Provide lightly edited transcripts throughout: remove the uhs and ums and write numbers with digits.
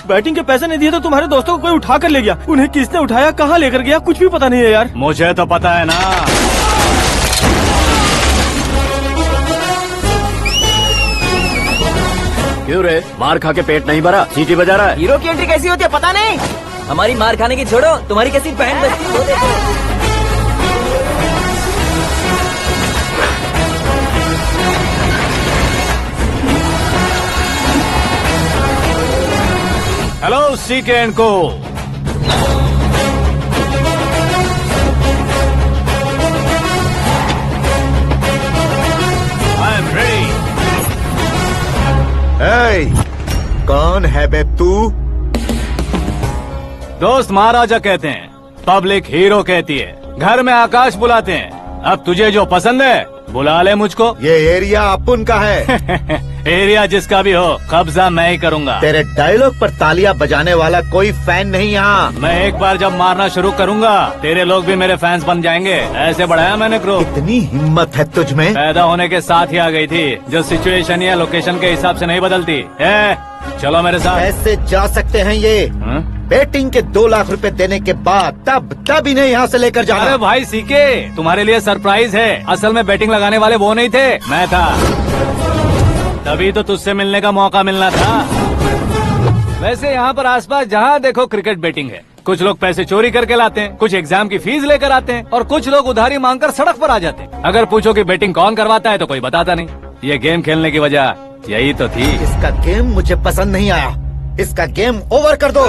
Batting के पैसे नहीं दिए तो तुम्हारे दोस्तों को कोई उठा कर ले गया। उन्हें किसने उठाया, कहाँ लेकर गया, कुछ भी पता नहीं है यार। मुझे तो पता है ना। क्यों रे, मार खा के पेट नहीं भरा, सीटी बजा रहा है? हीरो की एंट्री कैसी होती है पता नहीं। हमारी मार खाने की छोड़ो, तुम्हारी कैसी बैंड बजती है वो देखो। हेलो सीके एंड को। I am ready. कौन है बे तू? दोस्त महाराजा कहते हैं, पब्लिक हीरो कहती है, घर में आकाश बुलाते हैं। अब तुझे जो पसंद है बुला ले मुझको। ये एरिया अपुन का है। एरिया जिसका भी हो, कब्जा मैं ही करूंगा। तेरे डायलॉग पर तालियां बजाने वाला कोई फैन नहीं यहाँ। मैं एक बार जब मारना शुरू करूंगा, तेरे लोग भी मेरे फैंस बन जाएंगे। ऐसे बढ़ाया मैंने ग्रुप। इतनी हिम्मत है तुझ में? पैदा होने के साथ ही आ गई थी, जो सिचुएशन या लोकेशन के हिसाब से नहीं बदलती। चलो मेरे साथ। कैसे जा सकते हैं ये? बैटिंग के 2 लाख रुपए देने के बाद तब इन्हें यहाँ से लेकर जाना। अरे भाई सीके, तुम्हारे लिए सरप्राइज है। असल में बैटिंग लगाने वाले वो नहीं थे, मैं था। तभी तो तुझसे मिलने का मौका मिलना था। वैसे यहाँ पर आसपास जहाँ देखो क्रिकेट बैटिंग है। कुछ लोग पैसे चोरी करके लाते हैं, कुछ एग्जाम की फीस लेकर आते हैं, और कुछ लोग उधारी मांगकर सड़क पर आ जाते हैं। अगर पूछो कि बैटिंग कौन करवाता है तो कोई बताता नहीं। ये गेम खेलने की वजह यही तो थी। इसका गेम मुझे पसंद नहीं आया। इसका गेम ओवर कर दो।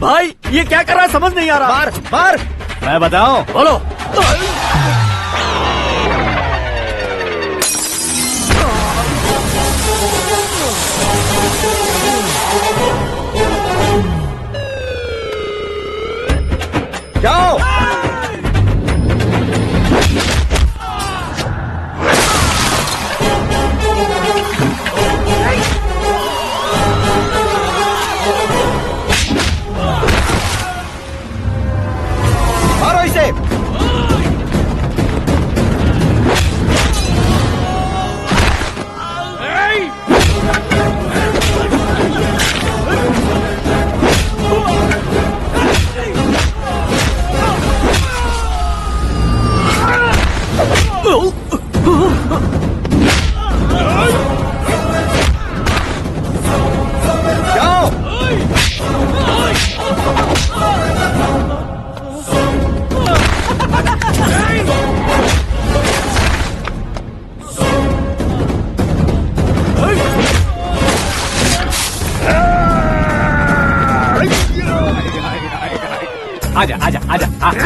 भाई ये क्या कर रहा है, समझ नहीं आ रहा। मार मार। मैं बताऊं? बोलो। जाओ। मारो इसे। आजा आजा आजा आजा।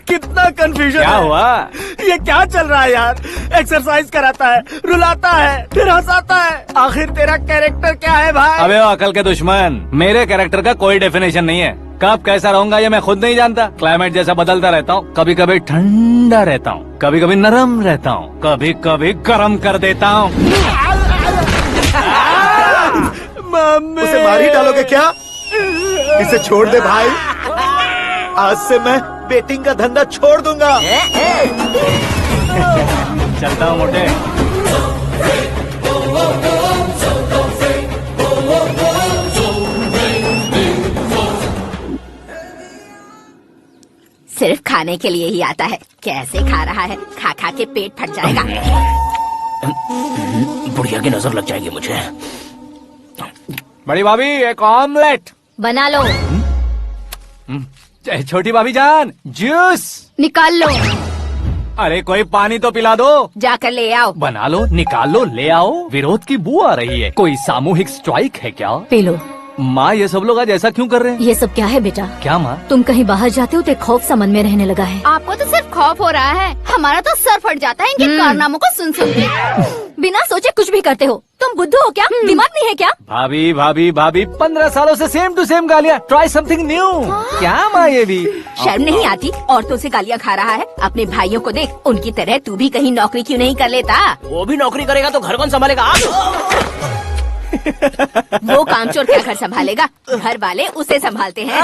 कितना कंफ्यूजन। क्या हुआ? ये क्या चल रहा है यार? एक्सरसाइज कराता है, रुलाता है, फिर हंसाता है। आखिर तेरा कैरेक्टर क्या है भाई? अबे ओ अकल के दुश्मन, मेरे कैरेक्टर का कोई डेफिनेशन नहीं है। कब कैसा रहूंगा ये मैं खुद नहीं जानता। क्लाइमेट जैसा बदलता रहता हूँ। कभी कभी ठंडा रहता हूँ, कभी कभी नरम रहता हूँ, कभी कभी गर्म कर देता हूँ। उसे मार ही डालोगे क्या? इसे छोड़ दे भाई। आज से मैं बेटिंग का धंधा छोड़ दूंगा। चलता हूँ मोटे। सिर्फ खाने के लिए ही आता है। कैसे खा रहा है, खा खा के पेट फट जाएगा। बुढ़िया की नजर लग जाएगी मुझे। बड़ी भाभी एक ऑमलेट बना लो। छोटी भाभी जान जूस निकाल लो। अरे कोई पानी तो पिला दो। जाकर ले आओ। बना लो, निकाल लो, ले आओ। विरोध की बू आ रही है। कोई सामूहिक स्ट्राइक है क्या? P low. माँ ये सब लोग आज ऐसा क्यों कर रहे हैं? ये सब क्या है बेटा? क्या माँ? तुम कहीं बाहर जाते हो तो एक खौफ सा मन में रहने लगा है। आपको तो सिर्फ खौफ हो रहा है, हमारा तो सर फट जाता है इनके कारनामों को सुन सुन के। बिना सोचे कुछ भी करते हो। तुम बुद्धू हो क्या? दिमाग नहीं है क्या? भाभी भाभी भाभी 15 सालों से सेम टू सेम गालियाँ। Try something new. क्या माँ ये भी? शर्म नहीं आती? औरतों से गालियाँ खा रहा है। अपने भाइयों को देख, उनकी तरह तू भी कहीं नौकरी क्यों नहीं कर लेता? वो भी नौकरी करेगा तो घर कौन संभालेगा? आप वो कामचोर क्या घर संभालेगा? घर वाले उसे संभालते हैं।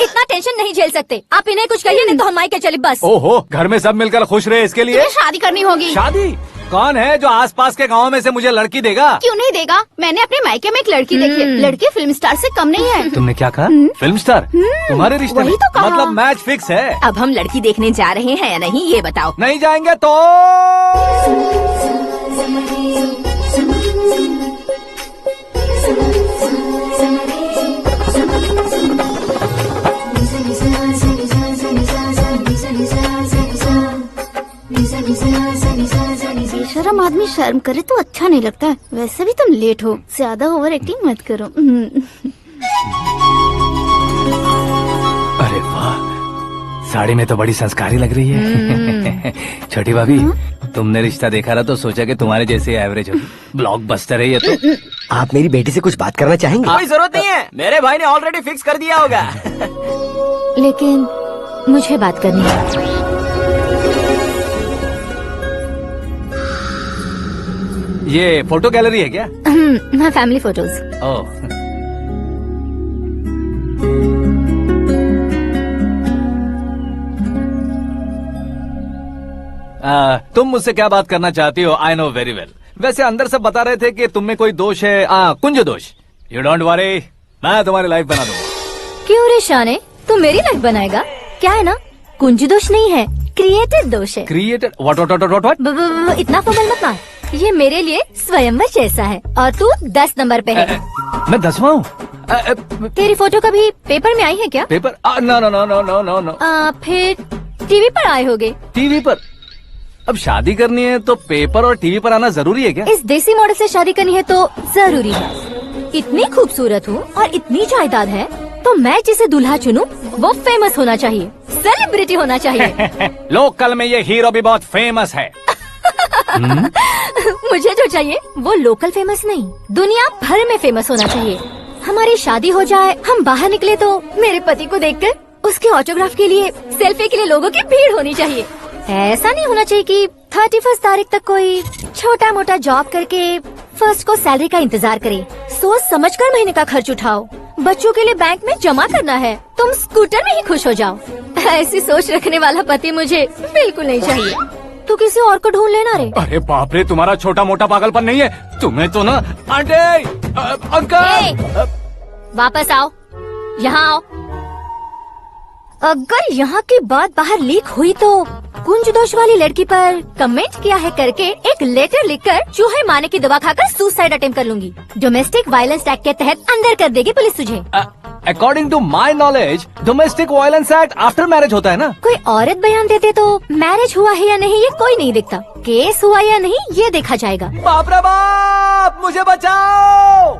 इतना टेंशन नहीं झेल सकते आप। इन्हें कुछ कहिए नहीं तो हम मायके चले बस। ओहो, घर में सब मिलकर खुश रहे इसके लिए। तुम्हें शादी करनी होगी। शादी? कौन है जो आसपास के गाँव में से मुझे लड़की देगा? क्यों नहीं देगा? मैंने अपने मायके में एक लड़की देखी है। लड़की फिल्म स्टार से कम नहीं है। तुमने क्या कहा? Film star? तुम्हारे रिश्ते में? वही तो कहा। मतलब मैच फिक्स है? अब हम लड़की देखने जा रहे हैं या नहीं, ये बताओ। नहीं जाएंगे तो? बेशरम आदमी शर्म करे तो अच्छा नहीं लगता है। वैसे भी तुम लेट हो, ज्यादा ओवर एक्टिंग मत करो। अरे वाह, साड़ी में तो बड़ी संस्कारी लग रही है। छोटी भाभी, तुमने रिश्ता देखा रहा तो सोचा कि तुम्हारे जैसे एवरेज होगी। ब्लॉकबस्टर है ये तो। आप मेरी बेटी से कुछ बात करना चाहेंगे? कोई जरूरत नहीं है, मेरे भाई ने ऑलरेडी फिक्स कर दिया होगा। लेकिन मुझे बात करनी है। ये फोटो गैलरी है क्या? मैं फैमिली फोटोज। ओह, तुम मुझसे क्या बात करना चाहती हो? I know very well. वैसे अंदर सब बता रहे थे कि तुम में कोई दोष है, कुंज दोष। यू डोंट वरी, मैं तुम्हारी लाइफ बना दूंगा। क्यों रे शाने, तू मेरी लाइफ बनाएगा? क्या है ना, कुंज दोष नहीं है, क्रिएटेड दोष है। क्रिएटेड? व्हाट? इतना फबल मत मार। ये मेरे लिए स्वयंवर जैसा है और तू 10 नंबर पे है। मैं 10वां हूँ? तेरी फोटो कभी पेपर में आई है क्या? Paper? No no no no no no no. फिर टीवी पर आए होगे। टीवी पर? अब शादी करनी है तो पेपर और टीवी पर आना जरूरी है क्या? इस देसी मॉडल से शादी करनी है तो जरूरी है। इतनी खूबसूरत हूँ और इतनी जायदाद है तो मैं जिसे दूल्हा चुनूं वो फेमस होना चाहिए, सेलिब्रिटी होना चाहिए। लोकल में ये हीरो भी बहुत फेमस है। मुझे जो चाहिए वो लोकल फेमस नहीं, दुनिया भर में फेमस होना चाहिए। हमारी शादी हो जाए, हम बाहर निकले तो मेरे पति को देखकर उसके ऑटोग्राफ के लिए, सेल्फी के लिए लोगों की भीड़ होनी चाहिए। ऐसा नहीं होना चाहिए कि 31 तारीख तक कोई छोटा मोटा जॉब करके फर्स्ट को सैलरी का इंतजार करे। सोच समझकर महीने का खर्च उठाओ। बच्चों के लिए बैंक में जमा करना है, तुम स्कूटर में ही खुश हो जाओ। ऐसी सोच रखने वाला पति मुझे बिल्कुल नहीं चाहिए। तू किसी और को ढूंढ लेना रे। अरे बाप रे, तुम्हारा छोटा मोटा पागलपन नहीं है। तुम्हें तो ना आंटी, अंकल। वापस आओ, यहाँ आओ। अगर यहाँ की बात बाहर लीक हुई तो कुंज दोष वाली लड़की पर कमेंट किया है करके एक लेटर लिखकर चूहे मारने की दवा खाकर सुसाइड अटेम्प्ट कर लूंगी। डोमेस्टिक वायलेंस एक्ट के तहत अंदर कर देगी पुलिस तुझे। According to my knowledge domestic violence act after marriage होता है ना? कोई औरत बयान देते तो मैरिज हुआ है या नहीं ये कोई नहीं देखता, केस हुआ या नहीं ये देखा जाएगा। बाप रे बाप, मुझे बचाओ।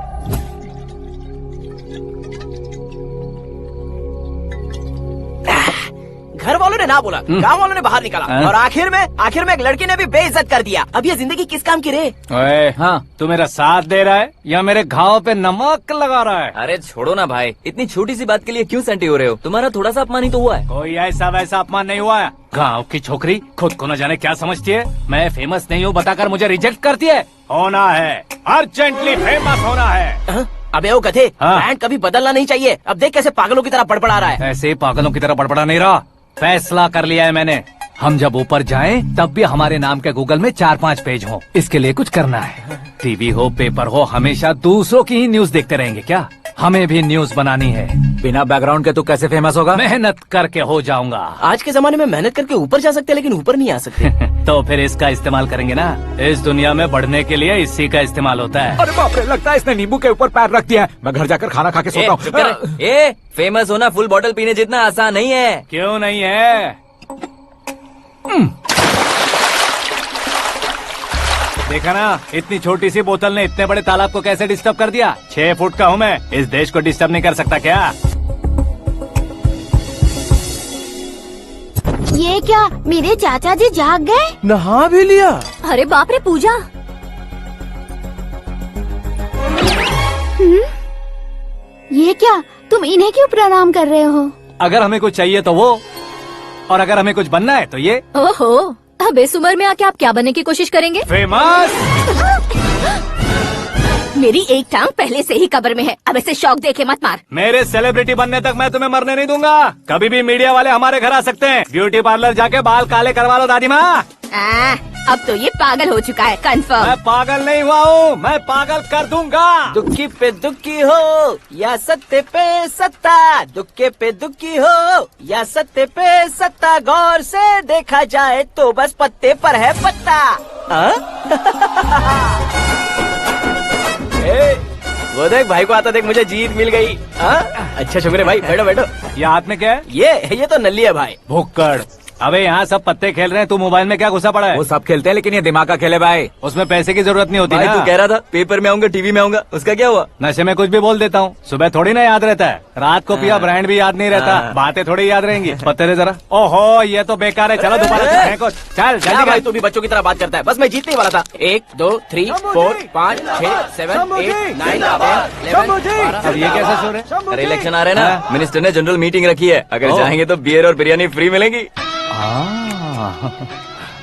घर वालों ने ना बोला, गाँव वालों ने बाहर निकाला और आखिर में एक लड़की ने भी बेइज्जत कर दिया। अब ये जिंदगी किस काम की रे? ओए, हाँ, तू मेरा साथ दे रहा है या मेरे घाव पे नमक लगा रहा है? अरे छोड़ो ना भाई, इतनी छोटी सी बात के लिए क्यों सैंटी हो रहे हो? तुम्हारा थोड़ा सा अपमान ही तो हुआ है। कोई ऐसा वैसा अपमान नहीं हुआ है। गाँव की छोकरी खुद को न जाने क्या समझती है। मैं फेमस नहीं हूँ बताकर मुझे रिजेक्ट करती है। होना है, अर्जेंटली फेमस होना है। अबे वो गधे, हाँ। ब्रांड कभी बदलना नहीं चाहिए। अब देख कैसे पागलों की तरह बड़बड़ा रहा है। ऐसे पागलों की तरह बड़बड़ा नहीं रहा। फैसला कर लिया है मैंने। हम जब ऊपर जाएं तब भी हमारे नाम के गूगल में 4-5 पेज हो। इसके लिए कुछ करना है। टीवी हो, पेपर हो, हमेशा दूसरों की ही न्यूज देखते रहेंगे क्या? हमें भी न्यूज बनानी है। बिना बैकग्राउंड के तू कैसे फेमस होगा? मेहनत करके हो जाऊंगा। आज के जमाने में मेहनत करके ऊपर जा सकते हैं लेकिन ऊपर नहीं आ सकते। तो फिर इसका इस्तेमाल करेंगे ना। इस दुनिया में बढ़ने के लिए इसी का इस्तेमाल होता है। अरे बाप रे, लगता है इसने नींबू के ऊपर पैर रख दिया है। मैं घर जाकर खाना खा के सोता चुप कर। फेमस होना फुल बोतल पीने जितना आसान नहीं है। क्यों नहीं है? देखा ना, इतनी छोटी सी बोतल ने इतने बड़े तालाब को कैसे डिस्टर्ब कर दिया। 6 फुट का हूँ मैं, इस देश को डिस्टर्ब नहीं कर सकता क्या? ये क्या, मेरे चाचा जी जाग गए? नहा भी लिया? अरे बाप रे पूजा, ये क्या, तुम इन्हें क्यों प्रणाम कर रहे हो? अगर हमें कुछ चाहिए तो वो, और अगर हमें कुछ बनना है तो ये। ओहो, अब इस उम्र में आके आप क्या बनने की कोशिश करेंगे? फेमस। मेरी एक टांग पहले से ही कब्र में है, अब इसे शौक देके मत मार। मेरे सेलिब्रिटी बनने तक मैं तुम्हें मरने नहीं दूंगा। कभी भी मीडिया वाले हमारे घर आ सकते हैं। ब्यूटी पार्लर जाके बाल काले करवा लो दादी माँ। अब तो ये पागल हो चुका है, कंफर्म। मैं पागल नहीं हुआ हूँ, मैं पागल कर दूंगा। दुखी पे दुखी हो या सत्ते पे सत्ता, दुखे पे दुखी हो या सत्ते पे सत्ता, गौर से देखा जाए तो बस पत्ते पर है पत्ता। ए, वो देख भाई को आता देख, मुझे जीत मिल गई। अच्छा शुक्र भाई, बैठो बैठो। ये हाथ में क्या है? ये तो नल्ली है भाई। भुक्कड़। अबे यहाँ सब पत्ते खेल रहे हैं, तू मोबाइल में क्या घुसा पड़ा है? वो सब खेलते हैं लेकिन ये दिमाग का खेल है भाई। उसमें पैसे की जरूरत नहीं होती भाई ना। तू कह रहा था पेपर में आऊंगा, टीवी में आऊंगा, उसका क्या हुआ? नशे में कुछ भी बोल देता हूँ, सुबह थोड़ी ना याद रहता है। रात को पिया ब्रांड भी याद नहीं रहता, बातें थोड़ी याद रहेंगी। पत्ते दे जरा। ओहो, ये तो बेकार है, चलो दोबारा फेंको। चल क्या जल्दी भाई, कर। तू भी बच्चों की तरह बात करता है। बस मैं जीतने ही वाला था। 1 2 3 4 5 6 7 8 9 10 11 अब ये कैसा शोर है? अरे इलेक्शन आ रहे हैं ना, मिनिस्टर ने जनरल मीटिंग रखी है। अगर जाएंगे तो बियर और बिरयानी फ्री मिलेगी।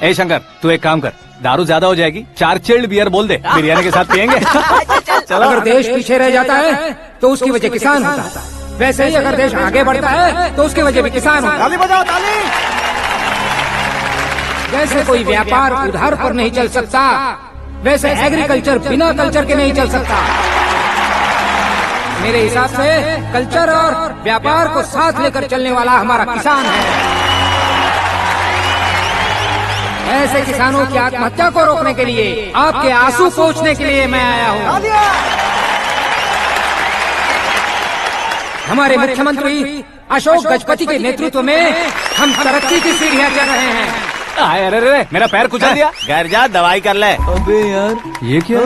ए शंकर, तू एक काम कर, दारू ज्यादा हो जाएगी, 4 चिल्ड बियर बोल दे, बिरयानी के साथ पियेंगे। चलो। अगर देश पीछे रह जाता है तो उसकी वजह किसान होता है, वैसे ही अगर देश आगे बढ़ता है तो उसकी वजह भी किसान होता है। ताली बजाओ, ताली। जैसे कोई व्यापार उधार पर नहीं चल सकता, वैसे एग्रीकल्चर बिना कल्चर के नहीं चल सकता। मेरे हिसाब से कल्चर और व्यापार को साथ लेकर चलने वाला हमारा किसान है। ऐसे किसानों की आत्महत्या को रोकने के लिए, आपके आंसू पोंछने के लिए मैं आया हूँ। हमारे मुख्यमंत्री अशोक गजपति के नेतृत्व में हम तरक्की की सीढ़ियाँ चढ़ रहे हैं। अरे अरे, मेरा पैर कुचल दिया। घर जा, दवाई कर ले। अबे यार, ये क्या?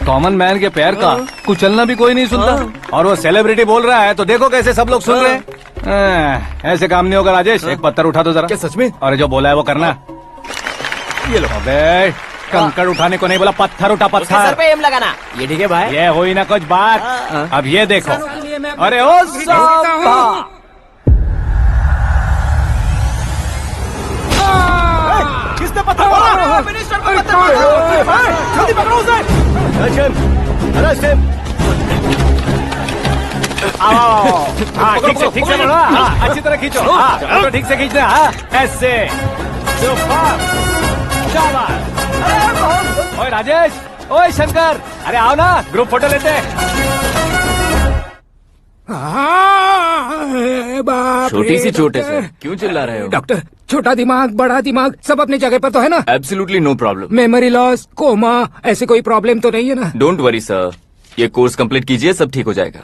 कॉमन मैन के पैर का कुचलना भी कोई नहीं सुनता, और वो सेलिब्रिटी बोल रहा है तो देखो कैसे सब लोग सुन रहे हैं। ऐसे काम नहीं होगा राजेश, एक पत्थर उठा दो जरा। क्या सच में? और जो बोला है वो करना। ये लो। अबे कंकड़ उठाने को नहीं बोला, पत्थर उठा, उसके सर पत्थर। पे एम लगाना। ये ठीक है भाई। ये हुई ना कुछ बात। अब ये देखो। अरे ओ साहब, किसने पत्थर मारा? मिनिस्टर को पत्थर मारो। जल्दी पकड़ो उसे। आओ। हाँ, ठीक से पकड़ो। हाँ, अच्छी तरह खींचो। हाँ, तो ठीक से खींचना। हाँ, ऐसे। सुपर। शाबाश। ओए राजेश, ओए शंकर, अरे आओ ना, ग्रुप फोटो लेते हैं। छोटी सी चोट है सर, क्यों चिल्ला रहे हो? डॉक्टर, छोटा दिमाग बड़ा दिमाग सब अपनी जगह पर तो है ना? Absolutely no problem. Memory loss, coma, ऐसी कोई प्रॉब्लम तो नहीं है ना? डोंट वरी सर, ये कोर्स कंप्लीट कीजिए, सब ठीक हो जाएगा।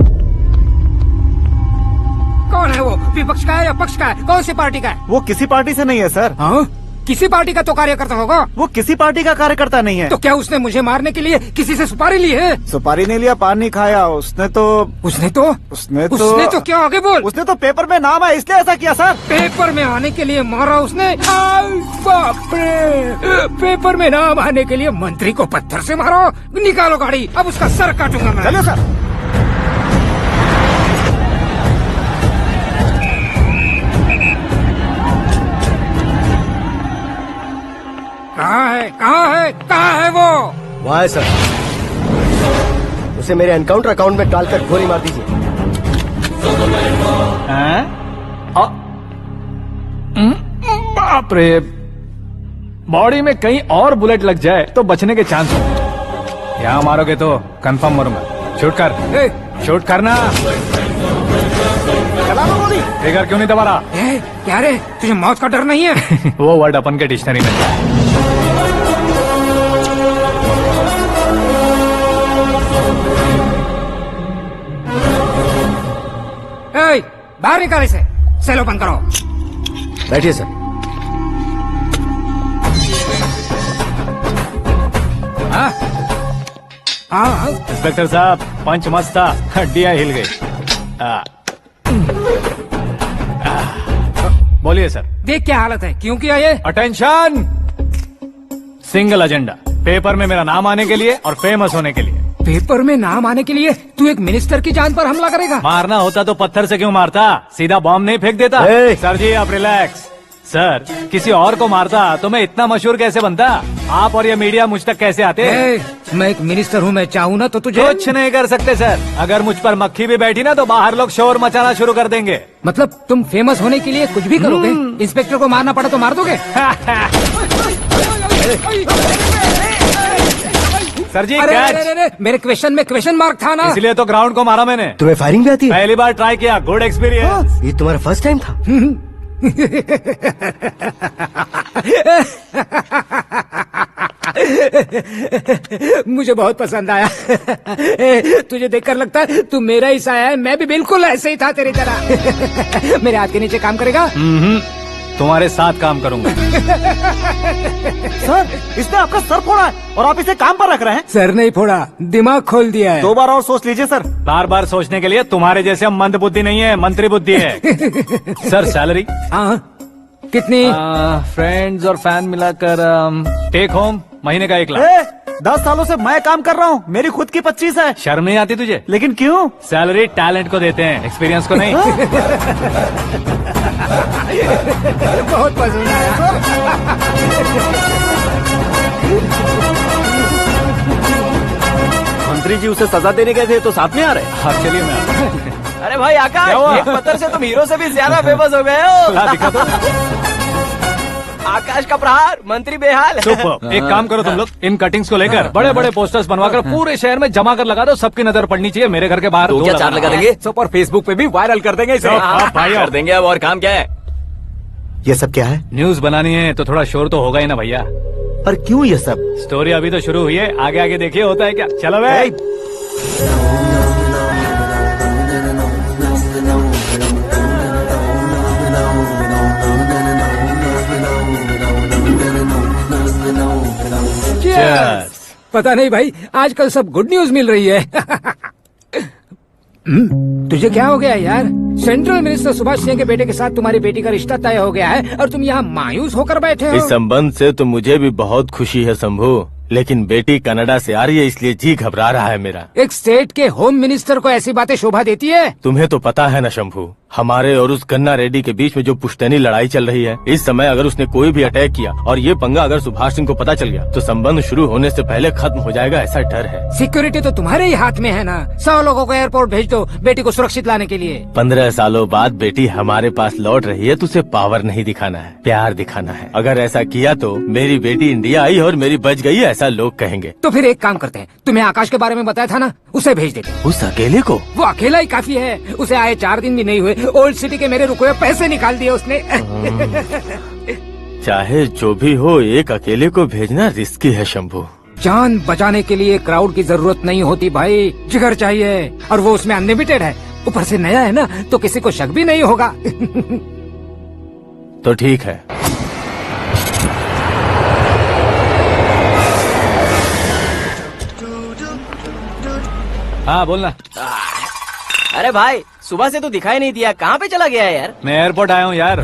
कौन है वो? विपक्ष का है या पक्ष का है? कौन सी पार्टी का है? वो किसी पार्टी से नहीं है सर। हाँ? किसी पार्टी का तो कार्यकर्ता होगा। वो किसी पार्टी का कार्यकर्ता नहीं है। तो क्या उसने मुझे मारने के लिए किसी से सुपारी ली है? सुपारी नहीं लिया, पान नहीं खाया। उसने तो क्या आगे बोल? उसने तो पेपर में नाम है इसलिए ऐसा किया सर। पेपर में आने के लिए मारा उसने? बाप रे! पेपर में नाम आने के लिए मंत्री को पत्थर से मारो? निकालो गाड़ी, अब उसका सर काटूंगा मैं। चलो सर। कहाँ है वो? वहाँ है सर, उसे मेरे एनकाउंटर अकाउंट में डालकर गोली मार दीजिए। बाप रे, बॉडी में कहीं और बुलेट लग जाए तो बचने के चांस हो। यहाँ मारोगे तो कंफर्म मरूंगा। शूट कर, शूट करना। फिगर क्यों नहीं दबा रहा? क्या रे, तुझे मौत का डर नहीं है? वो वर्ड अपन के डिक्शनरी में है। बाहर निकाल इसे, सेल ओपन करो। बैठिए सर। हाँ इंस्पेक्टर साहब पंच मस्त था, हड्डियां हिल गई। बोलिए सर। देख क्या हालत है, क्यों किया ये? अटेंशन, सिंगल एजेंडा, पेपर में मेरा नाम आने के लिए और फेमस होने के लिए। पेपर में नाम आने के लिए तू एक मिनिस्टर की जान पर हमला करेगा? मारना होता तो पत्थर से क्यों मारता, सीधा बॉम्ब नहीं फेंक देता। सर जी आप रिलैक्स। सर किसी और को मारता तो मैं इतना मशहूर कैसे बनता, आप और ये मीडिया मुझ तक कैसे आते? मैं एक मिनिस्टर हूँ, मैं चाहूँ ना तो तुझे कुछ नहीं कर सकते सर। अगर मुझ पर मक्खी भी बैठी ना तो बाहर लोग शोर मचाना शुरू कर देंगे। मतलब तुम फेमस होने के लिए कुछ भी करोगे? इंस्पेक्टर को मारना पड़ा तो मार दोगे? सर जी अरे, कैच। अरे, अरे, मेरे क्वेश्चन में क्वेश्चन मार्क था ना, इसलिए तो ग्राउंड को मारा मैंने। तुम्हें फायरिंग भी आती है? पहली बार ट्राई किया, गुड एक्सपीरियंस। ये तुम्हारा फर्स्ट टाइम था? मुझे बहुत पसंद आया। तुझे देखकर लगता है तू मेरा ही साया है, मैं भी बिल्कुल ऐसे ही था तेरी तरह। मेरे हाथ के नीचे काम करेगा? तुम्हारे साथ काम करूंगा। सर इसने आपका सर फोड़ा है और आप इसे काम पर रख रहे हैं। सर नहीं फोड़ा, दिमाग खोल दिया है। 2 बार और सोच लीजिए सर। बार बार सोचने के लिए तुम्हारे जैसे मंद बुद्धि नहीं है, मंत्री बुद्धि है। सर सैलरी हाँ कितनी? फ्रेंड्स और फैन मिलाकर टेक होम महीने का 1 लाख। 10 सालों से मैं काम कर रहा हूँ, मेरी खुद की 25 है। शर्म नहीं आती तुझे? लेकिन क्यों? सैलरी टैलेंट को देते हैं, एक्सपीरियंस को नहीं। बहुत पसंद आया। मंत्री जी उसे सजा देने गए थे तो साथ में आ रहे। हाँ चलिए मैं आता हूं। अरे भाई क्या हुआ? आकाश, एक पत्थर से तुम हीरो से भी ज्यादा फेमस हो गए हो। ला दिखा तो। आकाश का प्रहार, मंत्री बेहाल। सुपर। एक काम करो तुम लोग, इन कटिंग्स को लेकर बड़े बड़े पोस्टर्स बनवाकर पूरे शहर में जमा कर लगा दो, सबकी नजर पड़नी चाहिए। मेरे घर के बाहर तो दो क्या लगाना। 4 लगा देंगे? सब और फेसबुक पे भी वायरल कर देंगे इसे। हाँ, भाई कर देंगे। अब और काम क्या है? ये सब क्या है? न्यूज बनानी है तो थोड़ा शोर तो होगा ही ना भैया। पर क्यों ये सब? स्टोरी अभी तो शुरू हुई है, आगे आगे देखिए होता है क्या। चलो भाई। Cheers. पता नहीं भाई, आजकल सब गुड न्यूज मिल रही है। तुझे क्या हो गया यार? सेंट्रल मिनिस्टर सुभाष सिंह के बेटे के साथ तुम्हारी बेटी का रिश्ता तय हो गया है और तुम यहाँ मायूस होकर बैठे हो। इस संबंध से तो मुझे भी बहुत खुशी है शंभू, लेकिन बेटी कनाडा से आ रही है इसलिए जी घबरा रहा है मेरा। एक स्टेट के होम मिनिस्टर को ऐसी बातें शोभा देती है? तुम्हें तो पता है ना शंभू, हमारे और उस गन्ना रेड्डी के बीच में जो पुश्तैनी लड़ाई चल रही है, इस समय अगर उसने कोई भी अटैक किया और ये पंगा अगर सुभाष सिंह को पता चल गया तो संबंध शुरू होने से पहले खत्म हो जाएगा, ऐसा डर है। सिक्योरिटी तो तुम्हारे ही हाथ में है ना। 100 लोगों को एयरपोर्ट भेज दो बेटी को सुरक्षित लाने के लिए। 15 सालों बाद बेटी हमारे पास लौट रही है तो उसे पावर नहीं दिखाना है, प्यार दिखाना है। अगर ऐसा किया तो मेरी बेटी इंडिया आई और मेरी बच गई, ऐसा लोग कहेंगे। तो फिर एक काम करते हैं, तुम्हें आकाश के बारे में बताया था ना, उसे भेज देते। उस अकेले को? वो अकेला ही काफी है, उसे आए 4 दिन भी नहीं हुए, ओल्ड सिटी के मेरे रुके हुए पैसे निकाल दिए उसने। चाहे जो भी हो, एक अकेले को भेजना रिस्की है शंभू। जान बचाने के लिए क्राउड की जरूरत नहीं होती भाई, जिगर चाहिए, और वो उसमें अनलिमिटेड है। ऊपर से नया है ना, तो किसी को शक भी नहीं होगा। तो ठीक है। हाँ बोलना। अरे भाई सुबह से तो दिखाई नहीं दिया, कहाँ पे चला गया है यार? मैं एयरपोर्ट आया हूँ यार।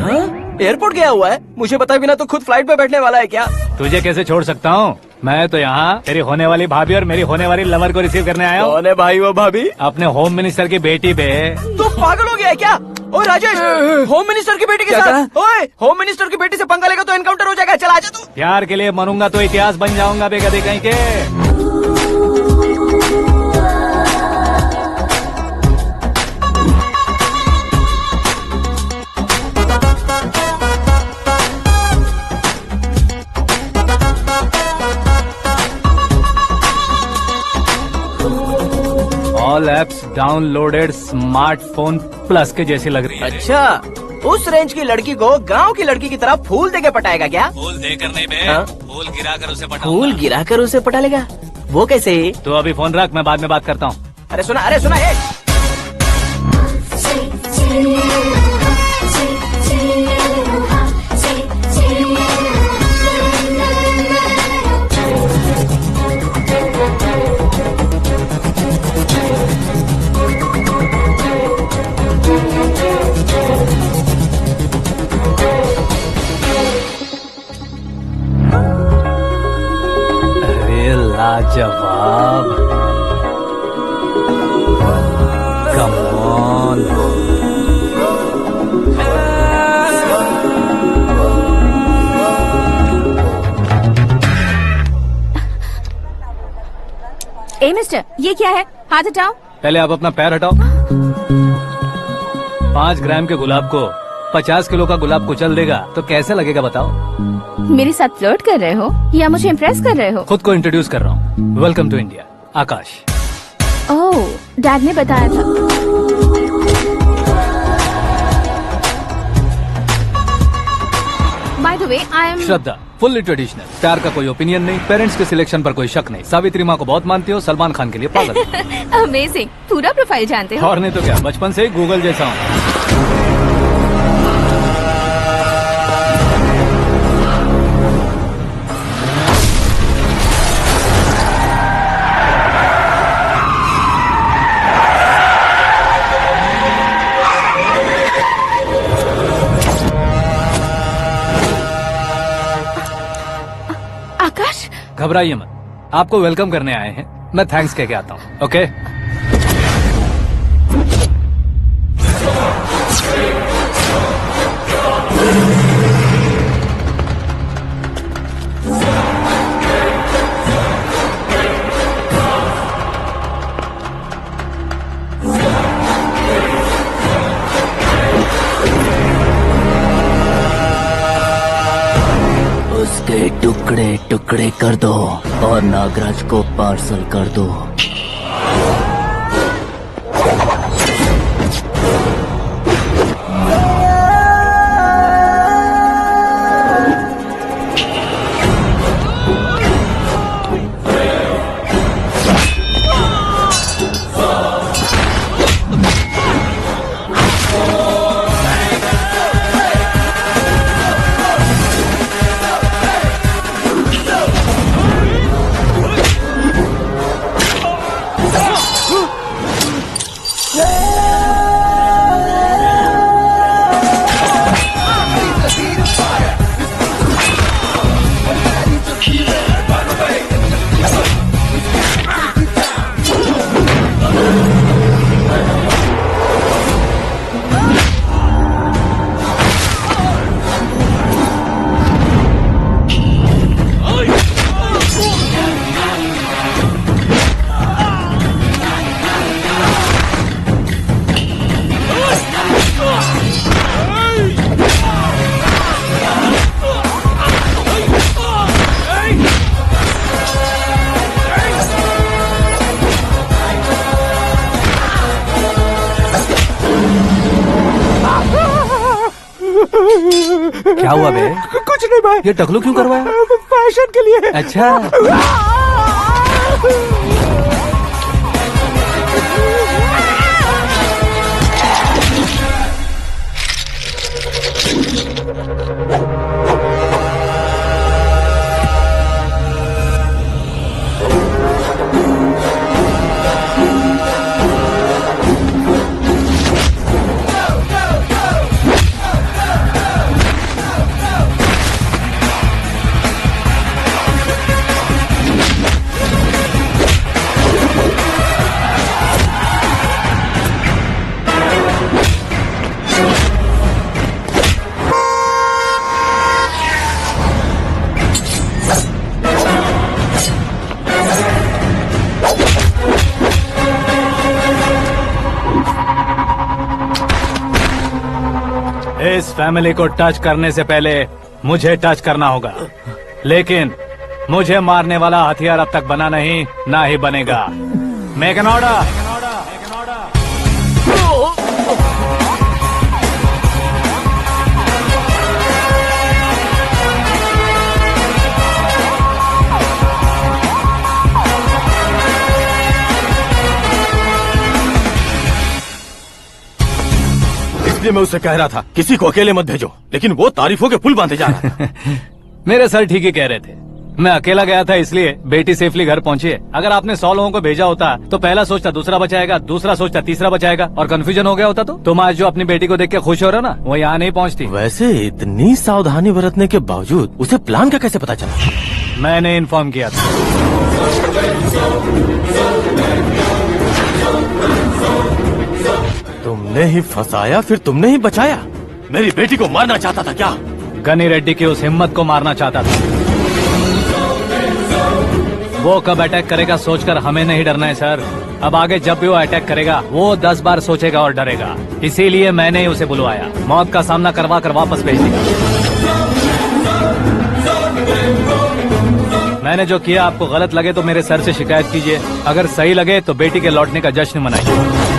एयरपोर्ट गया हुआ है? मुझे बताए बिना तो खुद फ्लाइट पे बैठने वाला है क्या? तुझे कैसे छोड़ सकता हूँ? मैं तो यहाँ तेरी होने वाली भाभी और मेरी होने वाली लवर को रिसीव करने आया हूँ। कौन है भाई वो भाभी? अपने होम मिनिस्टर की बेटी पे। तू पागल हो गया है क्या? ओए राजेश, होम मिनिस्टर की बेटी के साथ? ओए होम मिनिस्टर की बेटी से पंगा लेगा तो एनकाउंटर हो जाएगा, चल आजा तू। प्यार के लिए मरूंगा तो इतिहास बन जाऊंगा बेगदे कहीं के। All apps downloaded smartphone plus के जैसी लग रही है। अच्छा, उस रेंज की लड़की को गांव की लड़की की तरह फूल देके पटाएगा क्या? फूल देकर नहीं बे, हाँ? फूल गिराकर उसे पटाऊंगा। फूल गिराकर उसे पटा लेगा? वो कैसे? तो अभी फोन रख, मैं बाद में बात करता हूँ। अरे सुना लाजवाब। Come on. ए मिस्टर, ये क्या है? हाथ हटाओ। पहले आप अपना पैर हटाओ। 5 ग्राम के गुलाब को 50 किलो का गुलाब कुचल देगा तो कैसे लगेगा बताओ? मेरे साथ फ्लर्ट कर रहे हो या मुझे इम्प्रेस कर रहे हो? खुद को इंट्रोड्यूस कर रहा हूँ। Welcome to India, Akash. Oh, dad ने बताया था। By the way, I am Shraddha, fully traditional. प्यार का कोई ओपिनियन नहीं, पेरेंट्स के सिलेक्शन पर कोई शक नहीं। सावित्री माँ को बहुत मानती हो, सलमान खान के लिए पागल। अमेजिंग, पूरा प्रोफाइल जानते हो। और नहीं तो क्या, बचपन से ही गूगल जैसा हूँ। आकाश, घबराइए मत, आपको वेलकम करने आए हैं। मैं थैंक्स कह के आता हूँ। ओके? उसके टुकड़े टुकड़े कर दो और नागराज को पार्सल कर दो। क्या हुआ बे? कुछ नहीं भाई। ये टकलू क्यों करवाया? फैशन के लिए। अच्छा। इस फैमिली को टच करने से पहले मुझे टच करना होगा, लेकिन मुझे मारने वाला हथियार अब तक बना नहीं, ना ही बनेगा। Make an order. इसलिए मैं उससे कह रहा था किसी को अकेले मत भेजो, लेकिन वो तारीफों के पुल बांधे जा रहा था। मेरे सर ठीक ही कह रहे थे। मैं अकेला गया था इसलिए बेटी सेफली घर पहुंची है। अगर आपने 100 लोगों को भेजा होता तो पहला सोचता दूसरा बचाएगा, दूसरा सोचता तीसरा बचाएगा, और कंफ्यूजन हो गया होता तो तुम आज जो अपनी बेटी को देख के खुश हो रहे हो ना, वो यहाँ नहीं पहुँचती। वैसे इतनी सावधानी बरतने के बावजूद उसे प्लान का कैसे पता चला? मैंने इन्फॉर्म किया था। तुमने ही फंसाया, फिर तुमने ही बचाया। मेरी बेटी को मारना चाहता था क्या? गनी रेड्डी की उस हिम्मत को मारना चाहता था। वो कब अटैक करेगा सोचकर हमें नहीं डरना है सर। अब आगे जब भी वो अटैक करेगा वो 10 बार सोचेगा और डरेगा। इसीलिए मैंने ही उसे बुलवाया। मौत का सामना करवा कर वापस भेज दिया। मैंने जो किया आपको गलत लगे तो मेरे सर से शिकायत कीजिए, अगर सही लगे तो बेटी के लौटने का जश्न मनाइए।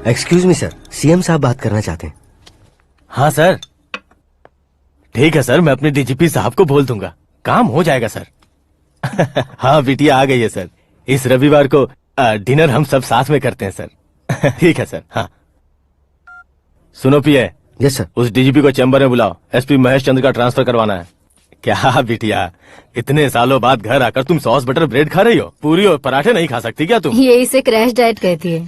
एक्सक्यूज मी सर, सीएम साहब बात करना चाहते हैं। हाँ सर, ठीक है सर, मैं अपने डीजीपी साहब को बोल दूंगा, काम हो जाएगा सर। हाँ बिटिया आ गई है सर। इस रविवार को डिनर हम सब साथ में करते हैं सर। ठीक है सर। हाँ सुनो पिए। Yes sir. उस डीजीपी को चैम्बर में बुलाओ, एसपी महेश चंद्र का ट्रांसफर करवाना है। क्या बिटिया, इतने सालों बाद घर आकर तुम सॉस बटर ब्रेड खा रही हो? पूरी और पराठे नहीं खा सकती क्या तुम? ये इसे क्रैश डाइट कहती है।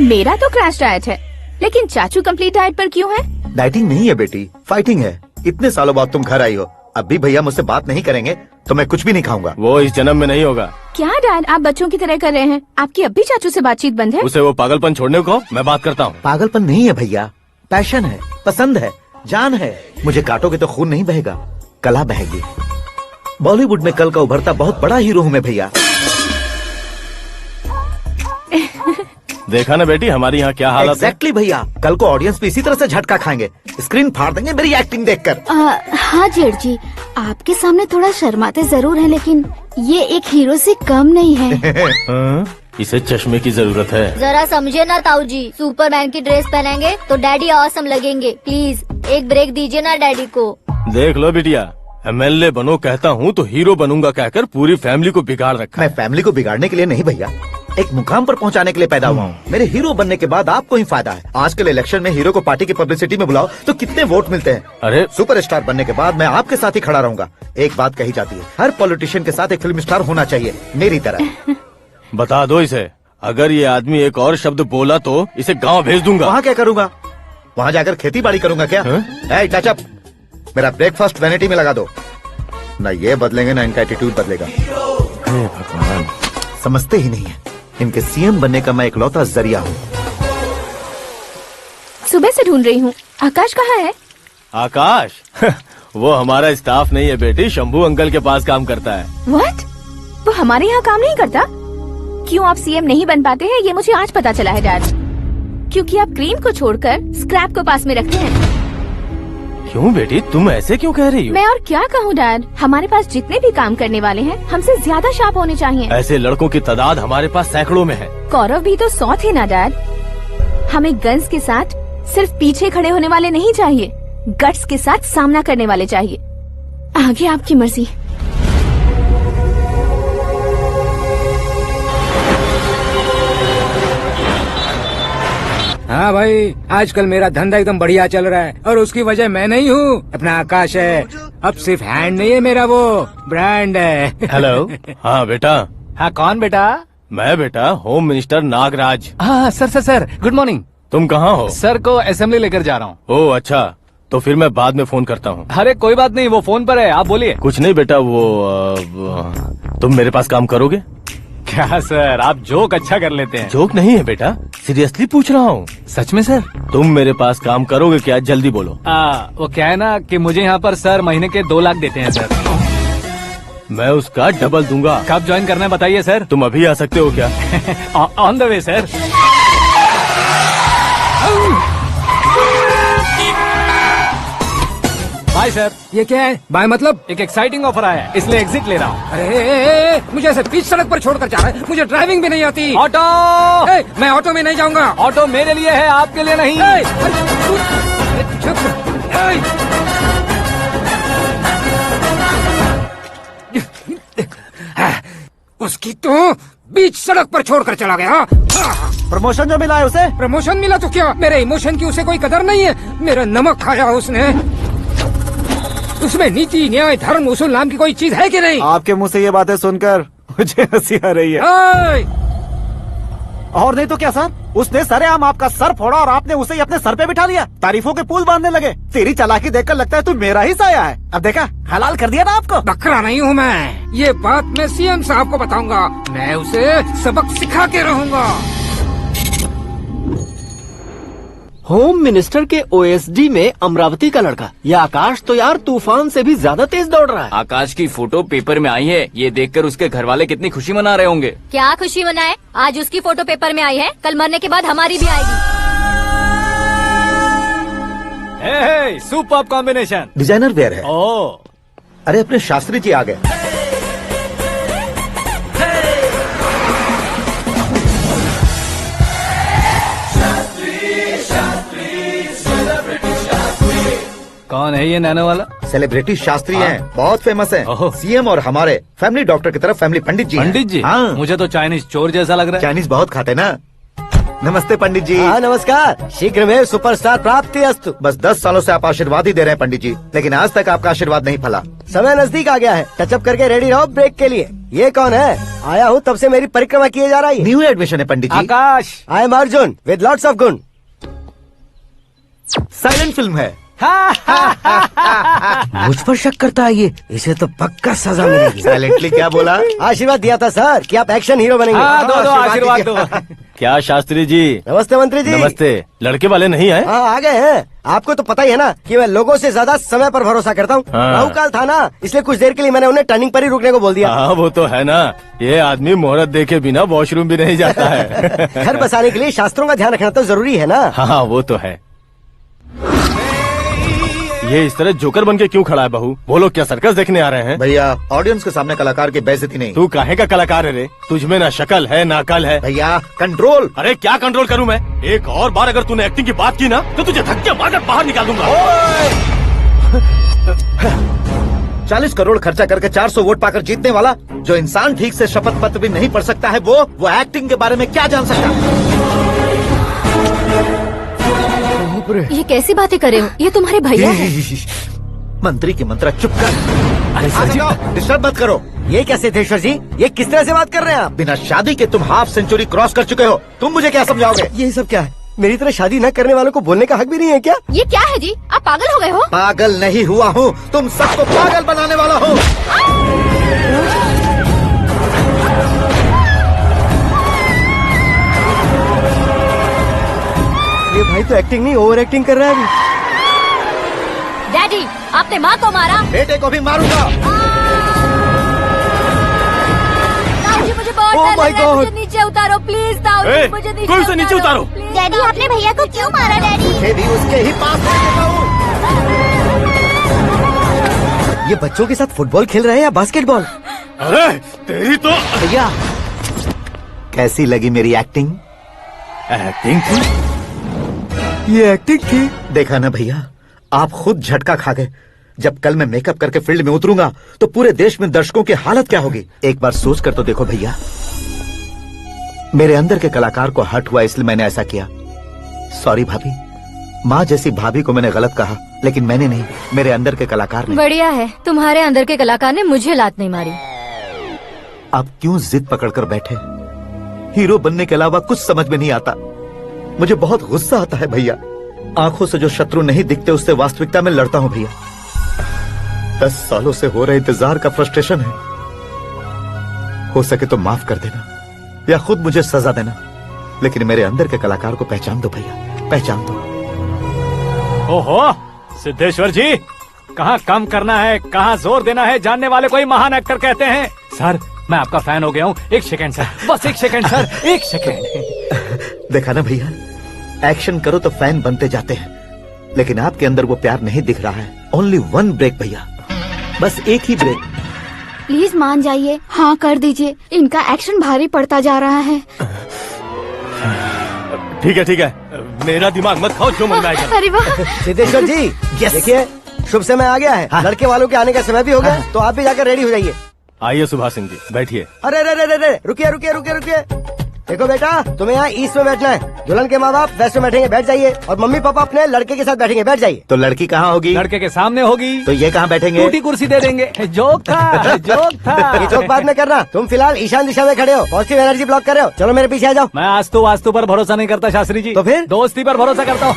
मेरा तो क्रैश डाइट है, लेकिन चाचू कंप्लीट डाइट पर क्यों है? डाइटिंग नहीं है बेटी, फाइटिंग है। इतने सालों बाद तुम घर आई हो, अब भी भैया मुझसे बात नहीं करेंगे तो मैं कुछ भी नहीं खाऊंगा। वो इस जन्म में नहीं होगा। क्या डैड, आप बच्चों की तरह कर रहे हैं? आपकी अब भी चाचू से बातचीत बंद है? उसे वो पागलपन छोड़ने को, मैं बात करता हूँ। पागलपन नहीं है भैया, पैशन है, पसंद है, जान है। मुझे काटोगे तो खून नहीं बहेगा, कला बहेगी। बॉलीवुड में कल का उभरता बहुत बड़ा हीरो हूँ मैं भैया। देखा ना बेटी हमारी यहाँ क्या हालत है। एग्जैक्टली भैया, कल को ऑडियंस भी इसी तरह से झटका खाएंगे, स्क्रीन फाड़ देंगे मेरी एक्टिंग देखकर। हाँ जेठ जी, आपके सामने थोड़ा शर्माते जरूर हैं, लेकिन ये एक हीरो से कम नहीं है। हाँ? इसे चश्मे की जरूरत है। जरा समझे ना ताऊ जी, सुपरमैन की ड्रेस पहनेंगे तो डैडी ऑसम लगेंगे। प्लीज एक ब्रेक दीजिए ना डैडी को। देख लो बिटिया, एमएलए बनो कहता हूँ तो हीरो बनूंगा कहकर पूरी फैमिली को बिगाड़ रखा मैं है। फैमिली को बिगाड़ने के लिए नहीं भैया, एक मुकाम पर पहुंचाने के लिए पैदा हुआ हूँ। मेरे हीरो बनने के बाद आपको ही फायदा है। आजकल इलेक्शन में हीरो को पार्टी की पब्लिसिटी में बुलाओ तो कितने वोट मिलते हैं। अरे सुपरस्टार बनने के बाद मैं आपके साथ ही खड़ा रहूंगा। एक बात कही जाती है, हर पॉलिटिशियन के साथ एक फिल्म स्टार होना चाहिए, मेरी तरह। बता दो इसे, अगर ये आदमी एक और शब्द बोला तो इसे गांव भेज दूंगा। वहाँ क्या करूंगा? वहाँ जाकर खेती बाड़ी करूंगा क्या? ए, टच अप, मेरा ब्रेकफास्ट वैनिटी में लगा दो। न ये बदलेंगे न इनका एटीट्यूड बदलेगा। हे भगवान, समझते ही नहीं है, इनके सीएम बनने का मैं इकलौता जरिया हूँ। सुबह से ढूंढ रही हूँ, आकाश कहाँ है? आकाश वो हमारा स्टाफ नहीं है बेटी, शंभू अंकल के पास काम करता है। व्हाट? वो हमारे यहाँ काम नहीं करता? क्यों आप सीएम नहीं बन पाते हैं, ये मुझे आज पता चला है डैड। क्योंकि आप क्रीम को छोड़कर स्क्रैप को पास में रखते हैं। क्यों बेटी, तुम ऐसे क्यों कह रही हो? मैं और क्या कहूँ डैड, हमारे पास जितने भी काम करने वाले हैं हमसे ज्यादा शार्प होने चाहिए। ऐसे लड़कों की तादाद हमारे पास सैकड़ों में है। कौरव भी तो 100 थे ना डैड। हमें गन्स के साथ सिर्फ पीछे खड़े होने वाले नहीं चाहिए, गट्स के साथ सामना करने वाले चाहिए। आगे आपकी मर्जी। हाँ भाई, आजकल मेरा धंधा एकदम बढ़िया चल रहा है और उसकी वजह मैं नहीं हूँ, अपना आकाश है। अब सिर्फ हैंड नहीं है मेरा, वो ब्रांड है। हेलो। हाँ बेटा। हाँ कौन बेटा? मैं बेटा होम मिनिस्टर नागराज। हाँ सर गुड मॉर्निंग। तुम कहाँ हो? सर को असेंबली लेकर जा रहा हूँ। ओह अच्छा, तो फिर मैं बाद में फोन करता हूँ। अरे कोई बात नहीं, वो फोन पर है, आप बोलिए। कुछ नहीं बेटा, तुम मेरे पास काम करोगे? क्या सर, आप जोक अच्छा कर लेते हैं। जोक नहीं है बेटा, सीरियसली पूछ रहा हूँ। सच में सर? तुम मेरे पास काम करोगे क्या? जल्दी बोलो। वो क्या है ना कि मुझे यहाँ पर सर महीने के 2 लाख देते हैं सर। मैं उसका डबल दूंगा। कब ज्वाइन करना है बताइए सर। तुम अभी आ सकते हो क्या? On the way sir. Bye sir. ये क्या है? बाय मतलब? एक एक्साइटिंग ऑफर आया है, इसलिए एग्जिट ले रहा हूँ। अरे मुझे ऐसे बीच सड़क पर छोड़कर जा रहा है, मुझे ड्राइविंग भी नहीं आती। ऑटो। मैं ऑटो में नहीं जाऊंगा। ऑटो मेरे लिए है, आपके लिए नहीं। चुप। उसकी तो बीच सड़क पर छोड़कर चला गया। प्रमोशन जो मिला है उसे? प्रमोशन मिला तो क्या, मेरे इमोशन की उसे कोई कदर नहीं है। मेरा नमक खाया उसने। उसमें नीति, न्याय, धर्म, उसूल नाम की कोई चीज है कि नहीं? आपके मुंह से ये बातें सुनकर मुझे हंसी आ रही है। और नहीं तो क्या सर, उसने सरेआम आपका सर फोड़ा और आपने उसे ही अपने सर पे बिठा लिया। तारीफों के पुल बांधने लगे। तेरी चालाकी देखकर लगता है तू मेरा ही साया है। अब देखा, हलाल कर दिया ना आपको। बकरा नहीं हूँ मैं। ये बात मैं सीएम साहब को बताऊंगा। मैं उसे सबक सिखा के रहूंगा। होम मिनिस्टर के ओएसडी में अमरावती का लड़का। ये आकाश तो यार तूफान से भी ज्यादा तेज दौड़ रहा है। आकाश की फोटो पेपर में आई है, ये देखकर उसके घर वाले कितनी खुशी मना रहे होंगे। क्या खुशी मनाए, आज उसकी फोटो पेपर में आई है, कल मरने के बाद हमारी भी आएगी। Super combination. डिजाइनर वेयर है। ओ, अरे अपने शास्त्री जी आ गए। कौन है ये नैनो वाला? सेलिब्रिटी शास्त्री हैं, बहुत फेमस हैं। ओहो। सीएम और हमारे फैमिली डॉक्टर की तरफ फैमिली पंडित जी हैं। पंडित जी? हाँ, मुझे तो चाइनीज चोर जैसा लग रहा है। चाइनीज बहुत खाते ना। नमस्ते पंडित जी। हाँ नमस्कार, शीघ्र में सुपरस्टार प्राप्ति अस्तु। बस 10 सालों से आप आशीर्वाद ही दे रहे हैं पंडित जी, लेकिन आज तक आपका आशीर्वाद नहीं फला। समय नजदीक आ गया है, टचअप करके रेडी रहो ब्रेक के लिए। ये कौन है? आया हूँ तब से मेरी परिक्रमा किए जा रही है। न्यू एडमिशन है Pandit ji. Akash. I am Arjun with lots of गुण। साइलेंट फिल्म है। मुझ पर शक करता है ये, इसे तो पक्का सजा मिलेगी। साइलेंटली क्या बोला? आशीर्वाद दिया था सर कि आप एक्शन हीरो बनेंगे। हाँ, दो आशीर्वाद दो। क्या शास्त्री जी? नमस्ते मंत्री जी। नमस्ते। लड़के वाले नहीं आए? हाँ आ गए हैं। आपको तो पता ही है ना कि मैं लोगों से ज्यादा समय पर भरोसा करता हूँ। हाँ। राहु काल था ना, इसलिए कुछ देर के लिए मैंने उन्हें टर्निंग पर ही रुकने को बोल दिया। हाँ वो तो है ना, ये आदमी मुहूर्त देखे बिना वॉशरूम भी नहीं जाता है। घर बसाने के लिए शास्त्रों का ध्यान रखना तो जरूरी है ना। हाँ वो तो है। ये इस तरह जोकर बन के क्यों खड़ा है बहू? वो लोग क्या सर्कस देखने आ रहे हैं? भैया ऑडियंस के सामने कलाकार की बेइज्जती नहीं। तू काहे का कलाकार है रे? तुझमें ना शक्ल है ना अकल है। भैया कंट्रोल। अरे क्या कंट्रोल करूं मैं? एक और बार अगर तूने एक्टिंग की बात की ना तो तुझे धक्के मारकर बाहर निकाल दूंगा। 40 करोड़ खर्चा करके 400 वोट पाकर जीतने वाला, जो इंसान ठीक से शपथ पत्र भी नहीं पढ़ सकता है, वो एक्टिंग के बारे में क्या जान सकता है? ये कैसी बातें कर रहे हो? ये तुम्हारे भैया हैं। मंत्री की मंत्रा चुप कर। डिस्टर्ब मत करो। ये क्या सिद्धेश्वर जी, ये किस तरह से बात कर रहे हैं आप? बिना शादी के तुम हाफ सेंचुरी क्रॉस कर चुके हो, तुम मुझे क्या समझाओगे? ये सब क्या है? मेरी तरह शादी न करने वालों को बोलने का हक भी नहीं है क्या? ये क्या है जी, आप पागल हो गए हो? पागल नहीं हुआ हूँ, तुम सबको पागल बनाने वाला हूँ। ये भाई तो एक्टिंग नहीं ओवर एक्टिंग कर रहा है अभी। डैडी, आपने माँ को मारा। बेटे को भी मारूंगा। ताऊ जी मुझे बहुत Oh डर my लग रहा है, God! मुझे नीचे उतारो प्लीज। ताऊ जी मुझे कोई उसे नीचे उतारो। please। डैडी आपने भैया को क्यों मारा डैडी? मुझे भी उसके ही पास लेके जाऊं। ये बच्चों के साथ फुटबॉल खेल रहे हैं या बास्केटबॉल? अरे तेरी तो भैया कैसी लगी मेरी एक्टिंग? एक्टिंग थी। ये एक्टिंग थी। देखा ना भैया, आप खुद झटका खा गए। जब कल मैं मेकअप करके फील्ड में उतरूंगा तो पूरे देश में दर्शकों की हालत क्या होगी? एक बार सोच कर तो देखो भैया। मेरे अंदर के कलाकार को हर्ट हुआ इसलिए मैंने ऐसा किया। सॉरी भाभी। माँ जैसी भाभी को मैंने गलत कहा, लेकिन मैंने नहीं, मेरे अंदर के कलाकार ने। बढ़िया है, तुम्हारे अंदर के कलाकार ने मुझे लात नहीं मारी। आप क्यों जिद पकड़कर बैठे? हीरो बनने के अलावा कुछ समझ में नहीं आता। मुझे बहुत गुस्सा आता है भैया। आंखों से जो शत्रु नहीं दिखते उससे वास्तविकता में लड़ता हूँ भैया। 10 सालों से हो रहे इंतजार का फ्रस्ट्रेशन है। हो सके तो माफ कर देना या खुद मुझे सजा देना, लेकिन मेरे अंदर के कलाकार को पहचान दो भैया, पहचान दो। ओहो सिद्धेश्वर जी, कहाँ कम करना है कहाँ जोर देना है, जानने वाले को ही महान एक्टर कहते हैं। सर मैं आपका फैन हो गया हूँ। एक सेकंड सर, बस एक सेकंड सर, एक सेकंड। देखा ना भैया, एक्शन करो तो फैन बनते जाते हैं, लेकिन आपके अंदर वो प्यार नहीं दिख रहा है। ओनली 1 ब्रेक भैया, बस एक ही ब्रेक। प्लीज मान जाइए, हाँ कर दीजिए। इनका एक्शन भारी पड़ता जा रहा है। ठीक है, मेरा दिमाग मत खाओ, जो मन में आएगा। अरे वाह। सिद्धेश्वर जी देखिए, शुभ समय आ गया है। लड़के वालों के आने का समय भी हो गया, तो आप भी जाकर रेडी हो जाइए। आइए सुभाष सिंह जी, बैठिए। अरे अरे अरे अरे, रुकिए रुकिए रुकिए रुकिए। देखो बेटा, तुम्हें यहाँ ईस्ट में बैठना है। दुल्हन के माँ बाप वेस्ट में बैठेंगे, बैठ जाइए। और मम्मी पापा अपने लड़के के साथ बैठेंगे, बैठ जाइए। तो लड़की कहाँ होगी? लड़के के सामने होगी। तो ये कहाँ बैठेंगे? टूटी कुर्सी दे देंगे। जोक था, जोक ये था। चौक बाद में करना। तुम फिलहाल ईशान दिशा में खड़े हो, पॉजिटिव एनर्जी ब्लॉक कर रहे हो। चलो मेरे पीछे आ जाओ। मैं आस्तु वास्तु पर भरोसा नहीं करता शास्त्री जी। तो फिर? दोस्ती पर भरोसा करता हूँ।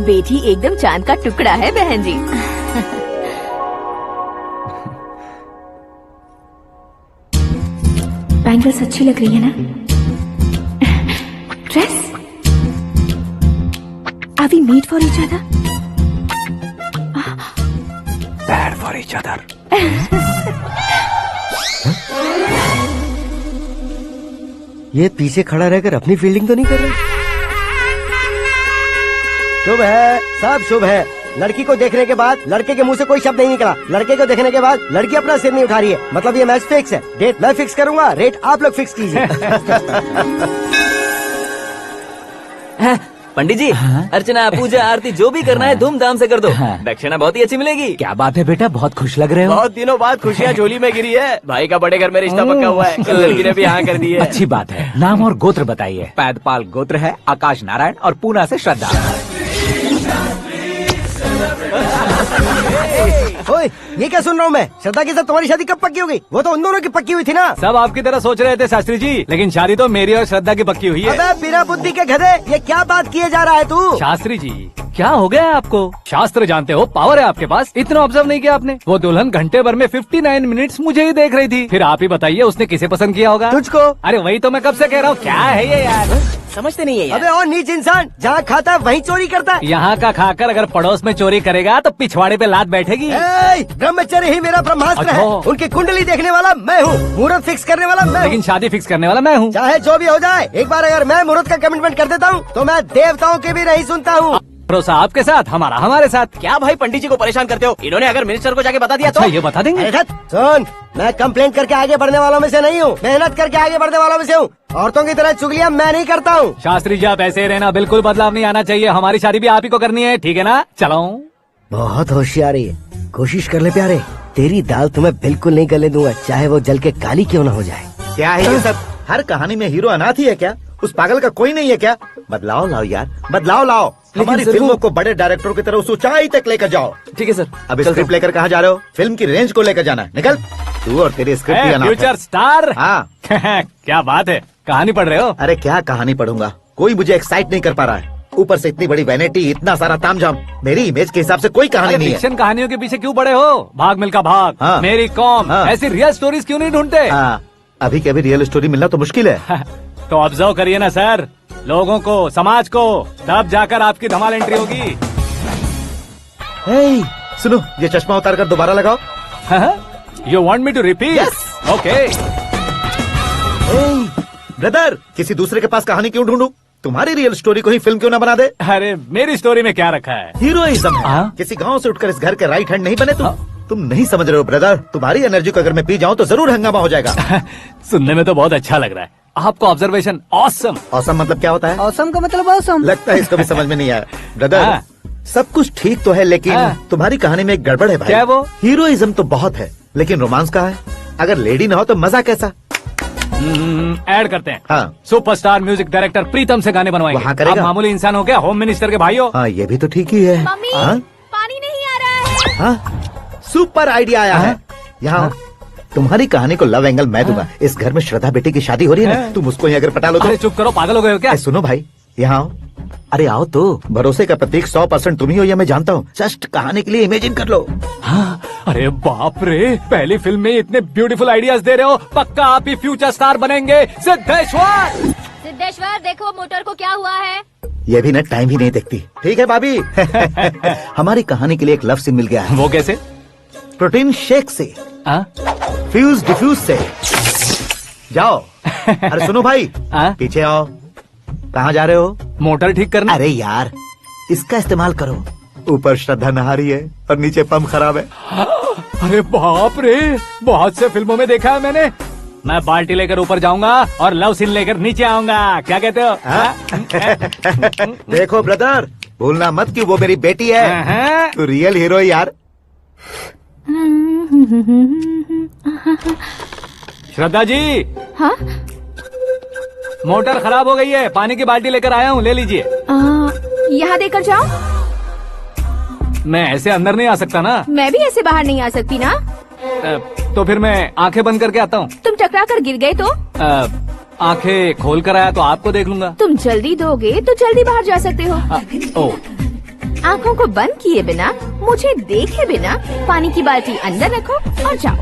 बेटी एकदम चांद का टुकड़ा है बहन जी। बैंगल्स अच्छी लग रही है ना? Dress? Are we made for each other? Bad for each other. ये पीछे खड़ा रहकर अपनी फील्डिंग तो नहीं कर रहा? शुभ है, सब शुभ है। लड़की को देखने के बाद लड़के के मुंह से कोई शब्द नहीं निकला। लड़के को देखने के बाद लड़की अपना सिर नहीं उठा रही है। मतलब ये मैच फिक्स है। डेट मैं फिक्स करूंगा, रेट आप लोग फिक्स कीजिए। पंडित जी, अर्चना पूजा आरती जो भी करना है धूमधाम से कर दो। दक्षिणा बहुत ही अच्छी मिलेगी। क्या बात है बेटा, बहुत खुश लग रहे हो। बहुत दिनों बाद खुशियाँ झोली में गिरी है। भाई का बड़े घर में रिश्ता पक्का हुआ है। कल लड़की ने भी हाँ कर दी है। अच्छी बात है। नाम और गोत्र बताइए। पैदपाल गोत्र है, आकाश नारायण, और पूना से श्रद्धा। ओए, ये क्या सुन रहा हूँ मैं? श्रद्धा के साथ तुम्हारी शादी कब पक्की हो गई? वो तो उन दोनों की पक्की हुई थी ना। सब आपकी तरह सोच रहे थे शास्त्री जी, लेकिन शादी तो मेरी और श्रद्धा की पक्की हुई है। अबे बिना बुद्धि के गधे, ये क्या बात किए जा रहा है तू? शास्त्री जी, क्या हो गया है आपको? शास्त्र जानते हो, पावर है आपके पास। इतना ऑब्जर्व नहीं किया आपने? वो दुल्हन घंटे भर में 59 मिनट्स मुझे ही देख रही थी। फिर आप ही बताइए उसने किसे पसंद किया होगा? तुझको। अरे वही तो मैं कब से कह रहा हूँ। क्या है ये यार? समझते नहीं है यार। अबे और नीच इंसान, जहाँ खाता है वहीं चोरी करता है। यहाँ का खाकर अगर पड़ोस में चोरी करेगा तो पिछवाड़े पे लात बैठेगी। ब्रह्मचर्य ही मेरा ब्रह्मास्त्र है। अच्छा। उनकी कुंडली देखने वाला मैं हूँ, मुहूर्त फिक्स करने वाला मैं हूँ। लेकिन शादी फिक्स करने वाला मैं हूँ। चाहे जो भी हो जाए, एक बार अगर मैं मुहूर्त का कमिटमेंट कर देता हूँ तो मैं देवताओं की भी नहीं सुनता हूँ। भरोसा आपके साथ, हमारा हमारे साथ। क्या भाई पंडित जी को परेशान करते हो? इन्होंने अगर मिनिस्टर को जाके बता दिया अच्छा, तो ये बता देंगे। अरे धत, सुन, मैं कंप्लेंट करके आगे बढ़ने वालों में से नहीं हूँ, मेहनत करके आगे बढ़ने वालों में से हूँ। औरतों की तरह चुगलियाँ मैं नहीं करता हूँ। शास्त्री जी आप ऐसे ही रहना, बिल्कुल बदलाव नहीं आना चाहिए। हमारी शादी भी आप ही को करनी है, ठीक है ना? चलो। बहुत होशियारी है, कोशिश कर ले प्यारे। तेरी दाल तुम्हें बिल्कुल नहीं गलने दूंगा, चाहे वो जल के काली क्यों न हो जाए। क्या है ये सब? हर कहानी में हीरो अनाथ ही है क्या? उस पागल का कोई नहीं है क्या? बदलाव लाओ यार, बदलाव लाओ। हमारी फिल्मों को बड़े डायरेक्टरों की तरह उस ऊंचाई तक लेकर जाओ। ठीक है सर। अब स्क्रिप्ट लेकर कहाँ जा रहे हो? फिल्म की रेंज को लेकर जाना है। निकल तू और तेरी स्क्रिप्ट भी अनाथ है। Future star. हाँ। क्या बात है, कहानी पढ़ रहे हो? अरे क्या कहानी पढ़ूंगा, कोई मुझे एक्साइट नहीं कर पा रहा है। ऊपर से इतनी बड़ी वैनिटी, इतना सारा तामझाम। मेरी इमेज के हिसाब से कोई कहानी नहीं है। फिक्शन कहानियों के पीछे क्यों पड़े हो? भाग मिल्खा भाग, हाँ। मेरी कॉम, हाँ। ऐसी रियल स्टोरीज क्यों नहीं ढूंढते? हाँ, अभी के अभी रियल स्टोरी मिलना तो मुश्किल है। तो ऑब्जर्व करिए ना सर, लोगों को, समाज को, तब जाकर आपकी धमाल एंट्री होगी। सुनो, ये चश्मा उतार कर दोबारा लगाओ। You want me to repeat? Okay. Brother, किसी दूसरे के पास कहानी क्यों ढूंढूं? तुम्हारी रियल स्टोरी को ही फिल्म क्यों ना बना दे? अरे मेरी स्टोरी में क्या रखा है? हीरोइज्म है। हाँ? किसी गांव से उठकर इस घर के राइट हैंड नहीं बने तुम। हाँ? तुम नहीं समझ रहे हो ब्रदर, तुम्हारी एनर्जी को अगर मैं पी जाऊं तो जरूर हंगामा हो जाएगा। सुनने में तो बहुत अच्छा लग रहा है आपको। Observation awesome. ऑसम मतलब क्या होता है? औसम का मतलब औसम। लगता है इसको भी समझ में नहीं आया। ब्रदर, हाँ। सब कुछ ठीक तो है, लेकिन तुम्हारी कहानी में एक गड़बड़ है भाई। क्या है वो? हीरोइज्म तो बहुत है, लेकिन रोमांस कहाँ है? अगर लेडी ना हो तो मजा कैसा? ऐड करते हैं। हाँ। सुपरस्टार म्यूजिक डायरेक्टर प्रीतम से गाने बनवाएंगे। वहाँ करेगा? आप मामूली इंसान हो क्या? होम मिनिस्टर के भाई हो। हाँ, ये भी तो ठीक ही है। मम्मी, हाँ? पानी नहीं आ रहा है। हाँ? सुपर आइडिया आया है। यहाँ तुम्हारी कहानी को लव एंगल मैं दूंगा। इस घर में श्रद्धा बेटी की शादी हो रही है ना, तुम उसको ही अगर पटा लो तो। अरे चुप करो, पागल हो गए हो क्या? सुनो भाई, यहाँ आओ। अरे आओ तो। भरोसे का प्रतीक 100% तुम ही हो, यह मैं जानता हूँ। जस्ट कहानी के लिए इमेजिन कर लो। हाँ, अरे बाप रे, पहली फिल्म में इतने ब्यूटीफुल आइडियाज दे रहे हो। पक्का आप ही फ्यूचर स्टार बनेंगे। सिद्धेश्वर, सिद्धेश्वर देखो मोटर को क्या हुआ है? ये भी ना टाइम ही नहीं देखती। ठीक है भाभी। हमारी कहानी के लिए एक लव सीन मिल गया है। वो कैसे? प्रोटीन शेक से, हाँ? फ्यूज डिफ्यूज से। जाओ। अरे सुनो भाई, हाँ? पीछे आओ। कहाँ जा रहे हो? मोटर ठीक करना। अरे यार, इसका इस्तेमाल करो। ऊपर श्रद्धा नहा रही है और नीचे पंप खराब है। अरे बाप रे, बहुत से फिल्मों में देखा है मैंने। मैं बाल्टी लेकर ऊपर जाऊंगा और लव सीन लेकर नीचे आऊंगा। क्या कहते हो? देखो ब्रदर, भूलना मत कि वो मेरी बेटी है। तू रियल हीरो यार। श्रद्धा जी, हाँ? मोटर खराब हो गई है, पानी की बाल्टी लेकर आया हूँ, ले लीजिए। यहाँ देकर जाओ। मैं ऐसे अंदर नहीं आ सकता ना। मैं भी ऐसे बाहर नहीं आ सकती ना। तो फिर मैं आंखें बंद करके आता हूँ। तुम टकरा कर गिर गए तो? आंखें खोल कर आया तो आपको देख लूंगा। तुम जल्दी दोगे तो जल्दी बाहर जा सकते हो। ओ, आँखों को बंद किए बिना, मुझे देखे बिना पानी की बाल्टी अंदर रखो और जाओ।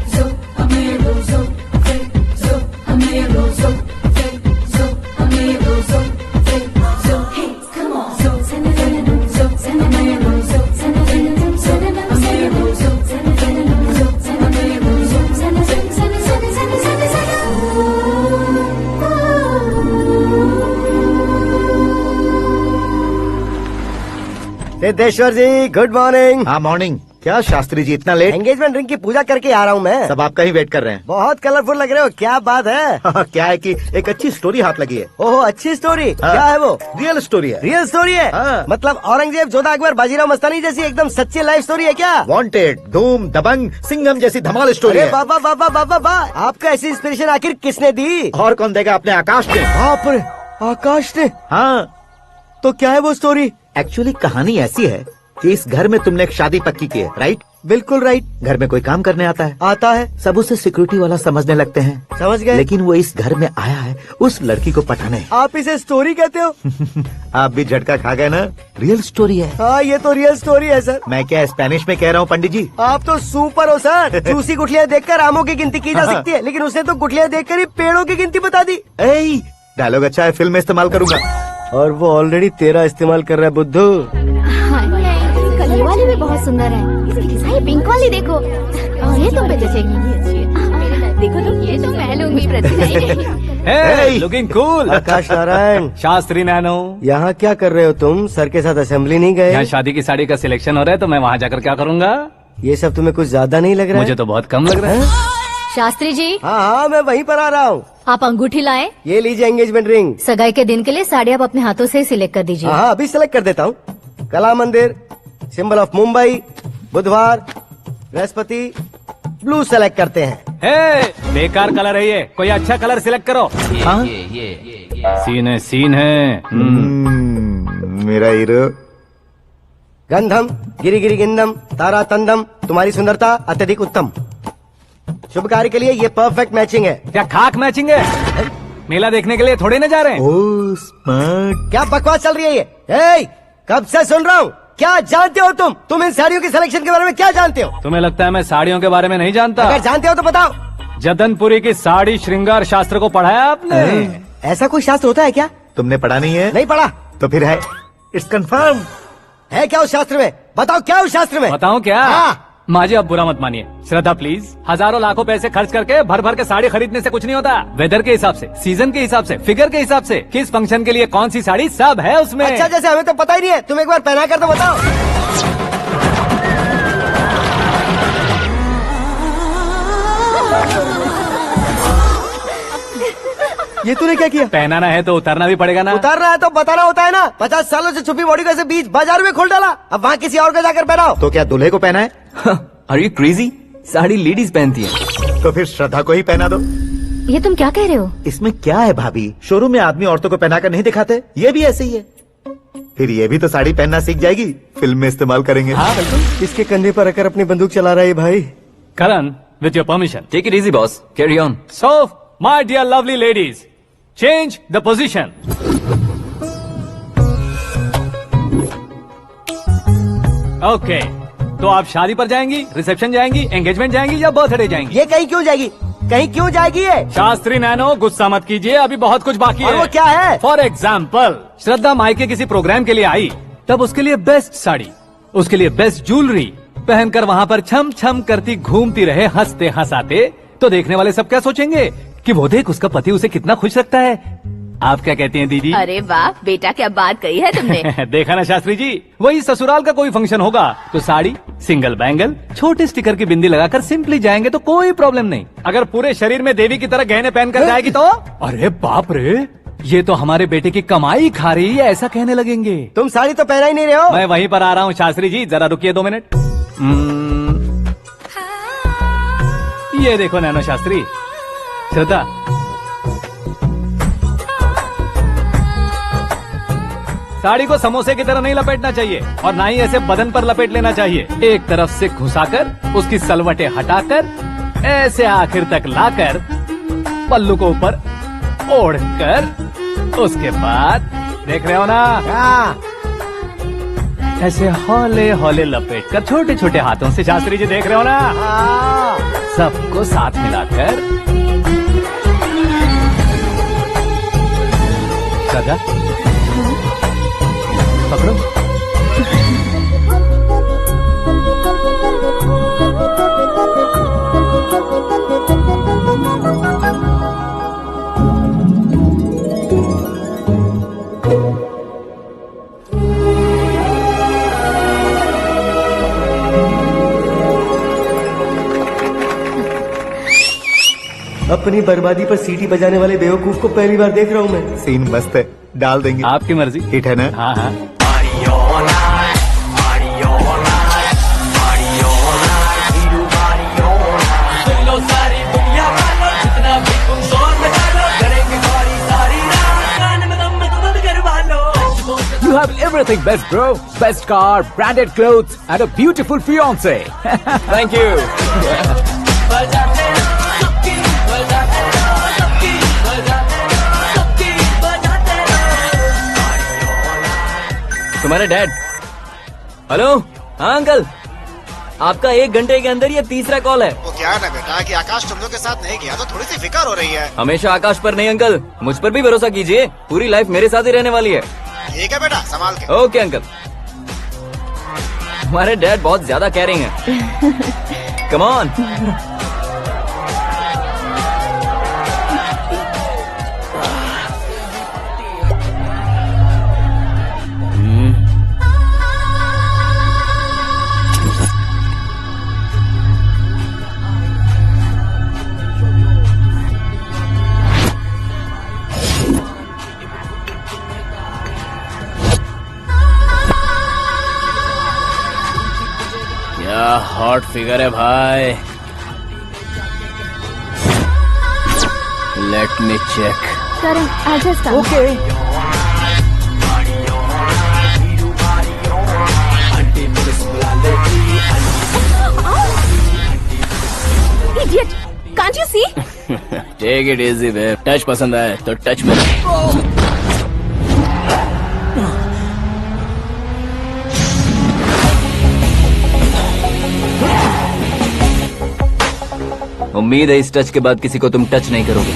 सिद्धेश्वर जी, गुड मॉर्निंग। हाँ मॉर्निंग। क्या शास्त्री जी इतना लेट? एंगेजमेंट रिंग की पूजा करके आ रहा हूँ मैं। सब आपका ही वेट कर रहे हैं। बहुत कलरफुल लग रहे हो, क्या बात है? क्या है कि एक अच्छी स्टोरी हाथ लगी है। ओहो, अच्छी स्टोरी। हाँ। क्या है वो? रियल स्टोरी है। रियल स्टोरी है? हाँ। मतलब औरंगजेब, जोधा अकबर, बाजीराव मस्तानी जैसी एकदम सच्ची लाइफ स्टोरी है क्या? वांटेड, धूम, दबंग, सिंघम जैसी धमाल स्टोरी अरे है। बाबा बाबा बाबा बा, आपका ऐसी इंस्पिरेशन आखिर किसने दी? और कौन देगा? अपने आकाश ने। बाप रे, आकाश ने? हाँ, तो क्या है वो स्टोरी? एक्चुअली कहानी ऐसी है कि इस घर में तुमने एक शादी पक्की की है, राइट? बिल्कुल राइट। घर में कोई काम करने आता है, आता है, सब उसे सिक्योरिटी वाला समझने लगते हैं। समझ गए। लेकिन वो इस घर में आया है उस लड़की को पटाने। आप इसे स्टोरी कहते हो? आप भी झटका खा गए ना? रियल स्टोरी है। हाँ, ये तो रियल स्टोरी है सर। मैं क्या स्पेनिश में कह रहा हूँ पंडित जी? आप तो सुपर हो सर। चूसी गुठलियाँ देखकर आमों की गिनती की जा सकती है, लेकिन उसने तो गुठलियाँ देखकर ही पेड़ों की गिनती बता दी। डायलॉग अच्छा है, फिल्म में इस्तेमाल करूंगा। और वो ऑलरेडी तेरा इस्तेमाल कर रहा है बुद्धू। कलर वाली भी बहुत सुंदर है। इसकी डिजाइन पिंक वाली देखो, और ये तुम पे जचेगी। देखो तो ये तो मैं लूंगी Hey, looking cool। आकाश नारायण, शास्त्री नैनो, यहाँ क्या कर रहे हो तुम? सर के साथ असेंबली नहीं यहाँ गए? शादी की साड़ी का सिलेक्शन हो रहा है तो मैं वहाँ जाकर क्या करूँगा? ये सब तुम्हें कुछ ज्यादा नहीं लग रहा मुझे है? तो बहुत कम लग रहा है। शास्त्री जी, हाँ हाँ, मैं वहीं पर आ रहा हूँ। आप अंगूठी लाएं। ये लीजिए एंगेजमेंट रिंग। सगाई के दिन के लिए साड़ी आप अपने हाथों से सिलेक्ट कर दीजिए। हाँ, अभी सेलेक्ट कर देता हूँ। कला मंदिर, सिंबल ऑफ मुंबई, बुधवार, बृहस्पति, ब्लू सेलेक्ट करते हैं। बेकार कलर है ये, कोई अच्छा कलर सिलेक्ट करो। हाँ? सीन है। मेरा हीरो। गंधम, गिरी गिरी गिंदम, तारा तंदम, तुम्हारी सुंदरता अत्यधिक उत्तम। शुभ कार्य के लिए ये परफेक्ट मैचिंग है। क्या खाक मैचिंग है? मेला देखने के लिए थोड़े न जा रहे हैं। Oh smart. क्या बकवास चल रही है ये? कब से सुन रहा हूँ। क्या जानते हो तुम इन साड़ियों की सिलेक्शन के बारे में क्या जानते हो? तुम्हें लगता है मैं साड़ियों के बारे में नहीं जानता? अगर जानते हो तो बताओ। जदनपुरी की साड़ी श्रृंगार शास्त्र को पढ़ाया आपने? ऐसा कोई शास्त्र होता है क्या? तुमने पढ़ा नहीं है? नहीं पढ़ा। तो फिर है, इट्स कंफर्म। है क्या उस शास्त्र में? बताओ क्या उस शास्त्र में? बताऊं क्या? हाँ। माँ जी, अब बुरा मत मानिए। श्रद्धा प्लीज, हजारों लाखों पैसे खर्च करके भर भर के साड़ी खरीदने से कुछ नहीं होता। वेदर के हिसाब से, सीजन के हिसाब से, फिगर के हिसाब से, किस फंक्शन के लिए कौन सी साड़ी, सब है उसमें। अच्छा, जैसे हमें तो पता ही नहीं है, तुम एक बार पहना कर तो बताओ। ये तूने क्या किया? पहनाना है तो उतारना भी पड़ेगा ना। उतारना है तो बताना होता है ना। 50 सालों से छुपी बॉडी को ऐसे बीच बाजार में खोल डाला, अब वहाँ किसी और को जाकर पहनाओ। तो क्या दूल्हे को पहना है? Are you crazy? Sari ladies पहनती है। तो फिर श्रद्धा को ही पहना दो। ये तुम क्या कह रहे हो? इसमें क्या है भाभी? शोरूम में आदमी औरतों को पहनाकर नहीं दिखाते? ये भी ऐसे ही है। फिर ये भी तो साड़ी पहनना सीख जाएगी, फिल्म में इस्तेमाल करेंगे। हाँ बिल्कुल। इसके कंधे पर रखकर अपनी बंदूक चला रहा है भाई। Karan, with your permission. Take it easy boss, carry on. So my dear lovely ladies, change the position. Okay, तो आप शादी पर जाएंगी, रिसेप्शन जाएंगी, एंगेजमेंट जाएंगी या बर्थडे जाएंगी? ये कहीं क्यों जाएगी? कहीं क्यों जाएगी ये? शास्त्री नैनो गुस्सा मत कीजिए, अभी बहुत कुछ बाकी और है। वो क्या है? फॉर एग्जाम्पल, श्रद्धा मायके किसी प्रोग्राम के लिए आई, तब उसके लिए बेस्ट साड़ी, उसके लिए बेस्ट ज्वेलरी पहनकर वहाँ पर छम छम करती घूमती रहे हंसते हंसाते, तो देखने वाले सब क्या सोचेंगे कि वो देख उसका पति उसे कितना खुश रखता है। आप क्या कहती हैं दीदी? अरे वाह बेटा, क्या बात कही है तुमने। देखा ना शास्त्री जी, वही ससुराल का कोई फंक्शन होगा तो साड़ी, सिंगल बैंगल, छोटे स्टिकर की बिंदी लगाकर सिंपली जाएंगे तो कोई प्रॉब्लम नहीं। अगर पूरे शरीर में देवी की तरह गहने पहनकर जाएगी तो अरे बाप रे, ये तो हमारे बेटे की कमाई खा रही है, ऐसा कहने लगेंगे। तुम साड़ी तो पहना ही नहीं रहे हो। मैं वहीं पर आ रहा हूँ शास्त्री जी, जरा रुकिए 2 मिनट। ये देखो नैनो शास्त्री, श्रद्धा, साड़ी को समोसे की तरह नहीं लपेटना चाहिए और ना ही ऐसे बदन पर लपेट लेना चाहिए। एक तरफ से घुसाकर उसकी सलवटें हटाकर ऐसे आखिर तक लाकर पल्लू को ऊपर ओढ़कर, उसके बाद देख रहे हो ना, ऐसे हौले हौले लपेट कर छोटे छोटे हाथों से, शास्त्री जी देख रहे हो ना, सबको साथ मिलाकर श्रद्धा पकड़ो। अपनी बर्बादी पर सीटी बजाने वाले बेवकूफ को पहली बार देख रहा हूँ मैं। सीन मस्त है, डाल देंगे। आपकी मर्जी। हिट है ना? हाँ हाँ। You have everything best, bro. Best car, branded clothes, and a beautiful fiance. Thank you. तुम्हारे डैड। हेलो, हाँ अंकल, आपका 1 घंटे के अंदर ये तीसरा कॉल है। वो क्या है ना बेटा कि आकाश तुम लोग के साथ नहीं गया तो थोड़ी सी फिक्र हो रही है। हमेशा आकाश पर नहीं अंकल, मुझ पर भी भरोसा कीजिए, पूरी लाइफ मेरे साथ ही रहने वाली है। ठीक है बेटा, संभाल के। Okay uncle. हमारे डैड बहुत ज्यादा केयरिंग है। Come on. क्या हॉट फिगर है भाई। Let me check. करण आजा सामने। Okay. Idiot! Can't you see? Take it easy babe, touch पसंद आए तो टच में। उम्मीद है इस टच के बाद किसी को तुम टच नहीं करोगे।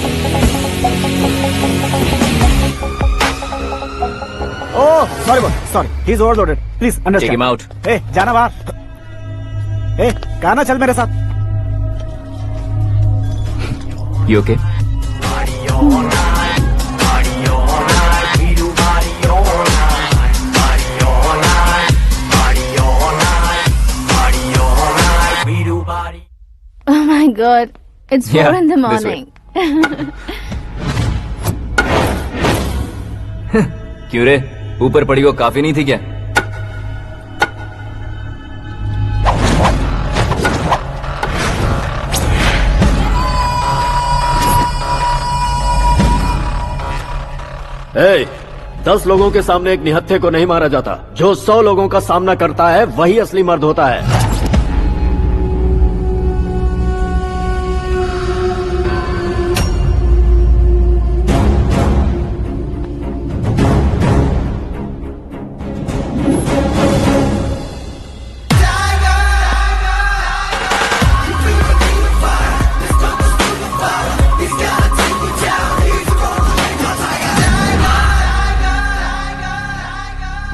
Oh sorry sorry, he is overloaded, please take understand. Him out. ए जाना बाहर। ए गाना चल मेरे साथ। You okay? Oh my God! It's 4 Yeah, in the this way. morning. क्यों रे, ऊपर पड़ी वो काफी नहीं थी क्या? ए, 10 लोगों के सामने एक निहत्थे को नहीं मारा जाता। जो 100 लोगों का सामना करता है वही असली मर्द होता है।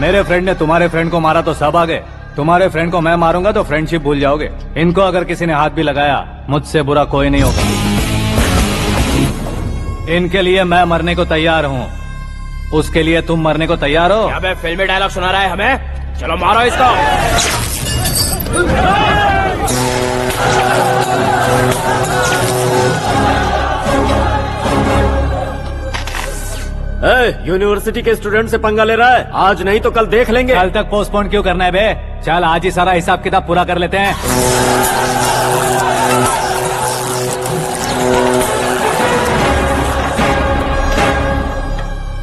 मेरे फ्रेंड ने तुम्हारे फ्रेंड को मारा तो सब आ गए, तुम्हारे फ्रेंड को मैं मारूंगा तो फ्रेंडशिप भूल जाओगे। इनको अगर किसी ने हाथ भी लगाया, मुझसे बुरा कोई नहीं होगा। इनके लिए मैं मरने को तैयार हूँ, उसके लिए तुम मरने को तैयार हो? अबे फिल्मी डायलॉग सुना रहा है हमें, चलो मारो इसको। यूनिवर्सिटी के स्टूडेंट से पंगा ले रहा है, आज नहीं तो कल देख लेंगे। कल तक पोस्टपोन क्यों करना है बे? चल आज ही सारा हिसाब किताब पूरा कर लेते हैं।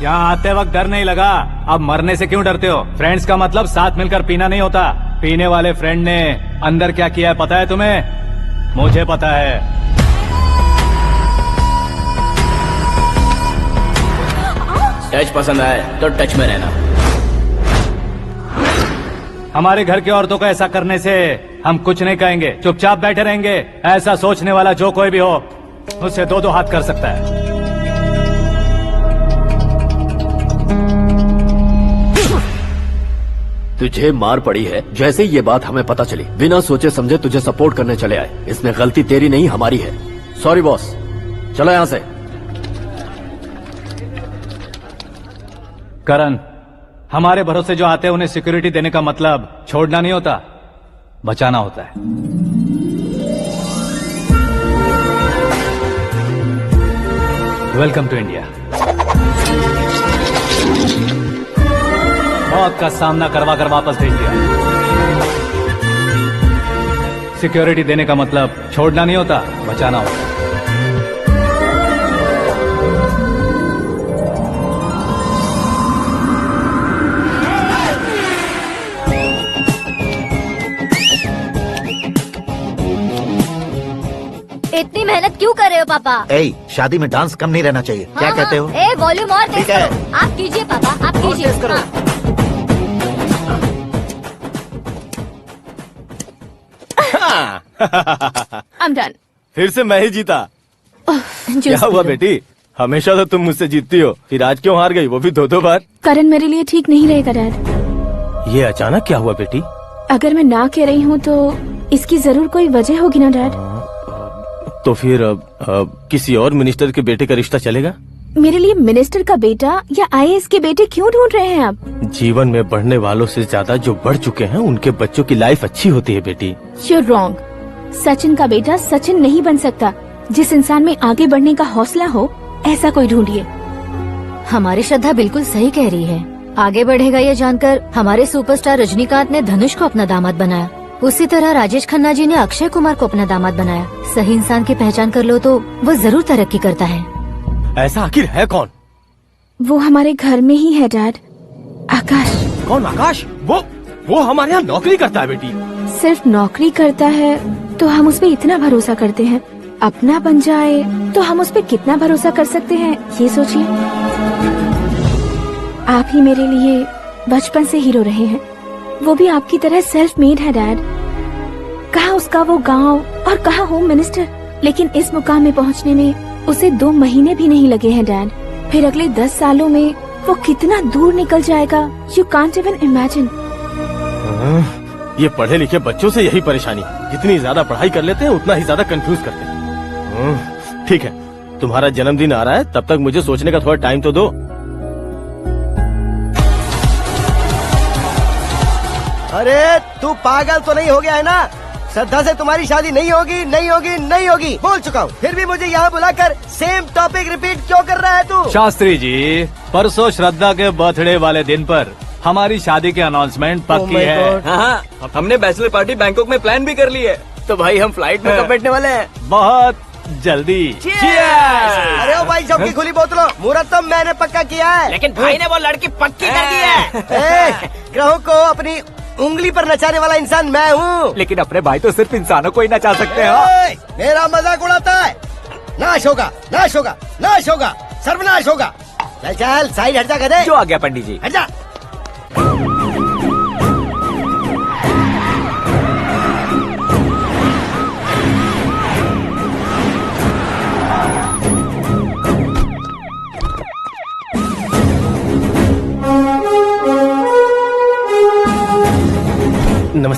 यहाँ आते वक्त डर नहीं लगा, अब मरने से क्यों डरते हो? फ्रेंड्स का मतलब साथ मिलकर पीना नहीं होता। पीने वाले फ्रेंड ने अंदर क्या किया है पता है तुम्हें? मुझे पता है। टच पसंद आए तो टच में रहना। हमारे घर की औरतों को ऐसा करने से हम कुछ नहीं कहेंगे, चुपचाप बैठे रहेंगे। ऐसा सोचने वाला जो कोई भी हो, उससे दो हाथ कर सकता है। तुझे मार पड़ी है, जैसे ये बात हमें पता चली, बिना सोचे समझे तुझे सपोर्ट करने चले आए। इसमें गलती तेरी नहीं हमारी है। सॉरी बॉस, चलो यहाँ से। करण, हमारे भरोसे जो आते हैं उन्हें सिक्योरिटी देने का मतलब छोड़ना नहीं होता, बचाना होता है। Welcome to India. मौत का सामना करवा कर वापस भेज दिया। सिक्योरिटी देने का मतलब छोड़ना नहीं होता, बचाना होता है। इतनी मेहनत क्यों कर रहे हो पापा? ए, शादी में डांस कम नहीं रहना चाहिए। क्या कहते हो? ए वॉल्यूम और तेज ठीक है। करो। आप कीजिए पापा, आप कीजिए। I'm done. फिर से मैं ही जीता। Juice क्या हुआ पी लो। बेटी? हमेशा तो तुम मुझसे जीतती हो, फिर आज क्यों हार गई, वो भी दो बार? करण मेरे लिए ठीक नहीं रहेगा डैड। ये अचानक क्या हुआ बेटी? अगर मैं ना कह रही हूँ तो इसकी जरूर कोई वजह होगी ना डैड। तो फिर किसी और मिनिस्टर के बेटे का रिश्ता चलेगा? मेरे लिए मिनिस्टर का बेटा या आईएएस के बेटे क्यों ढूंढ रहे हैं आप? जीवन में बढ़ने वालों से ज्यादा जो बढ़ चुके हैं उनके बच्चों की लाइफ अच्छी होती है बेटी। You're wrong. सचिन का बेटा सचिन नहीं बन सकता। जिस इंसान में आगे बढ़ने का हौसला हो, ऐसा कोई ढूंढिए। हमारी श्रद्धा बिल्कुल सही कह रही है। आगे बढ़ेगा ये जानकर हमारे सुपरस्टार रजनीकांत ने धनुष को अपना दामाद बनाया। उसी तरह राजेश खन्ना जी ने अक्षय कुमार को अपना दामाद बनाया। सही इंसान की पहचान कर लो तो वो जरूर तरक्की करता है। ऐसा आखिर है कौन? वो हमारे घर में ही है डैड, आकाश। कौन आकाश? वो हमारे यहाँ नौकरी करता है बेटी। सिर्फ नौकरी करता है तो हम उस पर इतना भरोसा करते हैं, अपना बन जाए तो हम उस पर कितना भरोसा कर सकते हैं, ये सोचिए। आप ही मेरे लिए बचपन से हीरो रहे हैं, वो भी आपकी तरह सेल्फ मेड है डैड। कहाँ उसका वो गांव और कहाँ होम मिनिस्टर, लेकिन इस मुकाम में पहुँचने में उसे 2 महीने भी नहीं लगे हैं डैड। फिर अगले 10 सालों में वो कितना दूर निकल जाएगा, यू कांट इवन इमेजिन। ये पढ़े लिखे बच्चों से यही परेशानी, जितनी ज्यादा पढ़ाई कर लेते हैं उतना ही ज्यादा कंफ्यूज करते हैं। ठीक है, तुम्हारा जन्मदिन आ रहा है, तब तक मुझे सोचने का थोड़ा टाइम तो दो। अरे तू पागल तो नहीं हो गया है ना? श्रद्धा से तुम्हारी शादी नहीं होगी, नहीं होगी, नहीं होगी, बोल चुका हूँ। फिर भी मुझे यहाँ बुलाकर सेम टॉपिक रिपीट क्यों कर रहा है तू? शास्त्री जी, परसों श्रद्धा के बर्थडे वाले दिन पर हमारी शादी की अनाउंसमेंट पक्की है। हाँ, हमने बैचलर पार्टी बैंकॉक में प्लान भी कर ली है। तो भाई हम फ्लाइट में कब बैठने वाले हैं? बहुत जल्दी। अरे ओ भाई, सबकी खुली बोतलों, मुहूर्त तो मैंने पक्का किया है। लेकिन भाई ने वो लड़की पक्की कर दी है। ग्रहों को अपनी उंगली पर नचाने वाला इंसान मैं हूँ। लेकिन अपने भाई तो सिर्फ इंसानों को ही नचा सकते हैं। मेरा मजाक उड़ाता है? नाश होगा, नाश होगा, नाश होगा, सर्वनाश होगा। चल चल साइड हट जा, गधे। जो आ गया पंडित जी। हट जा।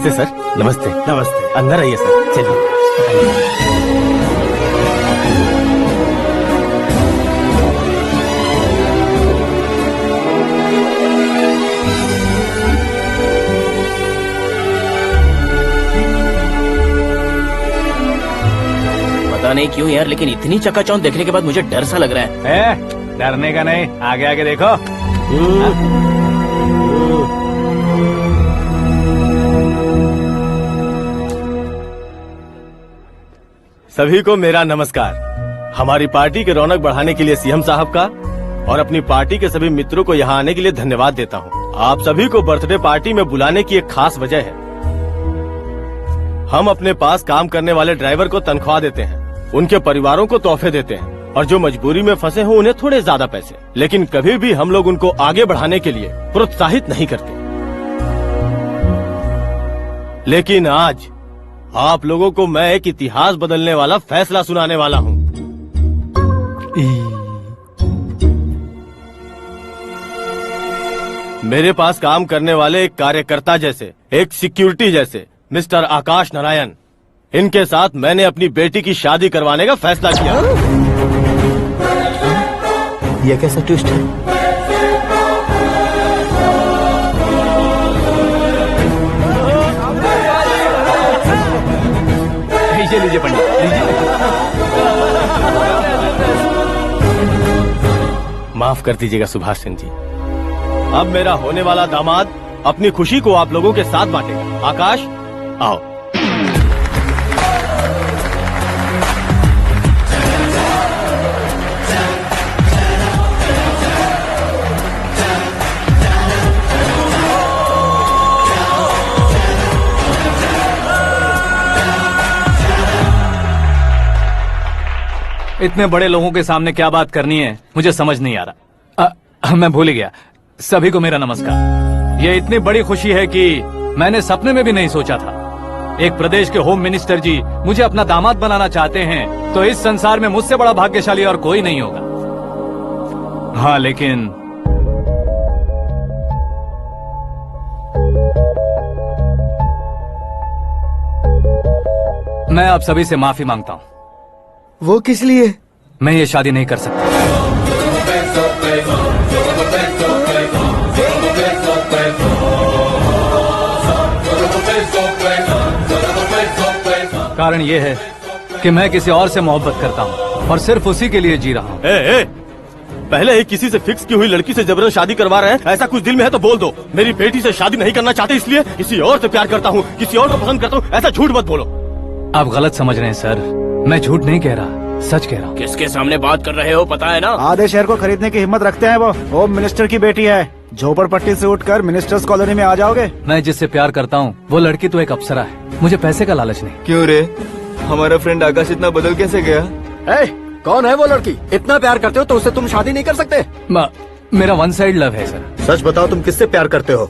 नमस्ते सर। नमस्ते। नमस्ते। अंदर आइए सर, चलिए। पता नहीं क्यों यार, लेकिन इतनी चकाचौंध देखने के बाद मुझे डर सा लग रहा है। डरने का नहीं, आगे आगे देखो। सभी को मेरा नमस्कार। हमारी पार्टी के रौनक बढ़ाने के लिए सीएम साहब का और अपनी पार्टी के सभी मित्रों को यहाँ आने के लिए धन्यवाद देता हूँ। आप सभी को बर्थडे पार्टी में बुलाने की एक खास वजह है। हम अपने पास काम करने वाले ड्राइवर को तनख्वाह देते हैं, उनके परिवारों को तोहफे देते हैं और जो मजबूरी में फंसे हो उन्हें थोड़े ज्यादा पैसे, लेकिन कभी भी हम लोग उनको आगे बढ़ाने के लिए प्रोत्साहित नहीं करते। लेकिन आज आप लोगों को मैं एक इतिहास बदलने वाला फैसला सुनाने वाला हूँ। मेरे पास काम करने वाले एक कार्यकर्ता जैसे, एक सिक्योरिटी जैसे मिस्टर आकाश नारायण, इनके साथ मैंने अपनी बेटी की शादी करवाने का फैसला किया। यह कैसा ट्विस्ट है? लीजिए पंडित, माफ कर दीजिएगा सुभाष सिंह जी। अब मेरा होने वाला दामाद अपनी खुशी को आप लोगों के साथ बांटेगा। आकाश, आओ। इतने बड़े लोगों के सामने क्या बात करनी है मुझे समझ नहीं आ रहा। मैं भूल ही गया। सभी को मेरा नमस्कार। ये इतनी बड़ी खुशी है कि मैंने सपने में भी नहीं सोचा था। एक प्रदेश के होम मिनिस्टर जी मुझे अपना दामाद बनाना चाहते हैं तो इस संसार में मुझसे बड़ा भाग्यशाली और कोई नहीं होगा। हाँ, लेकिन मैं आप सभी से माफी मांगता हूँ। वो किस लिए? मैं ये शादी नहीं कर सकता। कारण ये है कि मैं किसी और से मोहब्बत करता हूँ और सिर्फ उसी के लिए जी रहा हूँ। पहले ही किसी से फिक्स की हुई लड़की से जबरन शादी करवा रहे हैं। ऐसा कुछ दिल में है तो बोल दो। मेरी बेटी से शादी नहीं करना चाहते इसलिए किसी और से प्यार करता हूँ, किसी और को पसंद करता हूँ, ऐसा झूठ मत बोलो। आप गलत समझ रहे हैं सर, मैं झूठ नहीं कह रहा, सच कह रहा हूँ। किसके सामने बात कर रहे हो पता है ना? आधे शहर को खरीदने की हिम्मत रखते हैं वो। होम मिनिस्टर की बेटी है। झोपड़पट्टी से उठकर मिनिस्टर्स कॉलोनी में आ जाओगे। मैं जिससे प्यार करता हूँ वो लड़की तो एक अप्सरा है, मुझे पैसे का लालच नहीं। क्यों रे, हमारा फ्रेंड आकाश इतना बदल कैसे गया? कौन है वो लड़की? इतना प्यार करते हो तो उससे तुम शादी नहीं कर सकते? मेरा वन साइड लव है सर। सच बताओ, तुम किससे प्यार करते हो?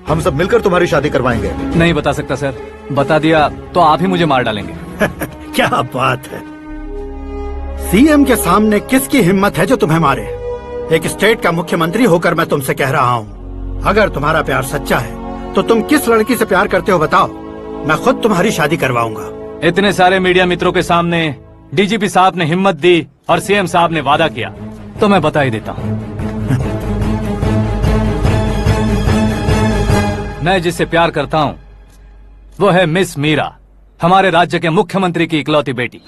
हम सब मिलकर तुम्हारी शादी करवाएंगे। नहीं बता सकता सर, बता दिया तो आप ही मुझे मार डालेंगे। क्या बात है, सीएम के सामने किसकी हिम्मत है जो तुम्हें मारे? एक स्टेट का मुख्यमंत्री होकर मैं तुमसे कह रहा हूँ, अगर तुम्हारा प्यार सच्चा है तो तुम किस लड़की से प्यार करते हो बताओ, मैं खुद तुम्हारी शादी करवाऊंगा। इतने सारे मीडिया मित्रों के सामने डीजीपी साहब ने हिम्मत दी और सीएम साहब ने वादा किया तो मैं बता ही देता हूँ। मैं जिससे प्यार करता हूँ वो है मिस मीरा, हमारे राज्य के मुख्यमंत्री की इकलौती बेटी।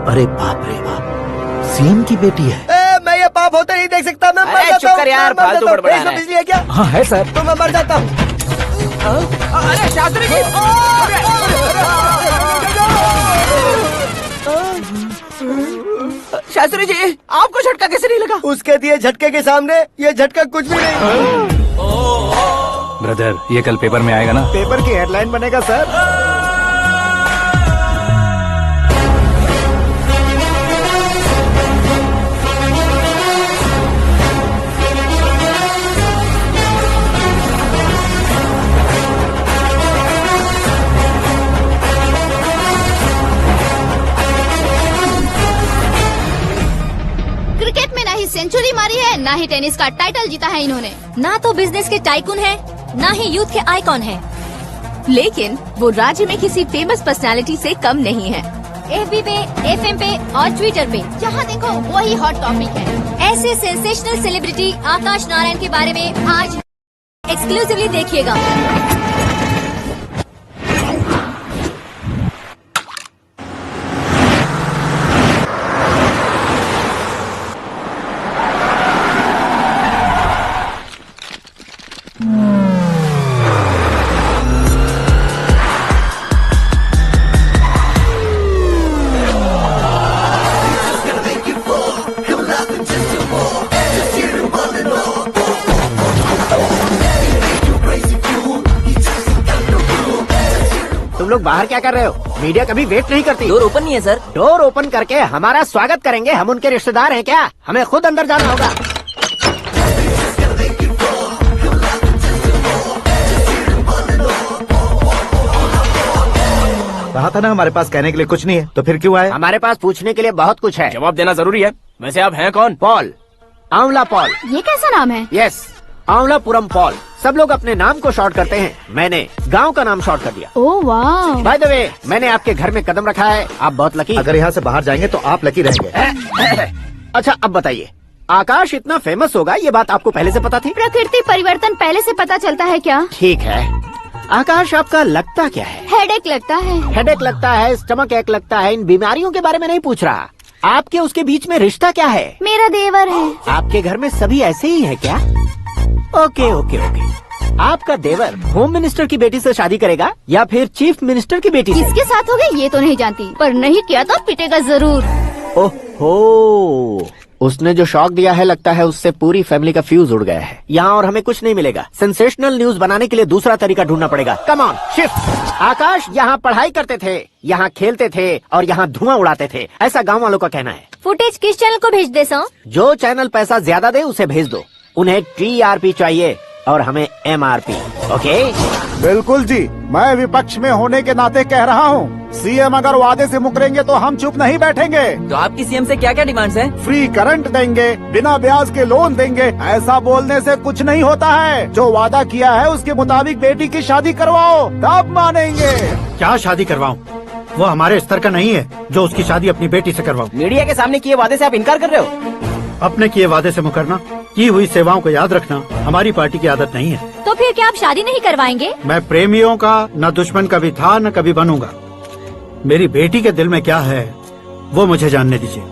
अरे बाप रे बाप, सीएम की बेटी है। मैं ये पाप होते नहीं देख सकता। मैं मर जाता चुप कर यार, मैं मर फालतू जाता हूँ। बड़बड़ा इसमें रहा है। बिजली है क्या? हाँ है सर। तो मैं मर जाता हूँ। अरे शास्त्री जी, शास्त्री जी आपको झटका कैसे नहीं लगा? उसके दिए झटके के सामने ये झटका कुछ भी नहीं। ब्रदर, ये कल पेपर में आएगा ना? पेपर की हेडलाइन बनेगा सर। राजकुमारी है, ना ही टेनिस का टाइटल जीता है इन्होंने। ना तो बिजनेस के टाइकून है, ना ही यूथ के आइकॉन है। लेकिन वो राज्य में किसी फेमस पर्सनालिटी से कम नहीं है। FB पे, FM पे और ट्विटर पे जहाँ देखो वही हॉट टॉपिक है। ऐसे सेंसेशनल सेलिब्रिटी आकाश नारायण के बारे में आज एक्सक्लूसिवली देखिएगा। तुम लोग बाहर क्या कर रहे हो? मीडिया कभी वेट नहीं करती। डोर ओपन नहीं है सर। डोर ओपन करके हमारा स्वागत करेंगे? हम उनके रिश्तेदार हैं क्या? हमें खुद अंदर जाना होगा। कहा था ना हमारे पास कहने के लिए कुछ नहीं है, तो फिर क्यों आए? हमारे पास पूछने के लिए बहुत कुछ है। जवाब देना जरूरी है। वैसे आप हैं कौन? पॉल, आंवला पॉल। ये कैसा नाम है? Yes, Aanwalapuram Paul. सब लोग अपने नाम को शॉर्ट करते हैं, मैंने गांव का नाम शॉर्ट कर दिया। ओह वाह। बाय द वे, मैंने आपके घर में कदम रखा है, आप बहुत लकी। अगर यहाँ से बाहर जाएंगे तो आप लकी रहेंगे। अच्छा अब बताइए, आकाश इतना फेमस होगा ये बात आपको पहले से पता थी? प्रकृति परिवर्तन पहले से पता चलता है क्या? ठीक है, आकाश आपका लगता क्या है? हेडेक लगता है। हेडेक लगता है, स्टमक एक लगता है, इन बीमारियों के बारे में नहीं पूछ रहा। आपके उसके बीच में रिश्ता क्या है? मेरा देवर है। आपके घर में सभी ऐसे ही है क्या? Okay okay okay. आपका देवर होम मिनिस्टर की बेटी से शादी करेगा या फिर चीफ मिनिस्टर की बेटी से? किसके साथ होगा ये तो नहीं जानती, पर नहीं किया तो पिटेगा जरूर। ओहो, उसने जो शॉक दिया है लगता है उससे पूरी फैमिली का फ्यूज उड़ गया है। यहाँ और हमें कुछ नहीं मिलेगा। सेंसेशनल न्यूज बनाने के लिए दूसरा तरीका ढूंढना पड़ेगा। Come on shift. आकाश यहाँ पढ़ाई करते थे, यहाँ खेलते थे और यहाँ धुआं उड़ाते थे, ऐसा गाँव वालों का कहना है। फुटेज किस चैनल को भेज दे सो? जो चैनल पैसा ज्यादा दे उसे भेज दो। उन्हें TRP चाहिए और हमें MRP। ओके? बिल्कुल जी, मैं विपक्ष में होने के नाते कह रहा हूँ, सीएम अगर वादे से मुकरेंगे तो हम चुप नहीं बैठेंगे। तो आपकी सीएम से क्या क्या डिमांड्स हैं? फ्री करंट देंगे, बिना ब्याज के लोन देंगे। ऐसा बोलने से कुछ नहीं होता है। जो वादा किया है उसके मुताबिक बेटी की शादी करवाओ, तब मानेंगे। क्या शादी करवाऊं? वो हमारे स्तर का नहीं है जो उसकी शादी अपनी बेटी से करवाऊं। मीडिया के सामने किए वादे से आप इनकार कर रहे हो? अपने किए वादे से मुकरना, की हुई सेवाओं को याद रखना हमारी पार्टी की आदत नहीं है। तो फिर क्या आप शादी नहीं करवाएंगे? मैं प्रेमियों का न दुश्मन कभी था न कभी बनूंगा। मेरी बेटी के दिल में क्या है वो मुझे जानने दीजिए।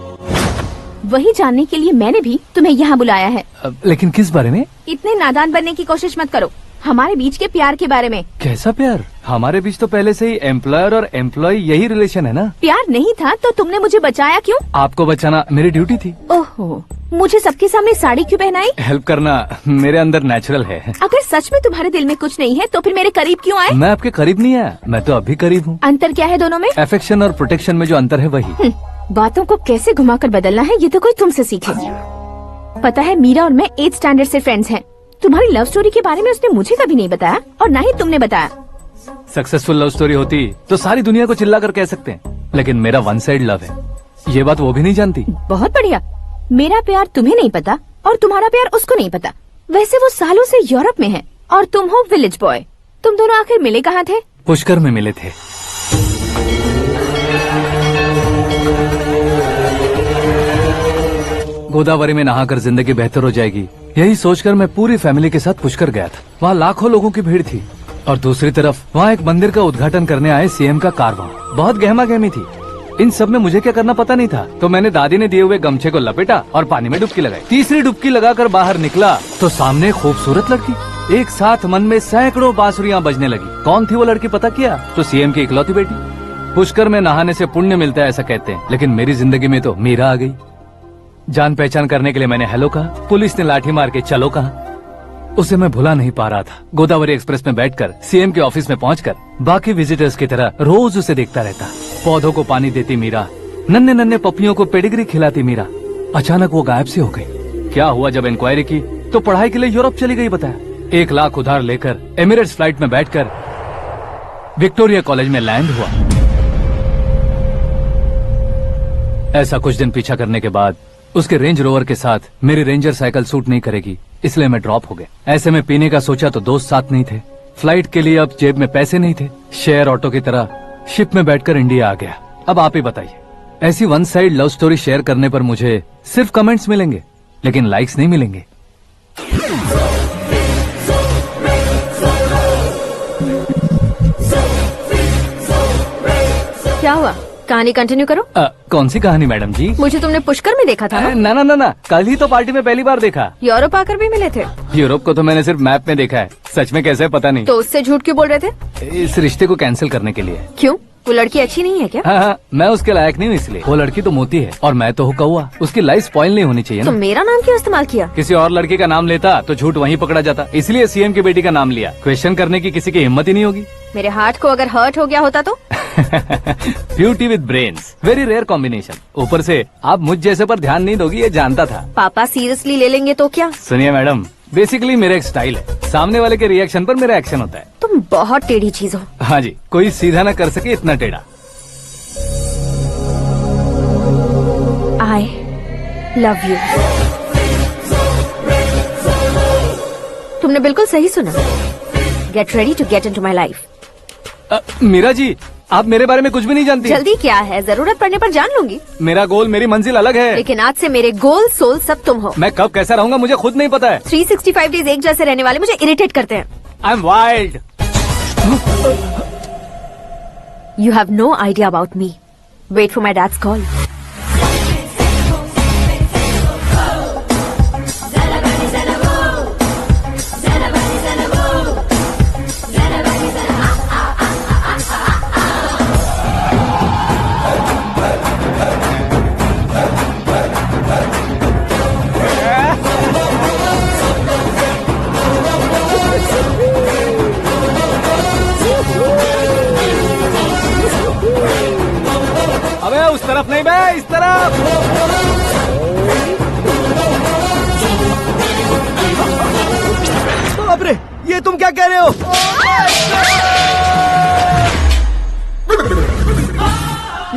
वही जानने के लिए मैंने भी तुम्हें यहाँ बुलाया है। लेकिन किस बारे में? इतने नादान बनने की कोशिश मत करो। हमारे बीच के प्यार के बारे में। कैसा प्यार? हमारे बीच तो पहले से ही एम्प्लॉयर और एम्प्लॉय यही रिलेशन है ना। प्यार नहीं था तो तुमने मुझे बचाया क्यों? आपको बचाना मेरी ड्यूटी थी। ओहो, मुझे सबके सामने साड़ी क्यों पहनाई? हेल्प करना मेरे अंदर नेचुरल है। अगर सच में तुम्हारे दिल में कुछ नहीं है तो फिर मेरे करीब क्यों आए? मैं आपके करीब नहीं आया, मैं तो अभी करीब हूँ। अंतर क्या है दोनों में? अफेक्शन और प्रोटेक्शन में जो अंतर है वही। बातों को कैसे घुमाकर बदलना है ये तो कोई तुमसे सीखे। पता है, मीरा और मैं 8th स्टैंडर्ड से फ्रेंड्स हैं। तुम्हारी लव स्टोरी के बारे में उसने मुझे कभी नहीं बताया और ना ही तुमने बताया। सक्सेसफुल लव स्टोरी होती तो सारी दुनिया को चिल्ला कर कह सकते हैं, लेकिन मेरा वन साइड लव है, ये बात वो भी नहीं जानती। बहुत बढ़िया। मेरा प्यार तुम्हें नहीं पता और तुम्हारा प्यार उसको नहीं पता। वैसे वो सालों से यूरोप में है और तुम हो विलेज बॉय। तुम दोनों आखिर मिले कहाँ थे? पुष्कर में मिले थे। गोदावरी में नहाकर जिंदगी बेहतर हो जाएगी, यही सोचकर मैं पूरी फैमिली के साथ पुष्कर गया था। वहाँ लाखों लोगों की भीड़ थी और दूसरी तरफ वहाँ एक मंदिर का उद्घाटन करने आए सीएम का कारवां। बहुत गहमा गहमी थी। इन सब में मुझे क्या करना पता नहीं था, तो मैंने दादी ने दिए हुए गमछे को लपेटा और पानी में डुबकी लगाई। तीसरी डुबकी लगाकर बाहर निकला तो सामने खूबसूरत लड़की। एक साथ मन में सैकड़ों बांसुरियां बजने लगी। कौन थी वो लड़की पता किया? तो सीएम की इकलौती बेटी। पुष्कर में नहाने से पुण्य मिलता है ऐसा कहते हैं, लेकिन मेरी जिंदगी में तो मीरा आ गई। जान पहचान करने के लिए मैंने हेलो कहा, पुलिस ने लाठी मार के चलो कहा। उसे मैं भुला नहीं पा रहा था। गोदावरी एक्सप्रेस में बैठकर सीएम के ऑफिस में पहुंचकर बाकी विजिटर्स की तरह रोज उसे देखता रहता। पौधों को पानी देती मीरा, नन्हे नन्हे पपियों को पेडिग्री खिलाती मीरा। अचानक वो गायब सी हो गई। क्या हुआ? जब इंक्वायरी की तो पढ़ाई के लिए यूरोप चली गई बताया। 1 लाख उधार लेकर एमिरेट्स फ्लाइट में बैठकर विक्टोरिया कॉलेज में लैंड हुआ। ऐसा कुछ दिन पीछा करने के बाद उसके रेंज रोवर के साथ मेरी रेंजर साइकिल सूट नहीं करेगी, इसलिए मैं ड्रॉप हो गया। ऐसे में पीने का सोचा तो दोस्त साथ नहीं थे, फ्लाइट के लिए अब जेब में पैसे नहीं थे, शेयर ऑटो की तरह शिप में बैठकर इंडिया आ गया। अब आप ही बताइए, ऐसी one side love story share करने पर मुझे सिर्फ कमेंट्स मिलेंगे लेकिन लाइक्स नहीं मिलेंगे। क्या हुआ, कहानी कंटिन्यू करो। कौन सी कहानी मैडम जी? मुझे तुमने पुष्कर में देखा था ना? ना ना ना ना, कल ही तो पार्टी में पहली बार देखा। यूरोप आकर भी मिले थे? यूरोप को तो मैंने सिर्फ मैप में देखा है, सच में कैसे पता नहीं। तो उससे झूठ क्यों बोल रहे थे? इस रिश्ते को कैंसिल करने के लिए। क्यों, वो लड़की अच्छी नहीं है क्या? हाँ, मैं उसके लायक नहीं हूँ इसलिए। वो लड़की तो मोती है और मैं तो हूँ कौवा, उसकी लाइफ स्पॉइल नहीं होनी चाहिए तो ना। मेरा नाम क्यों इस्तेमाल किया? किसी और लड़की का नाम लेता तो झूठ वहीं पकड़ा जाता, इसलिए सीएम की बेटी का नाम लिया। क्वेश्चन करने की किसी की हिम्मत ही नहीं होगी। मेरे हार्ट को अगर हर्ट हो गया होता तो? Beauty with brains, very rare combination. ऊपर से आप मुझ जैसे पर ध्यान नहीं दोगी ये जानता था। पापा सीरियसली ले लेंगे तो क्या? सुनिए मैडम, बेसिकली मेरा एक स्टाइल है, सामने वाले के रिएक्शन पर मेरा एक्शन होता है। तुम बहुत टेढ़ी चीज हो। हाँ जी, कोई सीधा न कर सके इतना टेढ़ा। I love you। तुमने बिल्कुल सही सुना। Get ready to get into my life। Meera ji, आप मेरे बारे में कुछ भी नहीं जानती। जल्दी क्या है, जरूरत पड़ने पर जान लूंगी। मेरा गोल, मेरी मंजिल अलग है। लेकिन आज से मेरे गोल सोल सब तुम हो। मैं कब कैसा रहूंगा मुझे खुद नहीं पता है। 365 डेज एक जैसे रहने वाले मुझे इरिटेट करते हैं। I am wild. You have no idea about me। Wait for my dad's call। अबे उस तरफ नहीं बे, इस तरफ। बाप रे, ये तुम क्या कह रहे हो?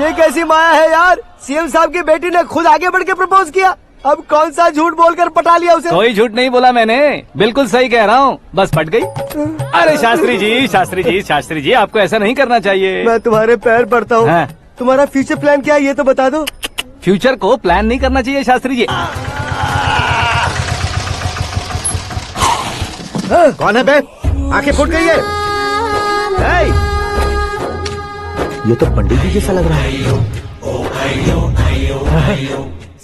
ये कैसी माया है यार? सीएम साहब की बेटी ने खुद आगे बढ़ के प्रपोज किया, अब कौन सा झूठ बोलकर पटा लिया उसे? कोई झूठ नहीं बोला मैंने, बिल्कुल सही कह रहा हूँ, बस पट गई। अरे शास्त्री जी, शास्त्री जी, शास्त्री जी, आपको ऐसा नहीं करना चाहिए। मैं तुम्हारे पैर पड़ता हूँ। हाँ। तुम्हारा फ्यूचर प्लान क्या है ये तो बता दो। फ्यूचर को प्लान नहीं करना चाहिए शास्त्री जी। कौन है बे? आंखें फूट गई है। ये तो पंडित जी जैसा लग रहा है।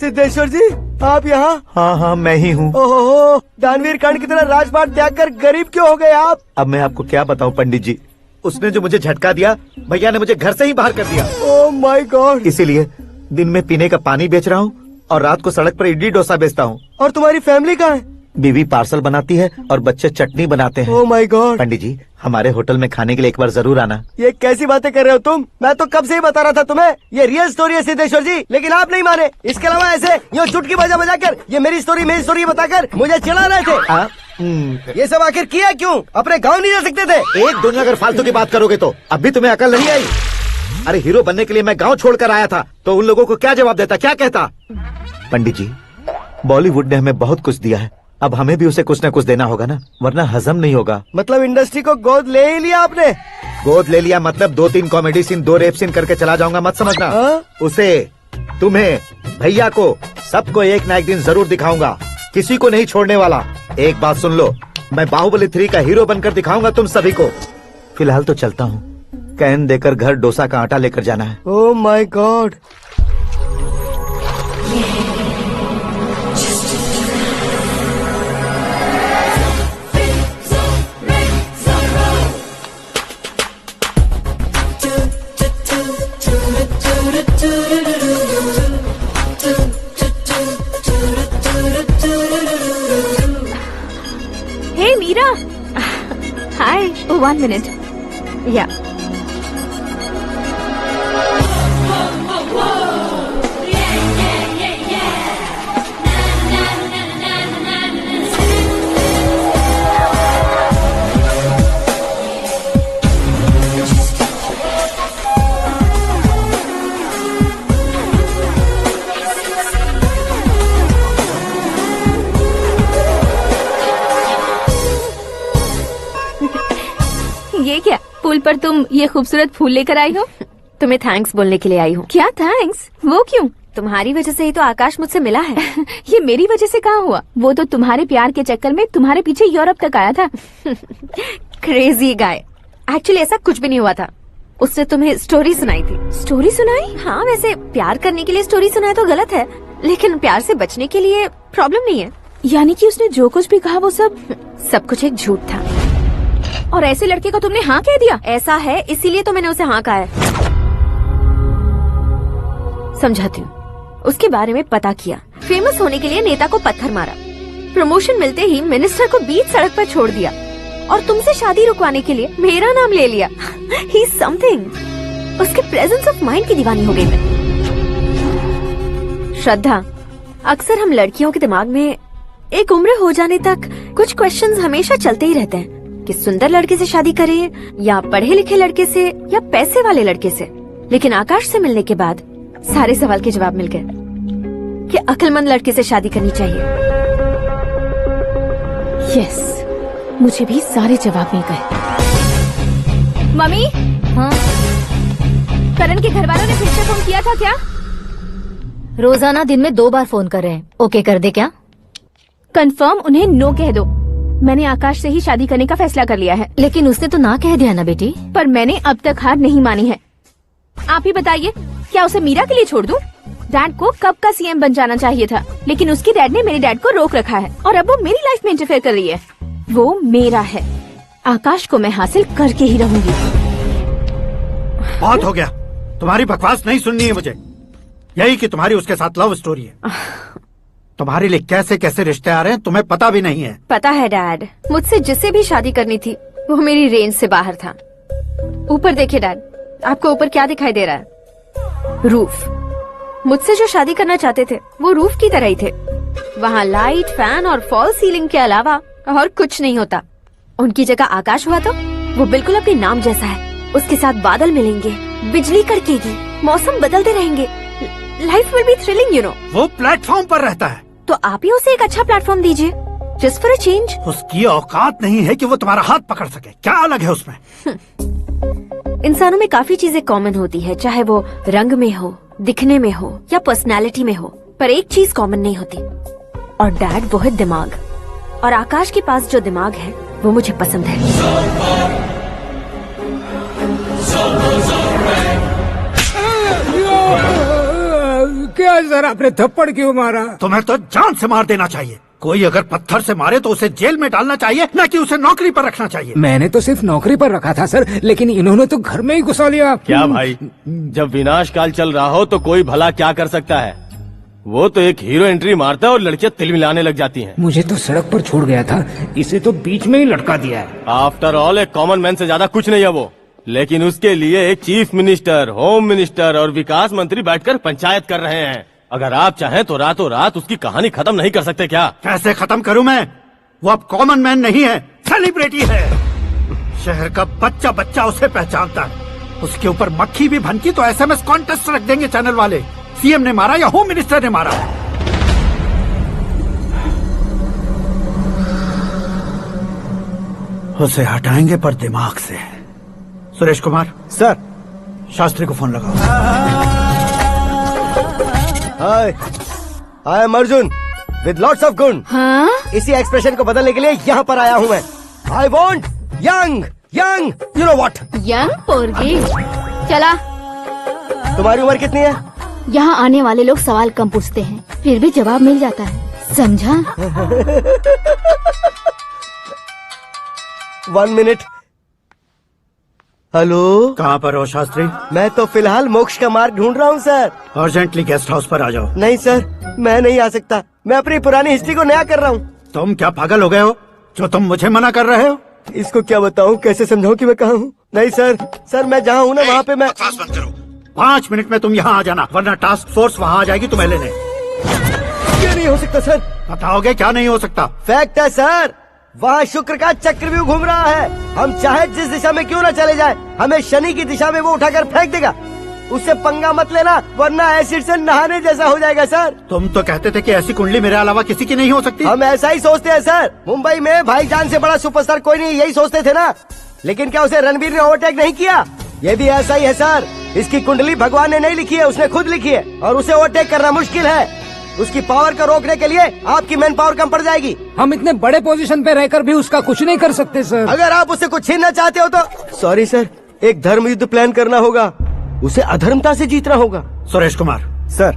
सिद्धेश्वर जी, आप यहाँ? हाँ हाँ, मैं ही हूँ। ओहो, दानवीर कर्ण की तरह राजपाट त्याग कर गरीब क्यों हो गए आप? अब मैं आपको क्या बताऊँ पंडित जी, उसने जो मुझे झटका दिया, भैया ने मुझे घर से ही बाहर कर दिया। Oh my God. इसीलिए दिन में पीने का पानी बेच रहा हूँ और रात को सड़क पर इडली डोसा बेचता हूँ। और तुम्हारी फैमिली कहाँ है? बीवी पार्सल बनाती है और बच्चे चटनी बनाते हैं। Oh my God. पंडित जी, हमारे होटल में खाने के लिए एक बार जरूर आना। ये कैसी बातें कर रहे हो तुम? मैं तो कब से ही बता रहा था तुम्हें, ये रियल स्टोरी है सिद्धेश्वर जी, लेकिन आप नहीं माने। इसके अलावा ऐसे यूँ चुटकी बजा कर ये मेरी स्टोरी बताकर मुझे चिढ़ा रहे थे। ये सब आखिर किया क्यों? अपने गाँव नहीं जा सकते थे? एक दुनिया अगर फालतू की बात करोगे तो अब भी तुम्हें अकल नहीं आई? अरे हीरो बनने के लिए मैं गाँव छोड़कर आया था, तो उन लोगों को क्या जवाब देता, क्या कहता? पंडित जी, बॉलीवुड ने हमें बहुत कुछ दिया है, अब हमें भी उसे कुछ न कुछ देना होगा ना, वरना हजम नहीं होगा। मतलब इंडस्ट्री को गोद ले ही लिया आपने? गोद ले लिया मतलब 2-3 कॉमेडी सीन, 2 रेप सीन करके चला जाऊंगा मत समझना। उसे, तुम्हें, भैया को, सबको एक ना एक दिन जरूर दिखाऊंगा, किसी को नहीं छोड़ने वाला। एक बात सुन लो, मैं बाहुबली 3 का हीरो बनकर दिखाऊंगा तुम सभी को। फिलहाल तो चलता हूँ, कैन देकर घर डोसा का आटा लेकर जाना है। Oh my God. Hey Meera। Hi। Oh, 1 minute। Yeah। पर तुम ये खूबसूरत फूल लेकर आई हो? तुम्हें थैंक्स बोलने के लिए आई हूँ। क्या थैंक्स? वो क्यों? तुम्हारी वजह से ही तो आकाश मुझसे मिला है। ये मेरी वजह से कहाँ हुआ? वो तो तुम्हारे प्यार के चक्कर में तुम्हारे पीछे यूरोप तक आया था। Crazy guy. एक्चुअली ऐसा कुछ भी नहीं हुआ था। उसने तुम्हें स्टोरी सुनाई थी। स्टोरी सुनाई? हाँ, वैसे प्यार करने के लिए स्टोरी सुनाए तो गलत है, लेकिन प्यार से बचने के लिए प्रॉब्लम नहीं है। यानी कि उसने जो कुछ भी कहा वो सब कुछ एक झूठ था। और ऐसे लड़के को तुमने हाँ कह दिया? ऐसा है, इसीलिए तो मैंने उसे हाँ कहा है। समझाती हूँ। उसके बारे में पता किया, फेमस होने के लिए नेता को पत्थर मारा, प्रमोशन मिलते ही मिनिस्टर को बीच सड़क पर छोड़ दिया और तुमसे शादी रुकवाने के लिए मेरा नाम ले लिया। ही समथिंग। उसके प्रेजेंस ऑफ माइंड की दीवानी हो गई मैं। श्रद्धा, अक्सर हम लड़कियों के दिमाग में एक उम्र हो जाने तक कुछ क्वेश्चंस हमेशा चलते ही रहते हैं कि सुंदर लड़के से शादी करें या पढ़े लिखे लड़के से या पैसे वाले लड़के से। लेकिन आकाश से मिलने के बाद सारे सवाल के जवाब मिल गए कि अक्लमंद लड़के से शादी करनी चाहिए। यस, मुझे भी सारे जवाब मिल गए। मम्मी, हाँ? करण के घर वालों ने फिर से फोन किया था क्या? रोजाना दिन में 2 बार फोन कर रहे हैं। ओके कर दे क्या? कंफर्म उन्हें नो कह दो। मैंने आकाश से ही शादी करने का फैसला कर लिया है। लेकिन उसने तो ना कह दिया ना बेटी। पर मैंने अब तक हार नहीं मानी है। आप ही बताइए, क्या उसे मीरा के लिए छोड़ दूं? डैड को कब का सीएम बन जाना चाहिए था, लेकिन उसकी डैड ने मेरे डैड को रोक रखा है और अब वो मेरी लाइफ में इंटरफेयर कर रही है। वो मेरा है। आकाश को मैं हासिल करके ही रहूंगी। बहुत हो गया, तुम्हारी बकवास नहीं सुननी है मुझे। यही कि तुम्हारी उसके साथ लव स्टोरी है। तुम्हारे लिए कैसे कैसे रिश्ते आ रहे हैं तुम्हें पता भी नहीं है। पता है डैड, मुझसे जिसे भी शादी करनी थी वो मेरी रेंज से बाहर था। ऊपर देखिए डैड, आपको ऊपर क्या दिखाई दे रहा है? रूफ। मुझसे जो शादी करना चाहते थे वो रूफ की तरह ही थे। वहाँ लाइट, फैन और फॉल सीलिंग के अलावा और कुछ नहीं होता। उनकी जगह आकाश हुआ तो वो बिल्कुल अपने नाम जैसा है। उसके साथ बादल मिलेंगे, बिजली कड़केगी, मौसम बदलते रहेंगे। Life will be thrilling, you know. वो प्लेटफॉर्म पर रहता है तो आप ही उसे एक अच्छा प्लेटफॉर्म दीजिए, जस्ट फॉर अ चेंज। उसकी औकात नहीं है कि वो तुम्हारा हाथ पकड़ सके। क्या अलग है उसमें? इंसानों में काफी चीजें कॉमन होती है, चाहे वो रंग में हो, दिखने में हो या पर्सनालिटी में हो, पर एक चीज कॉमन नहीं होती, और डैड वो है दिमाग। और आकाश के पास जो दिमाग है वो मुझे पसंद है। क्या सर, आपने थप्पड़ क्यों मारा? तुम्हें तो जान से मार देना चाहिए। कोई अगर पत्थर से मारे तो उसे जेल में डालना चाहिए, न कि उसे नौकरी पर रखना चाहिए। मैंने तो सिर्फ नौकरी पर रखा था सर, लेकिन इन्होंने तो घर में ही घुसा लिया। क्या भाई, जब विनाश काल चल रहा हो तो कोई भला क्या कर सकता है? वो तो एक हीरो एंट्री मारता है और लड़कियां तिल मिलाने लग जाती हैं। मुझे तो सड़क पर छोड़ गया था, इसे तो बीच में ही लटका दिया है। आफ्टर ऑल एक कॉमन मैन से ज्यादा कुछ नहीं है वो, लेकिन उसके लिए एक चीफ मिनिस्टर, होम मिनिस्टर और विकास मंत्री बैठकर पंचायत कर रहे हैं। अगर आप चाहें तो रातों रात उसकी कहानी खत्म नहीं कर सकते क्या? कैसे खत्म करूं मैं? वो अब कॉमन मैन नहीं है, सेलिब्रिटी है। शहर का बच्चा बच्चा उसे पहचानता है। उसके ऊपर मक्खी भी भनकी तो एसएमएस कॉन्टेस्ट रख देंगे चैनल वाले। सीएम ने मारा या होम मिनिस्टर ने मारा। उसे हटाएंगे पर दिमाग से। सुरेश कुमार सर, शास्त्री को फोन लगाओ। Hi, I am Arjun with lots of गुण। हाँ? इसी एक्सप्रेशन को बदलने के लिए यहाँ पर आया हूँ मैं। I want young young, you know what? Young पोरगी। चला। तुम्हारी उम्र कितनी है? यहाँ आने वाले लोग सवाल कम पूछते हैं, फिर भी जवाब मिल जाता है, समझा? 1 मिनट। हेलो, कहाँ पर हो शास्त्री? मैं तो फिलहाल मोक्ष का मार्ग ढूंढ रहा हूँ सर। अर्जेंटली गेस्ट हाउस पर आ जाओ। नहीं सर, मैं नहीं आ सकता। मैं अपनी पुरानी हिस्ट्री को नया कर रहा हूँ। तुम क्या पागल हो गए हो जो तुम मुझे मना कर रहे हो? इसको क्या बताऊँ, कैसे समझाऊँ कि मैं कहाँ हूँ? नहीं सर, सर मैं जहाँ हूँ ना वहाँ पे मैं। 5 मिनट में तुम यहाँ आ जाना, वरना टास्क फोर्स वहाँ आ जाएगी तुम्हें लेने। क्या नहीं हो सकता सर? बताओगे क्या नहीं हो सकता? फैक्ट है सर, वहाँ शुक्र का चक्रव्यूह घूम रहा है। हम चाहे जिस दिशा में क्यों न चले जाए, हमें शनि की दिशा में वो उठाकर फेंक देगा। उससे पंगा मत लेना, वरना एसिड से नहाने जैसा हो जाएगा सर। तुम तो कहते थे कि ऐसी कुंडली मेरे अलावा किसी की नहीं हो सकती। हम ऐसा ही सोचते हैं सर। मुंबई में भाईजान से बड़ा सुपरस्टार कोई नहीं, यही सोचते थे ना। लेकिन क्या उसे रणवीर ने ओवरटेक नहीं किया? ये भी ऐसा ही है सर। इसकी कुंडली भगवान ने नहीं लिखी है, उसने खुद लिखी है और उसे ओवरटेक करना मुश्किल है। उसकी पावर को रोकने के लिए आपकी मैन पावर कम पड़ जाएगी। हम इतने बड़े पोजीशन पे रहकर भी उसका कुछ नहीं कर सकते सर। अगर आप उससे कुछ छीनना चाहते हो तो सॉरी सर, एक धर्म युद्ध प्लान करना होगा। उसे अधर्मता से जीतना होगा। सुरेश कुमार सर,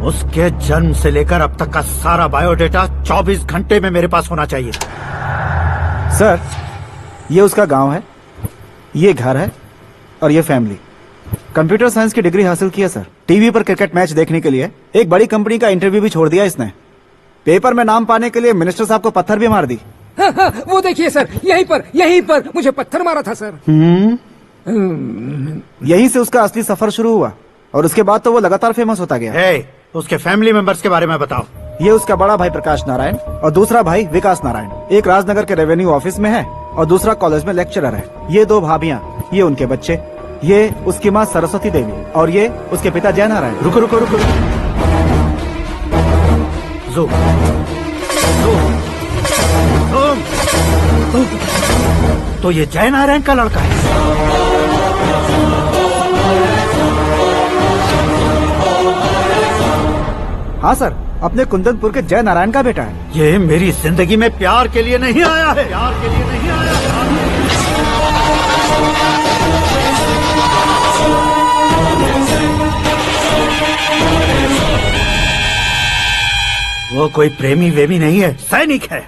उसके जन्म से लेकर अब तक का सारा बायोडेटा 24 घंटे में मेरे पास होना चाहिए। सर, ये उसका गांव है, ये घर है और ये फैमिली। कंप्यूटर साइंस की डिग्री हासिल की है सर। टीवी पर क्रिकेट मैच देखने के लिए एक बड़ी कंपनी का इंटरव्यू भी छोड़ दिया इसने। पेपर में नाम पाने के लिए मिनिस्टर साहब को पत्थर भी मार दी। वो देखिए सर, यहीं पर मुझे पत्थर मारा था सर। यहीं से उसका असली सफर शुरू हुआ और उसके बाद तो वो लगातार फेमस होता गया। उसके फैमिली मेंबर्स के बारे में बताओ। ये उसका बड़ा भाई प्रकाश नारायण और दूसरा भाई विकास नारायण। एक राजनगर के रेवेन्यू ऑफिस में है और दूसरा कॉलेज में लेक्चरर है। ये 2 भाभियां, ये उनके बच्चे, ये उसकी माँ सरस्वती देवी और ये उसके पिता जय नारायण। रुको रुको रुको, तो ये जय नारायण का लड़का है। हाँ सर, अपने कुंदनपुर के जय नारायण का बेटा है। ये मेरी जिंदगी में प्यार के लिए नहीं आया है, प्यार के लिए नहीं आया है। वो कोई प्रेमी वेमी नहीं है, सैनिक है।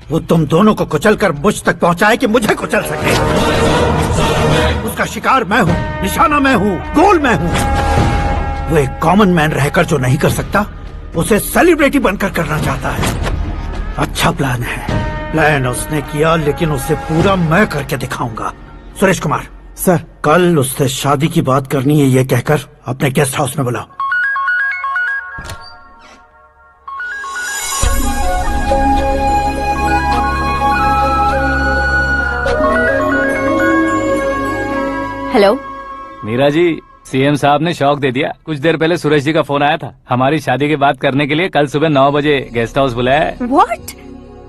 वो तुम दोनों को कुचलकर मुझ तक पहुंचाए कि मुझे कुचल सके। उसका शिकार मैं हूँ, निशाना मैं हूँ, गोल मैं हूँ। वो एक कॉमन मैन रहकर जो नहीं कर सकता, उसे सेलिब्रिटी बनकर करना चाहता है। अच्छा प्लान है। प्लान उसने किया, लेकिन उसे पूरा मैं करके दिखाऊंगा। सुरेश कुमार सर, कल उससे शादी की बात करनी है, ये कहकर अपने गेस्ट हाउस में बुलाओ। हेलो मीरा जी, सीएम साहब ने शौक दे दिया। कुछ देर पहले सुरेश जी का फोन आया था, हमारी शादी की बात करने के लिए कल सुबह 9 बजे गेस्ट हाउस बुलाया है। What?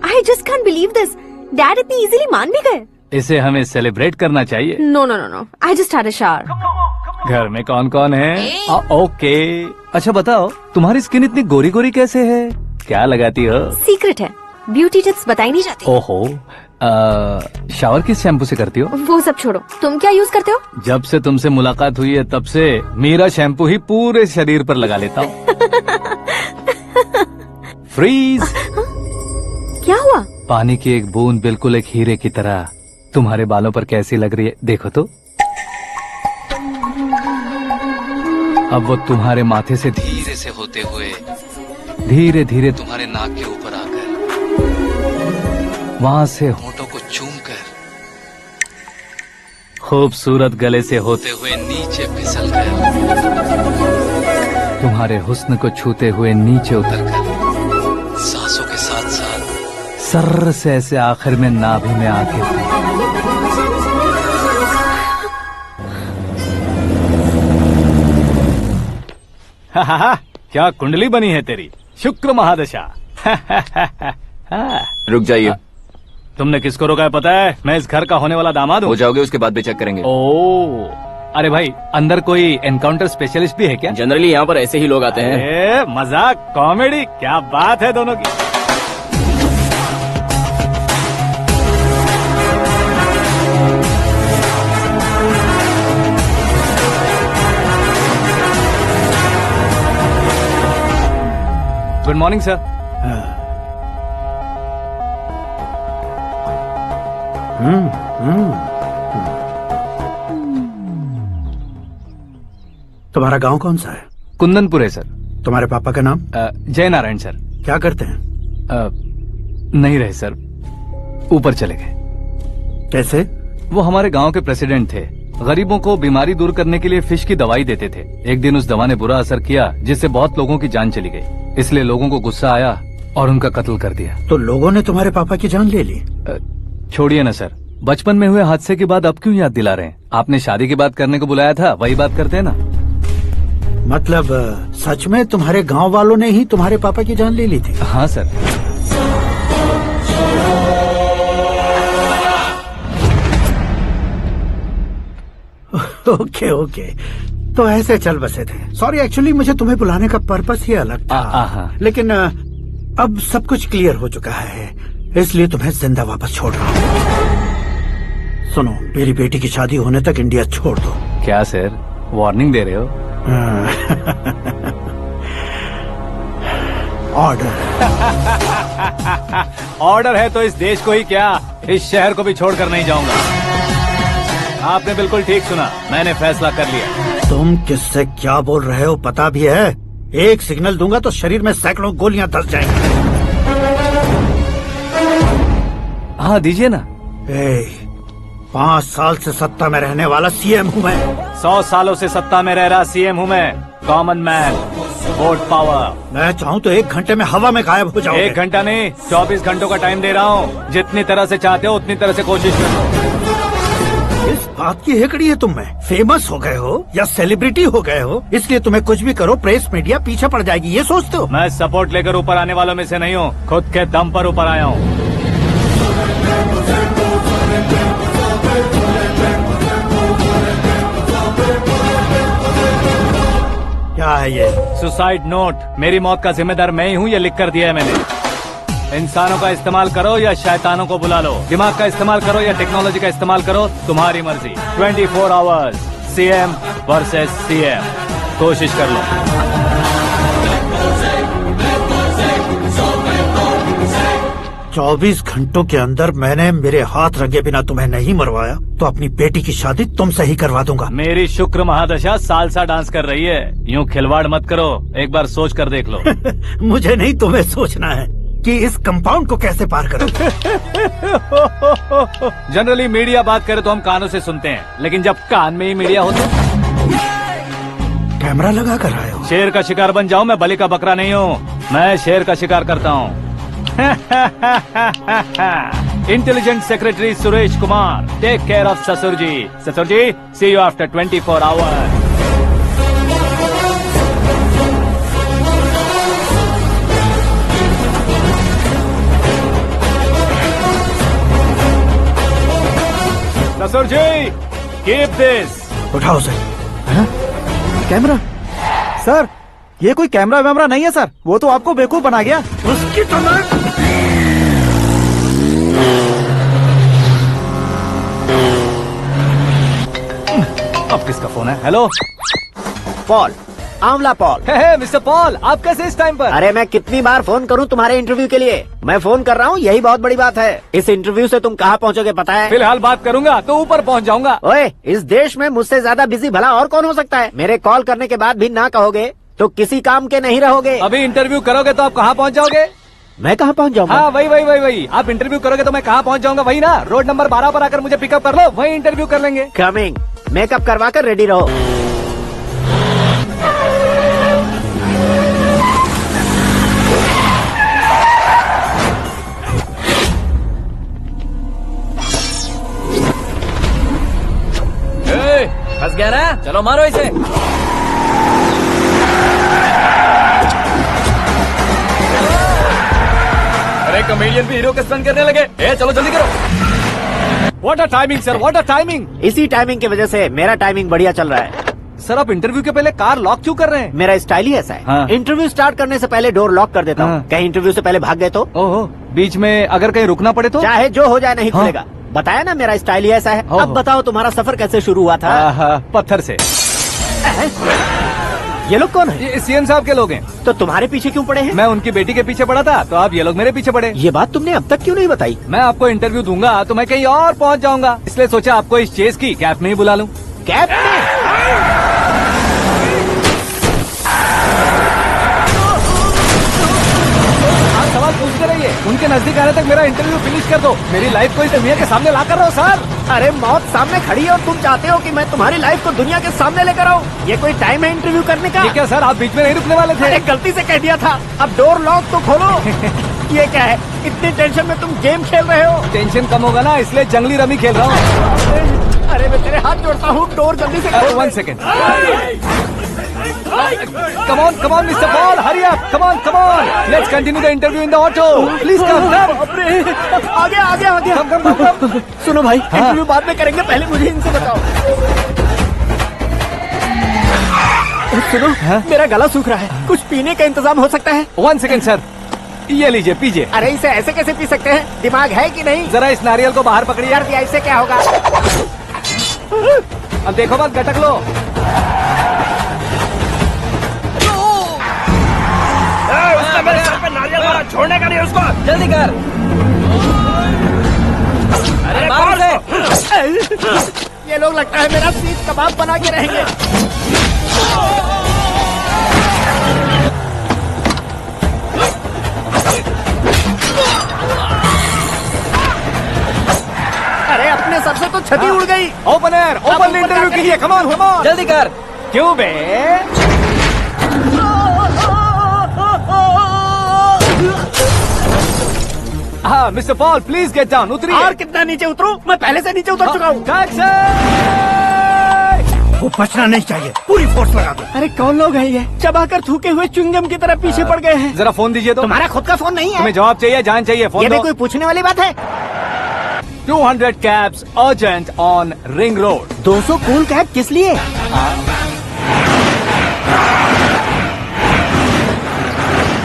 I just can't believe this. Dad इतनी इजीली मान भी गए। इसे हमें सेलिब्रेट करना चाहिए। No no no no, I just had a shower. घर में कौन कौन है? ओके। अच्छा बताओ, तुम्हारी स्किन इतनी गोरी गोरी कैसे है? क्या लगाती हो? सीक्रेट है, ब्यूटी टिप्स बताई नहीं जाती। ओहो, शावर किस शैम्पू से करती हो? वो सब छोड़ो, तुम क्या यूज करते हो? जब से तुमसे मुलाकात हुई है तब से मेरा शैम्पू ही पूरे शरीर पर लगा लेता हूँ। फ्रीज। क्या हुआ? पानी की एक बूंद बिल्कुल एक हीरे की तरह तुम्हारे बालों पर कैसी लग रही है, देखो तो। अब वो तुम्हारे माथे से धीरे से होते हुए धीरे धीरे तुम्हारे नाक के ऊपर आकर वहां से होठों को चूमकर खूबसूरत गले से होते हुए नीचे फिसलकर तुम्हारे हुस्न को छूते हुए नीचे उतरकर सांसों के साथ साथ सर्र से ऐसे आखिर में नाभि में आके क्या कुंडली बनी है तेरी, शुक्र महादशा। रुक जाइए। तुमने किसको रोका है पता है? मैं इस घर का होने वाला दामाद हूँ। हो जाओगे उसके बाद भी चेक करेंगे। ओ, अरे भाई, अंदर कोई एनकाउंटर स्पेशलिस्ट भी है क्या? जनरली यहाँ पर ऐसे ही लोग आते हैं। मजाक, कॉमेडी, क्या बात है दोनों की। Good morning sir. तुम्हारा गांव कौन सा है? कुंदनपुर है सर। तुम्हारे पापा का नाम? जय नारायण सर। क्या करते हैं? नहीं रहे सर, ऊपर चले गए। कैसे? वो हमारे गांव के प्रेसिडेंट थे। गरीबों को बीमारी दूर करने के लिए फिश की दवाई देते थे। एक दिन उस दवा ने बुरा असर किया, जिससे बहुत लोगों की जान चली गई। इसलिए लोगों को गुस्सा आया और उनका कत्ल कर दिया। तो लोगों ने तुम्हारे पापा की जान ले ली? छोड़िए ना सर, बचपन में हुए हादसे की बात अब क्यों याद दिला रहे हैं? आपने शादी की बात करने को बुलाया था, वही बात करते हैं ना। मतलब सच में तुम्हारे गांव वालों ने ही तुम्हारे पापा की जान ले ली थी? हाँ सर। ओके ओके, तो ऐसे चल बसे थे। सॉरी, एक्चुअली मुझे तुम्हें बुलाने का पर्पस ही अलग था, लेकिन अब सब कुछ क्लियर हो चुका है, इसलिए तुम्हें जिंदा वापस छोड़ रहा हूँ। सुनो, मेरी बेटी की शादी होने तक इंडिया छोड़ दो। क्या सर, वार्निंग दे रहे हो? ऑर्डर। ऑर्डर है तो इस देश को ही क्या, इस शहर को भी छोड़कर नहीं जाऊंगा। आपने बिल्कुल ठीक सुना, मैंने फैसला कर लिया। तुम किससे क्या बोल रहे हो पता भी है? एक सिग्नल दूंगा तो शरीर में सैकड़ों गोलियां धस जाएंगी। हाँ दीजिए ना। 5 साल से सत्ता में रहने वाला सीएम हूँ मैं। 100 सालों से सत्ता में रह रहा सीएम हूँ मैं। Common man, vote power. मैं चाहूँ तो 1 घंटे में हवा में गायब हो जाऊँ। 1 घंटा नहीं, 24 घंटों का टाइम दे रहा हूँ। जितनी तरह से चाहते हो उतनी तरह से कोशिश करो। इस बात की हेकड़ी है तुम में। फेमस हो गए हो या सेलिब्रिटी हो गए हो, इसलिए तुम्हें कुछ भी करो प्रेस मीडिया पीछे पड़ जाएगी, ये सोचते हो? मैं सपोर्ट लेकर ऊपर आने वालों में से नहीं हूँ, खुद के दम पर ऊपर आया हूँ। क्या है ये? Suicide note. मेरी मौत का जिम्मेदार मैं ही हूँ, ये लिख कर दिया है मैंने। इंसानों का इस्तेमाल करो या शैतानों को बुला लो, दिमाग का इस्तेमाल करो या टेक्नोलॉजी का इस्तेमाल करो, तुम्हारी मर्जी। 24 आवर्स, सीएम वर्सेस सीएम, कोशिश कर लो। चौबीस घंटों के अंदर मैंने मेरे हाथ रंगे बिना तुम्हें नहीं मरवाया तो अपनी बेटी की शादी तुमसे ही करवा दूंगा। मेरी शुक्र महादशा सालसा डांस कर रही है, यूँ खिलवाड़ मत करो, एक बार सोच कर देख लो। मुझे नहीं, तुम्हें सोचना है कि इस कंपाउंड को कैसे पार करूं। जनरली मीडिया बात करे तो हम कानों से सुनते हैं, लेकिन जब कान में ही मीडिया हो तो कैमरा लगा कर आए हो। शेर का शिकार बन जाऊं, मैं बलि का बकरा नहीं हूँ, मैं शेर का शिकार करता हूँ। Intelligent secretary Suresh Kumar, take care of ससुर जी। ससुर जी, सी यू आफ्टर 24 आवर्स। ससुर जी, कीप दिस। उठाओ सर। कैमरा? सर, ये कोई कैमरा वैमरा नहीं है सर, वो तो आपको बेवकूफ बना गया। उसकी तो मैं... अब किसका फोन है? हेलो पॉल, आंवला पॉल। मिस्टर पॉल, आप कैसे इस टाइम पर? अरे मैं कितनी बार फोन करूं तुम्हारे इंटरव्यू के लिए? मैं फोन कर रहा हूं, यही बहुत बड़ी बात है। इस इंटरव्यू से तुम कहां पहुंचोगे पता है? फिलहाल बात करूंगा तो ऊपर पहुंच जाऊंगा। ओए, इस देश में मुझसे ज्यादा बिजी भला और कौन हो सकता है? मेरे कॉल करने के बाद भी ना कहोगे तो किसी काम के नहीं रहोगे। अभी इंटरव्यू करोगे तो आप कहाँ पहुँच जाओगे? मैं कहाँ पहुँच जाऊंगा? हाँ, वही। आप इंटरव्यू करोगे तो मैं कहाँ पहुँच जाऊंगा? वही ना, रोड नंबर 12 पर आकर मुझे पिकअप कर लो, वही इंटरव्यू कर लेंगे। कमिंग। मेकअप करवा कर रेडी रहो। फंस गया ना, चलो मारो इसे। अरे कॉमेडियन भी हीरो के स्टंट करने लगे। चलो जल्दी करो। What a timing sir, what a timing. इसी टाइमिंग की वजह से मेरा टाइमिंग बढ़िया चल रहा है। सर, आप इंटरव्यू के पहले कार लॉक क्यों कर रहे हैं? मेरा स्टाइल ही ऐसा है। हाँ। इंटरव्यू स्टार्ट करने से पहले डोर लॉक कर देता हूँ। हाँ। कहीं इंटरव्यू से पहले भाग गए तो? ओहो, बीच में अगर कहीं रुकना पड़े तो? चाहे जो हो जाए नहीं हाँ। खुलेगा। बताया ना, मेरा स्टाइल ही ऐसा है। ओहो। अब बताओ तुम्हारा सफर कैसे शुरू हुआ था? पत्थर से। ये लोग कौन है? ये सीएम साहब के लोग हैं। तो तुम्हारे पीछे क्यों पड़े हैं? मैं उनकी बेटी के पीछे पड़ा था, तो आप ये लोग मेरे पीछे पड़े। ये बात तुमने अब तक क्यों नहीं बताई? मैं आपको इंटरव्यू दूंगा तो मैं कहीं और पहुंच जाऊंगा, इसलिए सोचा आपको इस चेस की कैप में ही बुला लूं। कैप में? आप सवाल पूछते रहिए, उनके नजदीक आने तक मेरा इंटरव्यू फिनिश कर दो। मेरी लाइफ को इस दुनिया के सामने ला कर रहो सर। अरे मौत सामने खड़ी है और तुम चाहते हो कि मैं तुम्हारी लाइफ को दुनिया के सामने लेकर आऊं? ये कोई टाइम है इंटरव्यू करने का? ठीक है सर, आप बीच में नहीं रुकने वाले थे। अरे गलती से कह दिया था। अब डोर लॉक तो खोलो। ये क्या है? इतनी टेंशन में तुम गेम खेल रहे हो? टेंशन कम होगा ना, इसलिए जंगली रमी खेल रहा हूँ। अरे मैं तेरे हाथ जोड़ता हूँ, डोर जल्दी से खोल। 1 second. Come on, Mr. Paul, hurry up. Come on. Let's continue the interview in the auto. Please come. आगे। Come. सुनो भाई, इंटरव्यू बाद में करेंगे, पहले मुझे इनसे बताओ। सुनो, मेरा गला सूख रहा है, कुछ पीने का इंतजाम हो सकता है? 1 सेकंड सर, ये लीजिए पीजिए। अरे इसे ऐसे कैसे पी सकते हैं? दिमाग है कि नहीं? जरा इस नारियल को बाहर पकड़िए। कर दिया, इससे क्या होगा? अब देखो मत, गटक लो। उसने मेरे सर पे नारियल मारा, छोड़ने का नहीं उसको, जल्दी कर। अरे मार से। ये लोग लगता है मेरा सीख कबाब बना के रहेंगे। अरे अपने सर से तो छती उड़ गई। ओपन एयर, ओपन इंटरव्यू कीजिए। कम ऑन कम ऑन, जल्दी कर। क्यों बे? हाँ mister Paul, please get down, उतरिए। और कितना नीचे उतरूं? मैं पहले से नीचे उतर चुका हूँ। वो बचना नहीं चाहिए, पूरी फोर्स लगा दो। अरे कौन लोग हैं ये? चबाकर थूके हुए च्युइंगम की तरह पीछे पड़ गए हैं। जरा फोन दीजिए तो। तुम्हारा खुद का फोन नहीं है? तुम्हें जवाब चाहिए, जान चाहिए, फोन ये भी दो। कोई पूछने वाली बात है? 200 cabs urgent on Ring Road. 200 cool cab किस लिए?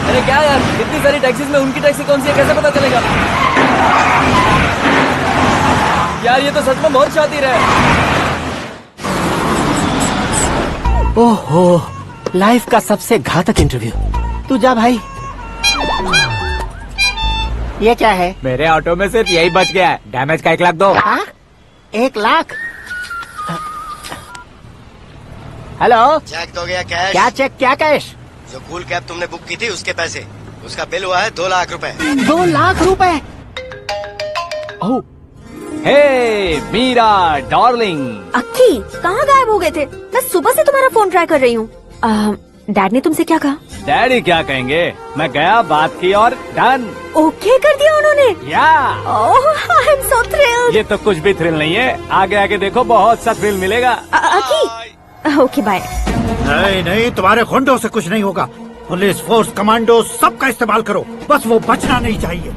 अरे क्या यार, इतनी सारी टैक्सीज में उनकी टैक्सी कौन सी है, कैसे पता चलेगा? यार ये तो सच में बहुत शातिर है। ओहो, लाइफ का सबसे घातक इंटरव्यू। तू जा भाई। ये क्या है? मेरे ऑटो में सिर्फ यही बच गया है, डैमेज का 1 लाख दो। 1 लाख? हेलो, चेक तो गया कैश। क्या चेक, क्या कैश? जो कूल कैब तुमने बुक की थी उसके पैसे, उसका बिल हुआ है 2 लाख रुपए। 2 लाख रुपए? ओह, हे मीरा डार्लिंग। अक्की, कहाँ गायब हो गए थे? मैं सुबह से तुम्हारा फोन ट्राई कर रही हूँ। डैड ने तुमसे क्या कहा? डैडी क्या कहेंगे, मैं गया, बात की और डन। ओके कर दिया उन्होंने? या आई एम सो थ्रिल्ड। ये तो कुछ भी थ्रिल नहीं है, आगे आगे देखो बहुत सा थ्रिल मिलेगा। अक्की, ओके बाय। नहीं नहीं, तुम्हारे गुंडों से कुछ नहीं होगा। पुलिस फोर्स, कमांडो, सबका इस्तेमाल करो, बस वो बचना नहीं चाहिए।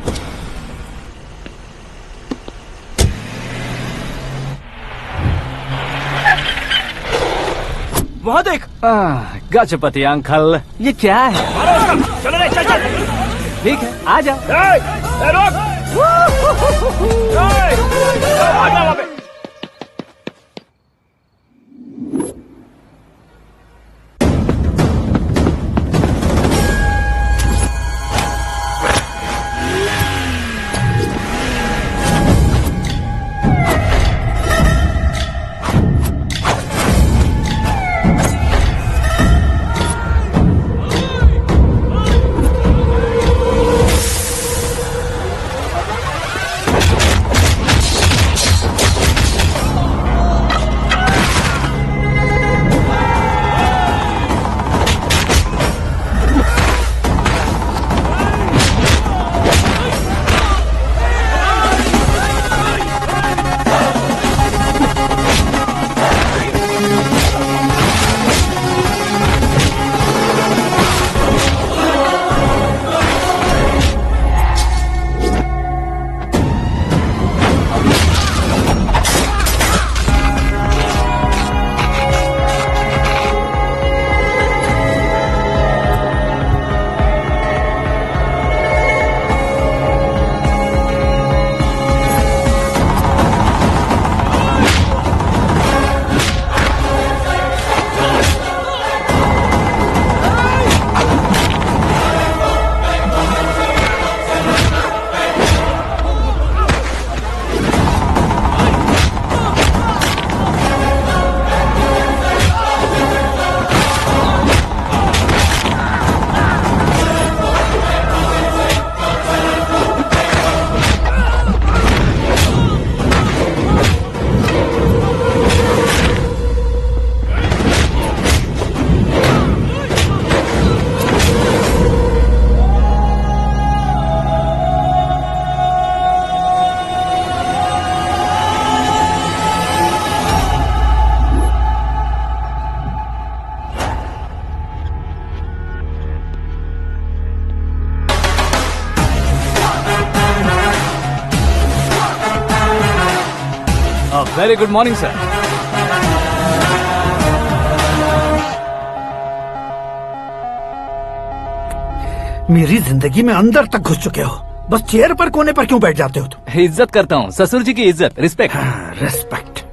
वहाँ देख, गजपति अंकल, ये क्या है? चलो रे, चल चल। ठीक है, आ जा। Very good morning sir. मेरी जिंदगी में अंदर तक घुस चुके हो, बस चेयर पर कोने पर क्यों बैठ जाते हो तुम? इज्जत करता हूँ, ससुर जी की इज्जत, रिस्पेक्ट। रेस्पेक्ट।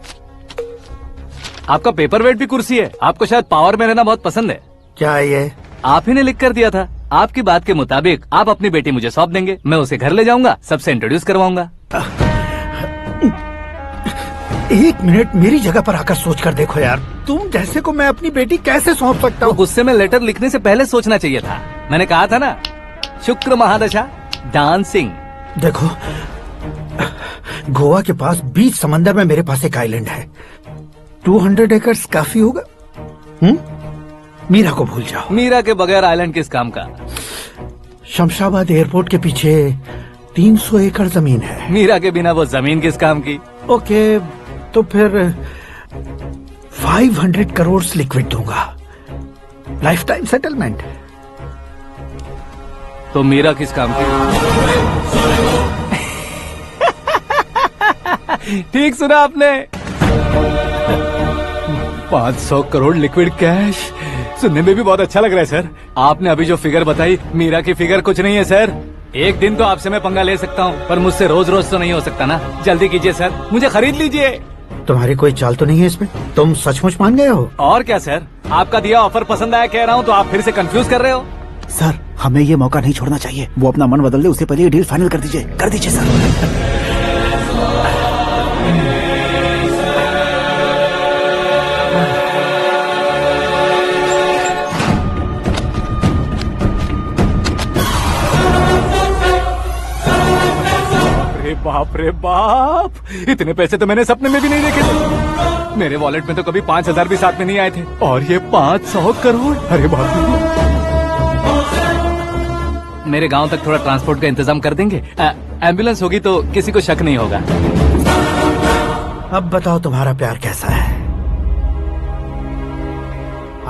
आपका पेपर वेट भी कुर्सी है। आपको शायद पावर में रहना बहुत पसंद है। क्या है ये? आप ही ने लिख कर दिया था। आपकी बात के मुताबिक आप अपनी बेटी मुझे सौंप देंगे, मैं उसे घर ले जाऊंगा, सबसे इंट्रोड्यूस करवाऊंगा। एक मिनट मेरी जगह पर आकर सोच कर देखो यार, तुम जैसे को मैं अपनी बेटी कैसे सौंप सकता हूँ? गुस्से में लेटर लिखने से पहले सोचना चाहिए था। मैंने कहा था ना, शुक्र महादशा डांसिंग। देखो, गोवा के पास बीच समंदर में मेरे पास एक आइलैंड है, 200 एकर्स काफी होगा। मीरा को भूल जाओ। मीरा के बगैर आइलैंड किस काम का? शमशाबाद एयरपोर्ट के पीछे 300 एकड़ जमीन है। मीरा के बिना वो जमीन किस काम की? ओके, तो फिर 500 करोड़ लिक्विड दूंगा, लाइफ टाइम सेटलमेंट। तो मीरा किस काम की? ठीक सुना आपने, 500 करोड़ लिक्विड कैश। सुनने में भी बहुत अच्छा लग रहा है सर। आपने अभी जो फिगर बताई, मीरा की फिगर कुछ नहीं है सर। एक दिन तो आपसे मैं पंगा ले सकता हूँ, पर मुझसे रोज रोज तो नहीं हो सकता ना। जल्दी कीजिए सर, मुझे खरीद लीजिए। तुम्हारी कोई चाल तो नहीं है इसमें? तुम सचमुच मान गए हो? और क्या सर, आपका दिया ऑफर पसंद आया कह रहा हूँ, तो आप फिर से कंफ्यूज कर रहे हो। सर, हमें ये मौका नहीं छोड़ना चाहिए। वो अपना मन बदल दे, उससे पहले ये डील फाइनल कर दीजिए। कर दीजिए सर। बाप रे बाप, इतने पैसे तो मैंने सपने में भी नहीं देखे थे। मेरे वॉलेट में तो कभी 5,000 भी साथ में नहीं आए थे, और ये 500 करोड़। अरे बाप रे। मेरे गांव तक थोड़ा ट्रांसपोर्ट का इंतजाम कर देंगे? एम्बुलेंस होगी तो किसी को शक नहीं होगा। अब बताओ तुम्हारा प्यार कैसा है?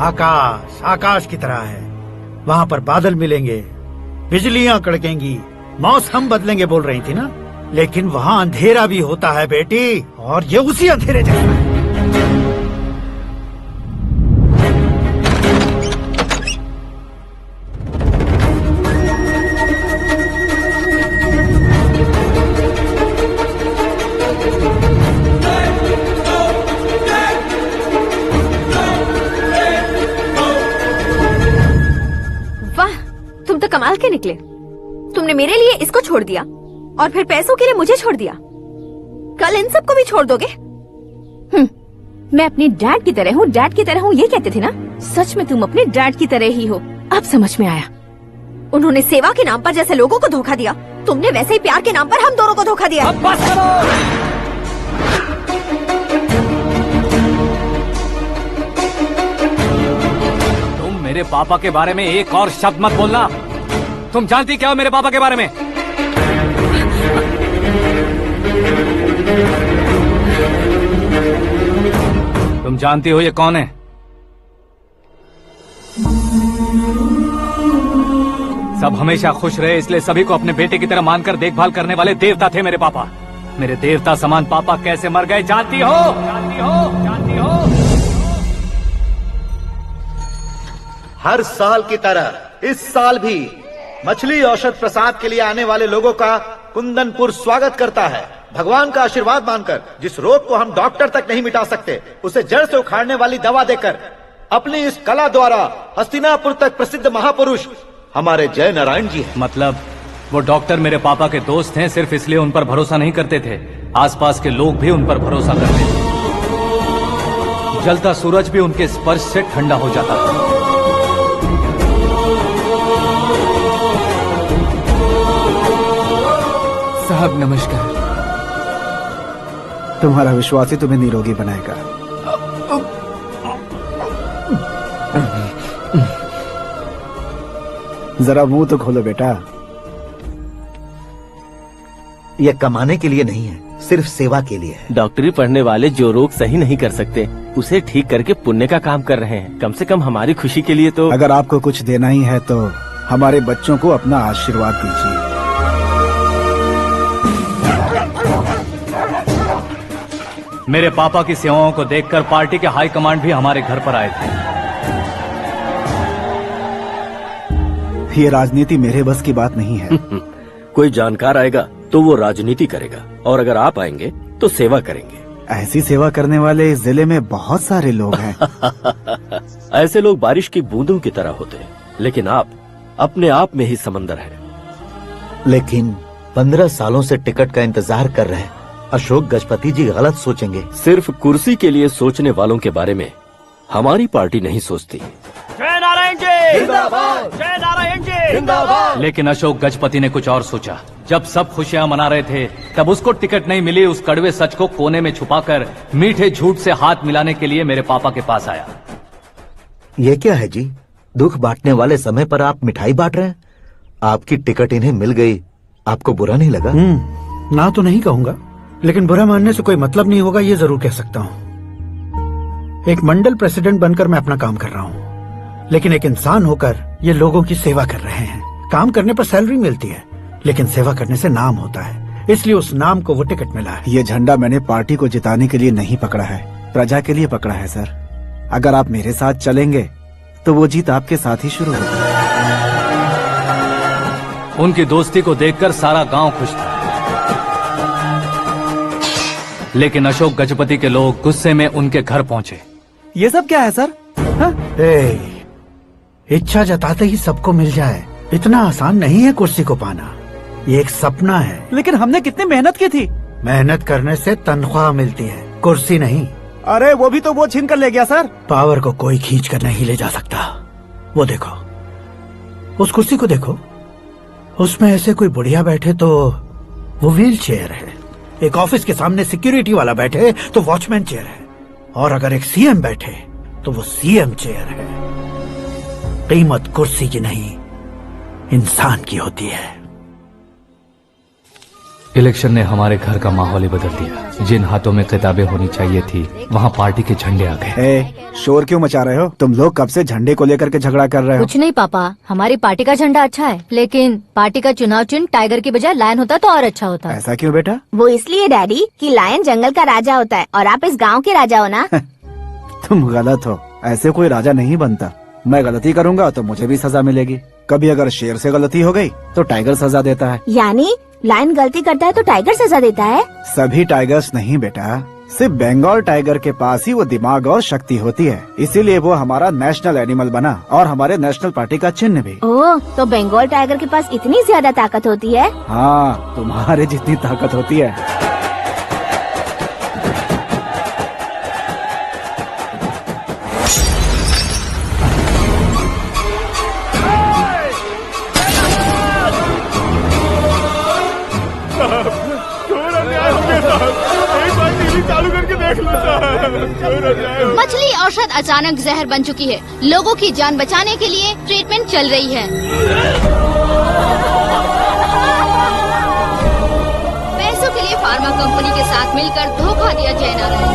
आकाश आकाश की तरह है, वहाँ पर बादल मिलेंगे, बिजलियां कड़केंगी, मौसम बदलेंगे बोल रही थी ना, लेकिन वहाँ अंधेरा भी होता है बेटी, और ये उसी अंधेरे जैसा है। वाह, तुम तो कमाल के निकले। तुमने मेरे लिए इसको छोड़ दिया और फिर पैसों के लिए मुझे छोड़ दिया। कल इन सबको भी छोड़ दोगे? मैं अपनी डैड की तरह हूँ, डैड की तरह हूँ, ये कहते थे ना। सच में तुम अपने डैड की तरह ही हो, अब समझ में आया। उन्होंने सेवा के नाम पर जैसे लोगों को धोखा दिया, तुमने वैसे ही प्यार के नाम पर हम दोनों को धोखा दिया। अब बस करो। तुम मेरे पापा के बारे में एक और शब्द मत बोलना। तुम जानती क्या हो मेरे पापा के बारे में? तुम जानती हो ये कौन है? सब हमेशा खुश रहे, इसलिए सभी को अपने बेटे की तरह मानकर देखभाल करने वाले देवता थे मेरे पापा। मेरे देवता समान पापा कैसे मर गए जानती हो? जानती हो? जानती हो? हर साल की तरह इस साल भी मछली औषध प्रसाद के लिए आने वाले लोगों का कुंदनपुर स्वागत करता है। भगवान का आशीर्वाद मानकर जिस रोग को हम डॉक्टर तक नहीं मिटा सकते, उसे जड़ से उखाड़ने वाली दवा देकर अपनी इस कला द्वारा हस्तिनापुर तक प्रसिद्ध महापुरुष हमारे जय नारायण जी हैं। मतलब वो डॉक्टर मेरे पापा के दोस्त हैं, सिर्फ इसलिए उन पर भरोसा नहीं करते थे, आसपास के लोग भी उन पर भरोसा करते थे। जलता सूरज भी उनके स्पर्श से ठंडा हो जाता था। साहब नमस्कार। तुम्हारा विश्वास ही तुम्हें निरोगी बनाएगा। जरा मुंह तो खोलो बेटा। यह कमाने के लिए नहीं है, सिर्फ सेवा के लिए है। डॉक्टरी पढ़ने वाले जो रोग सही नहीं कर सकते, उसे ठीक करके पुण्य का काम कर रहे हैं। कम से कम हमारी खुशी के लिए तो। अगर आपको कुछ देना ही है तो हमारे बच्चों को अपना आशीर्वाद दीजिए। मेरे पापा की सेवाओं को देखकर पार्टी के हाई कमांड भी हमारे घर पर आए थे। ये राजनीति मेरे बस की बात नहीं है। कोई जानकार आएगा तो वो राजनीति करेगा, और अगर आप आएंगे तो सेवा करेंगे। ऐसी सेवा करने वाले इस जिले में बहुत सारे लोग हैं। ऐसे लोग बारिश की बूंदों की तरह होते हैं, लेकिन आप अपने आप में ही समंदर हैं। लेकिन 15 सालों से टिकट का इंतजार कर रहे अशोक गजपति जी गलत सोचेंगे। सिर्फ कुर्सी के लिए सोचने वालों के बारे में हमारी पार्टी नहीं सोचती। जय नारायण जी जिंदाबाद, जय नारायण जी जिंदाबाद। लेकिन अशोक गजपति ने कुछ और सोचा। जब सब खुशियां मना रहे थे तब उसको टिकट नहीं मिली। उस कड़वे सच को कोने में छुपाकर मीठे झूठ से हाथ मिलाने के लिए मेरे पापा के पास आया। ये क्या है जी? दुख बांटने वाले समय पर आप मिठाई बांट रहे हैं। आपकी टिकट इन्हें मिल गई, आपको बुरा नहीं लगा? ना तो नहीं कहूंगा, लेकिन बुरा मानने से कोई मतलब नहीं होगा, ये जरूर कह सकता हूँ। एक मंडल प्रेसिडेंट बनकर मैं अपना काम कर रहा हूँ, लेकिन एक इंसान होकर ये लोगों की सेवा कर रहे हैं। काम करने पर सैलरी मिलती है, लेकिन सेवा करने से नाम होता है, इसलिए उस नाम को वो टिकट मिला है। ये झंडा मैंने पार्टी को जिताने के लिए नहीं पकड़ा है, प्रजा के लिए पकड़ा है सर। अगर आप मेरे साथ चलेंगे तो वो जीत आपके साथ ही शुरू होगी। उनकी दोस्ती को देखकर सारा गांव खुश था, लेकिन अशोक गजपति के लोग गुस्से में उनके घर पहुंचे। ये सब क्या है सर? इच्छा जताते ही सबको मिल जाए, इतना आसान नहीं है कुर्सी को पाना। ये एक सपना है। लेकिन हमने कितनी मेहनत की थी। मेहनत करने से तनख्वाह मिलती है, कुर्सी नहीं। अरे वो भी तो वो छीन कर ले गया सर। पावर को कोई खींच कर नहीं ले जा सकता। वो देखो, उस कुर्सी को देखो, उसमें ऐसे कोई बुढ़िया बैठे तो वो व्हील चेयर है। एक ऑफिस के सामने सिक्योरिटी वाला बैठे तो वॉचमैन चेयर है, और अगर एक सीएम बैठे तो वो सीएम चेयर है। कीमत कुर्सी की नहीं, इंसान की होती है। इलेक्शन ने हमारे घर का माहौल ही बदल दिया। जिन हाथों में किताबें होनी चाहिए थी वहाँ पार्टी के झंडे आ गए। शोर क्यों मचा रहे हो? तुम लोग कब से झंडे को लेकर के झगड़ा कर रहे हो? कुछ नहीं पापा, हमारी पार्टी का झंडा अच्छा है, लेकिन पार्टी का चुनाव चिन्ह टाइगर की बजाय लायन होता तो और अच्छा होता। ऐसा क्यों बेटा? वो इसलिए डैडी कि लायन जंगल का राजा होता है और आप इस गांव के राजा हो ना। तुम गलत हो, ऐसे कोई राजा नहीं बनता। मैं गलती करूंगा तो मुझे भी सजा मिलेगी। कभी अगर शेर से गलती हो गई तो टाइगर सजा देता है। यानी लायन गलती करता है तो टाइगर सजा देता है? सभी टाइगर्स नहीं बेटा, सिर्फ बंगाल टाइगर के पास ही वो दिमाग और शक्ति होती है, इसीलिए वो हमारा नेशनल एनिमल बना और हमारे नेशनल पार्टी का चिन्ह भी। ओह, तो बंगाल टाइगर के पास इतनी ज्यादा ताकत होती है? हाँ, तुम्हारे जितनी ताकत होती है। मछली औषध अचानक जहर बन चुकी है। लोगों की जान बचाने के लिए ट्रीटमेंट चल रही है। पैसों के लिए फार्मा कंपनी के साथ मिलकर धोखा दिया जय नारायण।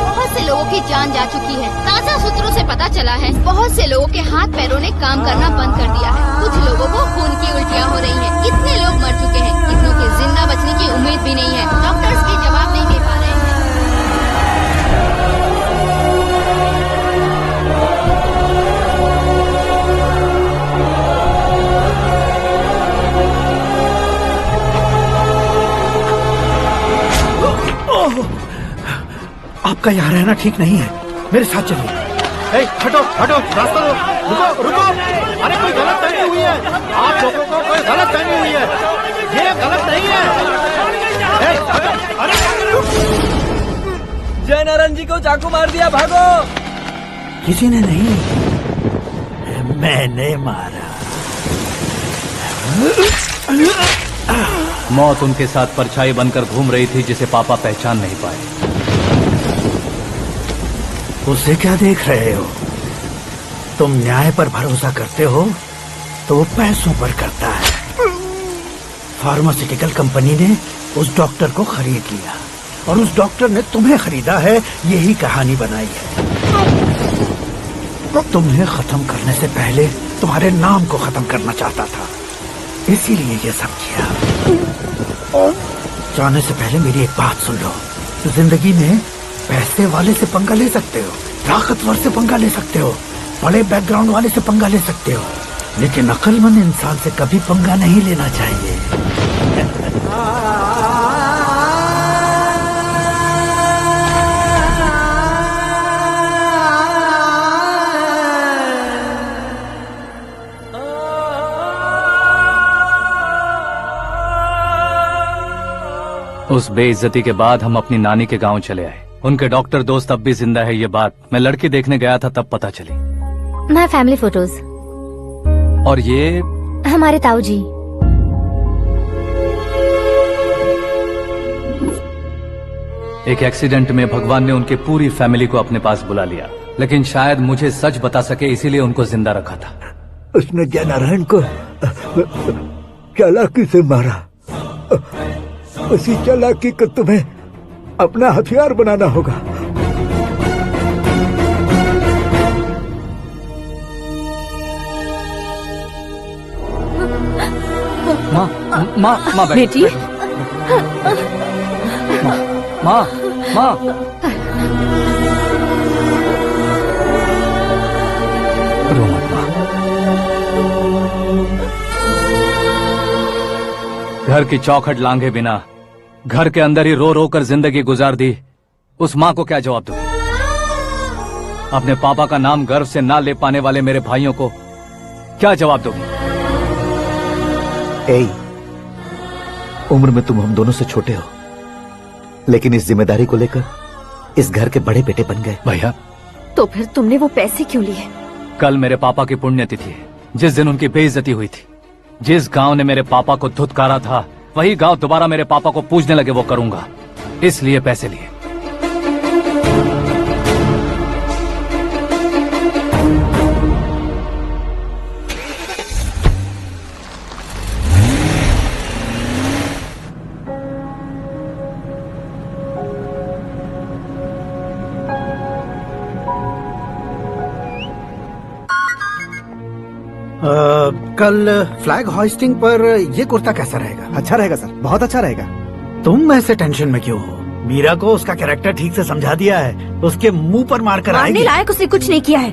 बहुत से लोगों की जान जा चुकी है। ताज़ा सूत्रों से पता चला है बहुत से लोगों के हाथ पैरों ने काम करना बंद कर दिया है। कुछ लोगों को खून की उल्टियाँ हो रही हैं। कितने लोग मर चुके हैं, कितनों के जिंदा बचने की उम्मीद भी नहीं है। डॉक्टर्स भी जवाब नहीं दे पा रहे हैं। आपका यहाँ रहना ठीक नहीं है, मेरे साथ चलिए। हटो हटो, रास्ता दो, रुको रुको। अरे कोई गलत फहमी हुई है, आप लोगों को कोई गलत फहमी हुई है, ये गलत नहीं है। अरे जय नारायण जी को चाकू मार दिया, भागो। किसी ने नहीं, मैंने मारा। मौत उनके साथ परछाई बनकर घूम रही थी जिसे पापा पहचान नहीं पाए। उसे क्या देख रहे हो? तुम न्याय पर भरोसा करते हो तो वो पैसों पर करता है। फार्मास्यूटिकल कंपनी ने उस डॉक्टर को खरीद लिया और उस डॉक्टर ने तुम्हें खरीदा है, यही कहानी बनाई है। तुम्हें खत्म करने से पहले तुम्हारे नाम को खत्म करना चाहता था, इसीलिए ये सब किया। जाने से पहले मेरी एक बात सुन लो। जिंदगी में पैसे वाले से पंगा ले सकते हो, ताकतवर से पंगा ले सकते हो, बड़े बैकग्राउंड वाले से पंगा ले सकते हो, लेकिन अक्लमंद इंसान से कभी पंगा नहीं लेना चाहिए। उस बेइज्जती के बाद हम अपनी नानी के गांव चले आए। उनके डॉक्टर दोस्त अब भी जिंदा है, ये बात मैं लड़की देखने गया था तब पता चली। My family photos. और ये हमारे ताऊ जी। एक एक्सीडेंट में भगवान ने उनकी पूरी फैमिली को अपने पास बुला लिया, लेकिन शायद मुझे सच बता सके इसीलिए उनको जिंदा रखा था। उसने जयनारायण को चालाकी से मारा। उसी चालाकी को तुम्हें अपना हथियार बनाना होगा। माँ बेटी, माँ रो मत माँ। घर की चौखट लांघे बिना घर के अंदर ही रो रो कर जिंदगी गुजार दी उस माँ को क्या जवाब दूं? अपने पापा का नाम गर्व से ना ले पाने वाले मेरे भाइयों को क्या जवाब दोगी? उम्र में तुम हम दोनों से छोटे हो, लेकिन इस जिम्मेदारी को लेकर इस घर के बड़े बेटे बन गए। भैया, तो फिर तुमने वो पैसे क्यों लिए? कल मेरे पापा की पुण्यतिथि है, जिस दिन उनकी बेइज्जती हुई थी। जिस गांव ने मेरे पापा को धुतकारा था, वही गांव दोबारा मेरे पापा को पूजने लगे वो करूंगा, इसलिए पैसे लिए। कल फ्लैग होइस्टिंग पर ये कुर्ता कैसा रहेगा? अच्छा रहेगा सर, बहुत अच्छा रहेगा। तुम ऐसे टेंशन में क्यों हो? मीरा को उसका कैरेक्टर ठीक से समझा दिया है, उसके मुंह पर मारकर आएगी। मारने लायक उसने कुछ नहीं किया है।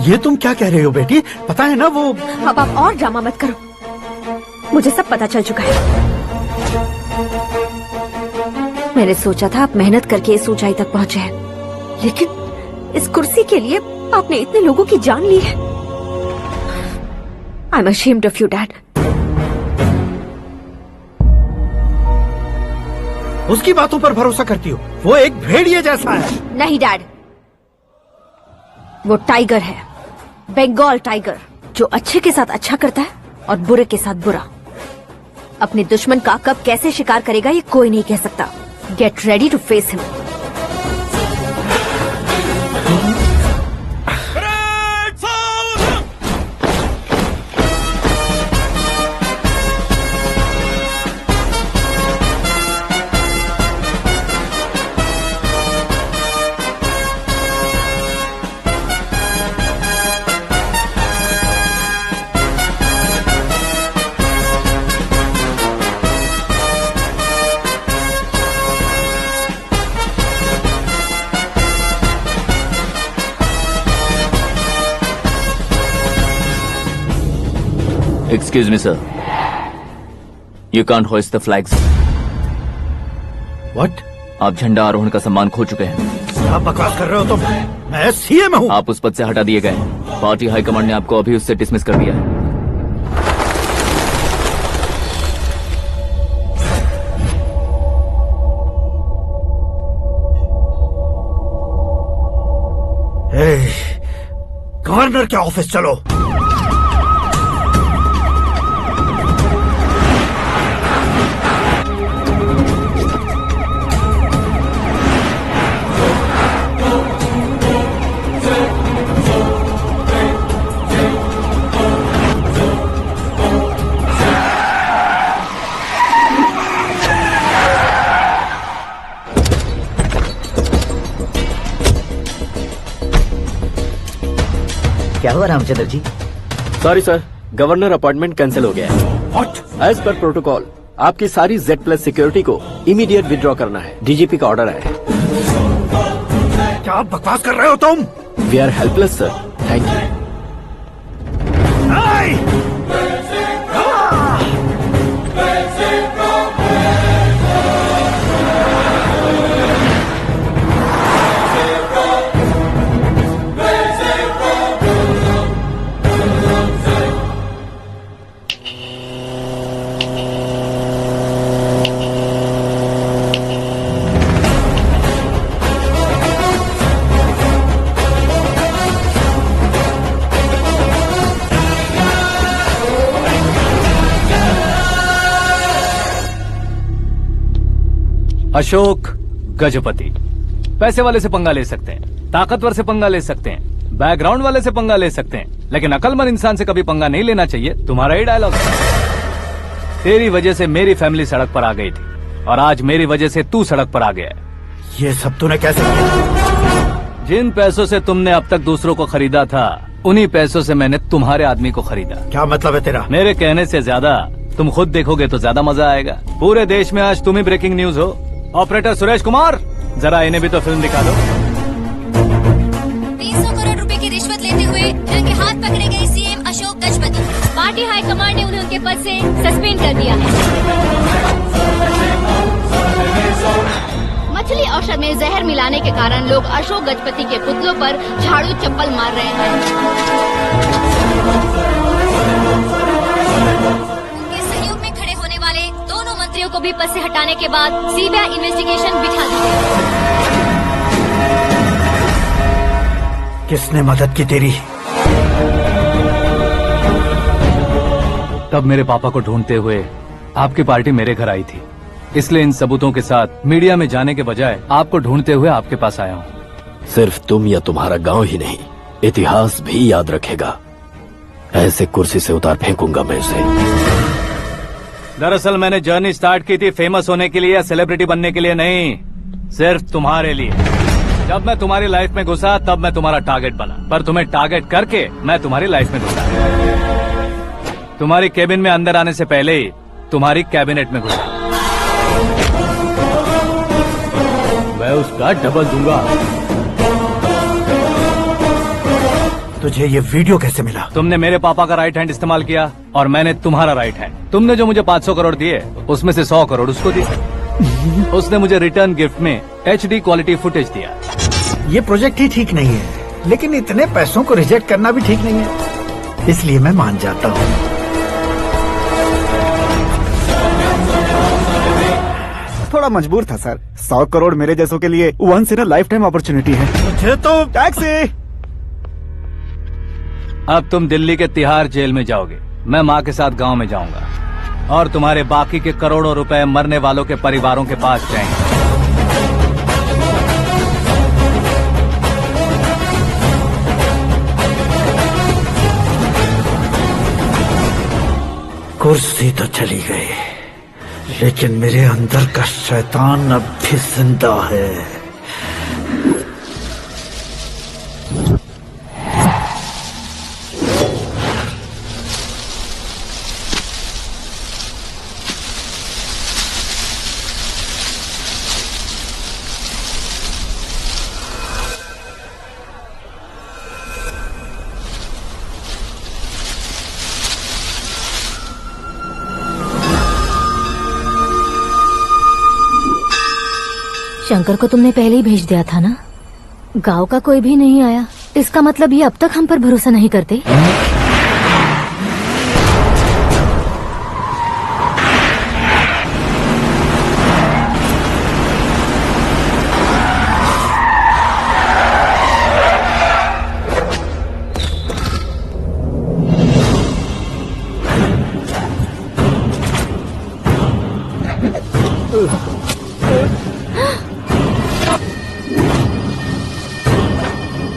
ये तुम क्या कह रहे हो बेटी? पता है ना वो। अब आप और ड्रामा मत करो, मुझे सब पता चल चुका है। मैंने सोचा था आप मेहनत करके इस ऊंचाई तक पहुंचे हैं, लेकिन इस कुर्सी के लिए आपने इतने लोगों की जान ली है। I am ashamed of you, Dad. उसकी बातों पर भरोसा करती हो? वो एक भेड़िए जैसा है। नहीं डैड, वो टाइगर है, बंगाल टाइगर, जो अच्छे के साथ अच्छा करता है और बुरे के साथ बुरा। अपने दुश्मन का कब कैसे शिकार करेगा ये कोई नहीं कह सकता। Get ready to face him. Excuse me, sir. You can't hoist the flags. What? आप झंडा आरोहण का सम्मान खो चुके हैं। क्या बकवास कर रहे हो तुम? मैं सीएम हूँ। आप उस पद से हटा दिए गए। पार्टी हाईकमांड ने आपको अभी उससे डिसमिस कर दिया है। गवर्नर के ऑफिस चलो। क्या हुआ Ramchandra ji? Sorry sir, governor appointment cancel हो गया है। What? एज पर प्रोटोकॉल आपकी सारी Z+ सिक्योरिटी को इमीडिएट विड्रॉ करना है। डीजीपी का ऑर्डर है। क्या बकवास कर रहे हो तुम? We are helpless sir, thank you. Ashok Gajapati पैसे वाले से पंगा ले सकते हैं, ताकतवर से पंगा ले सकते हैं, बैकग्राउंड वाले से पंगा ले सकते हैं, लेकिन अकलमंद इंसान से कभी पंगा नहीं लेना चाहिए। तुम्हारा ही डायलॉग है। तेरी वजह से मेरी फैमिली सड़क पर आ गई थी और आज मेरी वजह से तू सड़क पर आ गया है। ये सब तूने कैसे किया? जिन पैसों से तुमने अब तक दूसरों को खरीदा था, उन्हीं पैसों से मैंने तुम्हारे आदमी को खरीदा। क्या मतलब है तेरा? मेरे कहने से ज्यादा तुम खुद देखोगे तो ज्यादा मजा आएगा। पूरे देश में आज तुम ही ब्रेकिंग न्यूज हो। ऑपरेटर सुरेश कुमार, जरा इन्हें भी तो फिल्म दिखा दो। 300 करोड़ रुपए की रिश्वत लेते हुए रंगे हाथ पकड़े गए CM Ashok Gajapati. Party high command ने उन्हें उनके पद से सस्पेंड कर दिया है। मछली औषध में जहर मिलाने के कारण लोग अशोक गजपति के पुतलों पर झाड़ू चप्पल मार रहे हैं। उनके सहयोग में खड़े होने वाले दोनों मंत्रियों को भी पद से हटाने के बाद सीबीआई इन्वेस्टिगेशन बिठा दी गई। किसने मदद की तेरी? तब मेरे पापा को ढूंढते हुए आपकी पार्टी मेरे घर आई थी, इसलिए इन सबूतों के साथ मीडिया में जाने के बजाय आपको ढूंढते हुए आपके पास आया हूँ। सिर्फ तुम या तुम्हारा गांव ही नहीं, इतिहास भी याद रखेगा। ऐसे कुर्सी से उतार फेंकूंगा मैं उसे। दरअसल मैंने जर्नी स्टार्ट की थी फेमस होने के लिए या सेलिब्रिटी बनने के लिए नहीं, सिर्फ तुम्हारे लिए। जब मैं तुम्हारी लाइफ में घुसा तब मैं तुम्हारा टारगेट बना, पर तुम्हें टारगेट करके मैं तुम्हारी लाइफ में घुसा। तुम्हारी केबिन में अंदर आने से पहले ही तुम्हारी कैबिनेट में घुसा। मैं उसका डबल दूंगा। तुझे ये वीडियो कैसे मिला? तुमने मेरे पापा का राइट हैंड इस्तेमाल किया और मैंने तुम्हारा राइट हैंड। तुमने जो मुझे 500 करोड़ दिए, उसमें से 100 करोड़ उसको दिए। उसने मुझे रिटर्न गिफ्ट में HD क्वालिटी फुटेज दिया। ये प्रोजेक्ट ही ठीक नहीं है, लेकिन इतने पैसों को रिजेक्ट करना भी ठीक नहीं है, इसलिए मैं मान जाता हूँ। थोड़ा मजबूर था सर। 100 करोड़ मेरे जैसों के लिए once in a lifetime opportunity है। मुझे तो टैक्सी। अब तुम दिल्ली के तिहाड़ जेल में जाओगे, मैं माँ के साथ गांव में जाऊंगा और तुम्हारे बाकी के करोड़ों रुपए मरने वालों के परिवारों के पास जाएंगे। कुर्सी तो चली गई, लेकिन मेरे अंदर का शैतान अब भी जिंदा है। शंकर को तुमने पहले ही भेज दिया था ना? गांव का कोई भी नहीं आया, इसका मतलब ये अब तक हम पर भरोसा नहीं करते।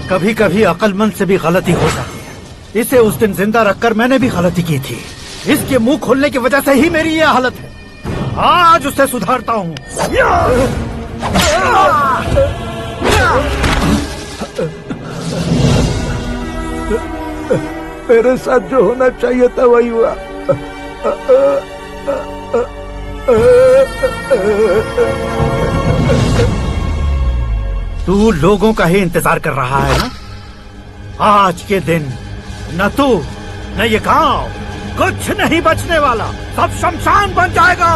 कभी कभी अक्लमंद से भी गलती हो जाती है। इसे उस दिन जिंदा रखकर मैंने भी गलती की थी। इसके मुंह खोलने की वजह से ही मेरी ये हालत है। आज उसे सुधारता हूँ। मेरे साथ जो होना चाहिए था वही हुआ। तू लोगों का ही इंतजार कर रहा है ना? आज के दिन न तू न ये गांव कुछ नहीं बचने वाला, सब शमशान बन जाएगा।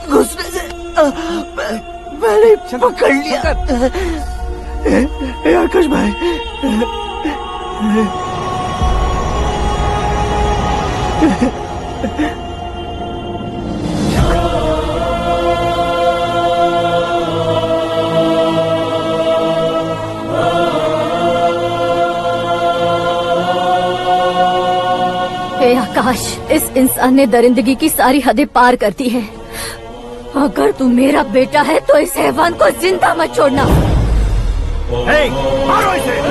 घुसने से मैंने पकड़ लिया। आकाश भाई, हे आकाश, इस इंसान ने दरिंदगी की सारी हदें पार कर दी है। अगर तू मेरा बेटा है तो इस हैवान को जिंदा मत छोड़ना। मारो इसे।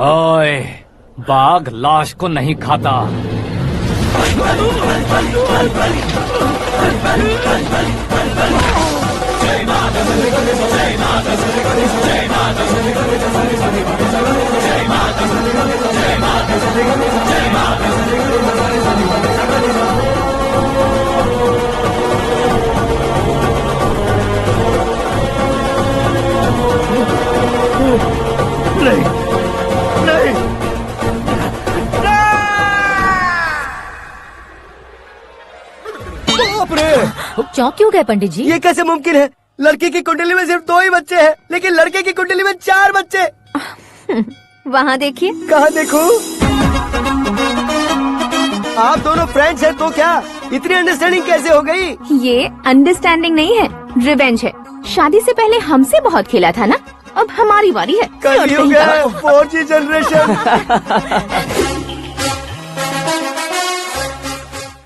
ओए, बाघ लाश को नहीं खाता। नहीं, नहीं, बाप रे! चौंक क्यों गए पंडित जी? ये कैसे मुमकिन है? लड़की की कुंडली में सिर्फ 2 ही बच्चे हैं, लेकिन लड़के की कुंडली में 4 बच्चे। वहाँ देखिए। कहाँ देखूं? आप दोनों फ्रेंड्स हैं तो क्या इतनी अंडरस्टैंडिंग कैसे हो गई? ये अंडरस्टैंडिंग नहीं है, रिवेंज है। शादी से पहले हमसे बहुत खेला था ना, अब हमारी बारी है। कलयुग है, 4G जनरेशन।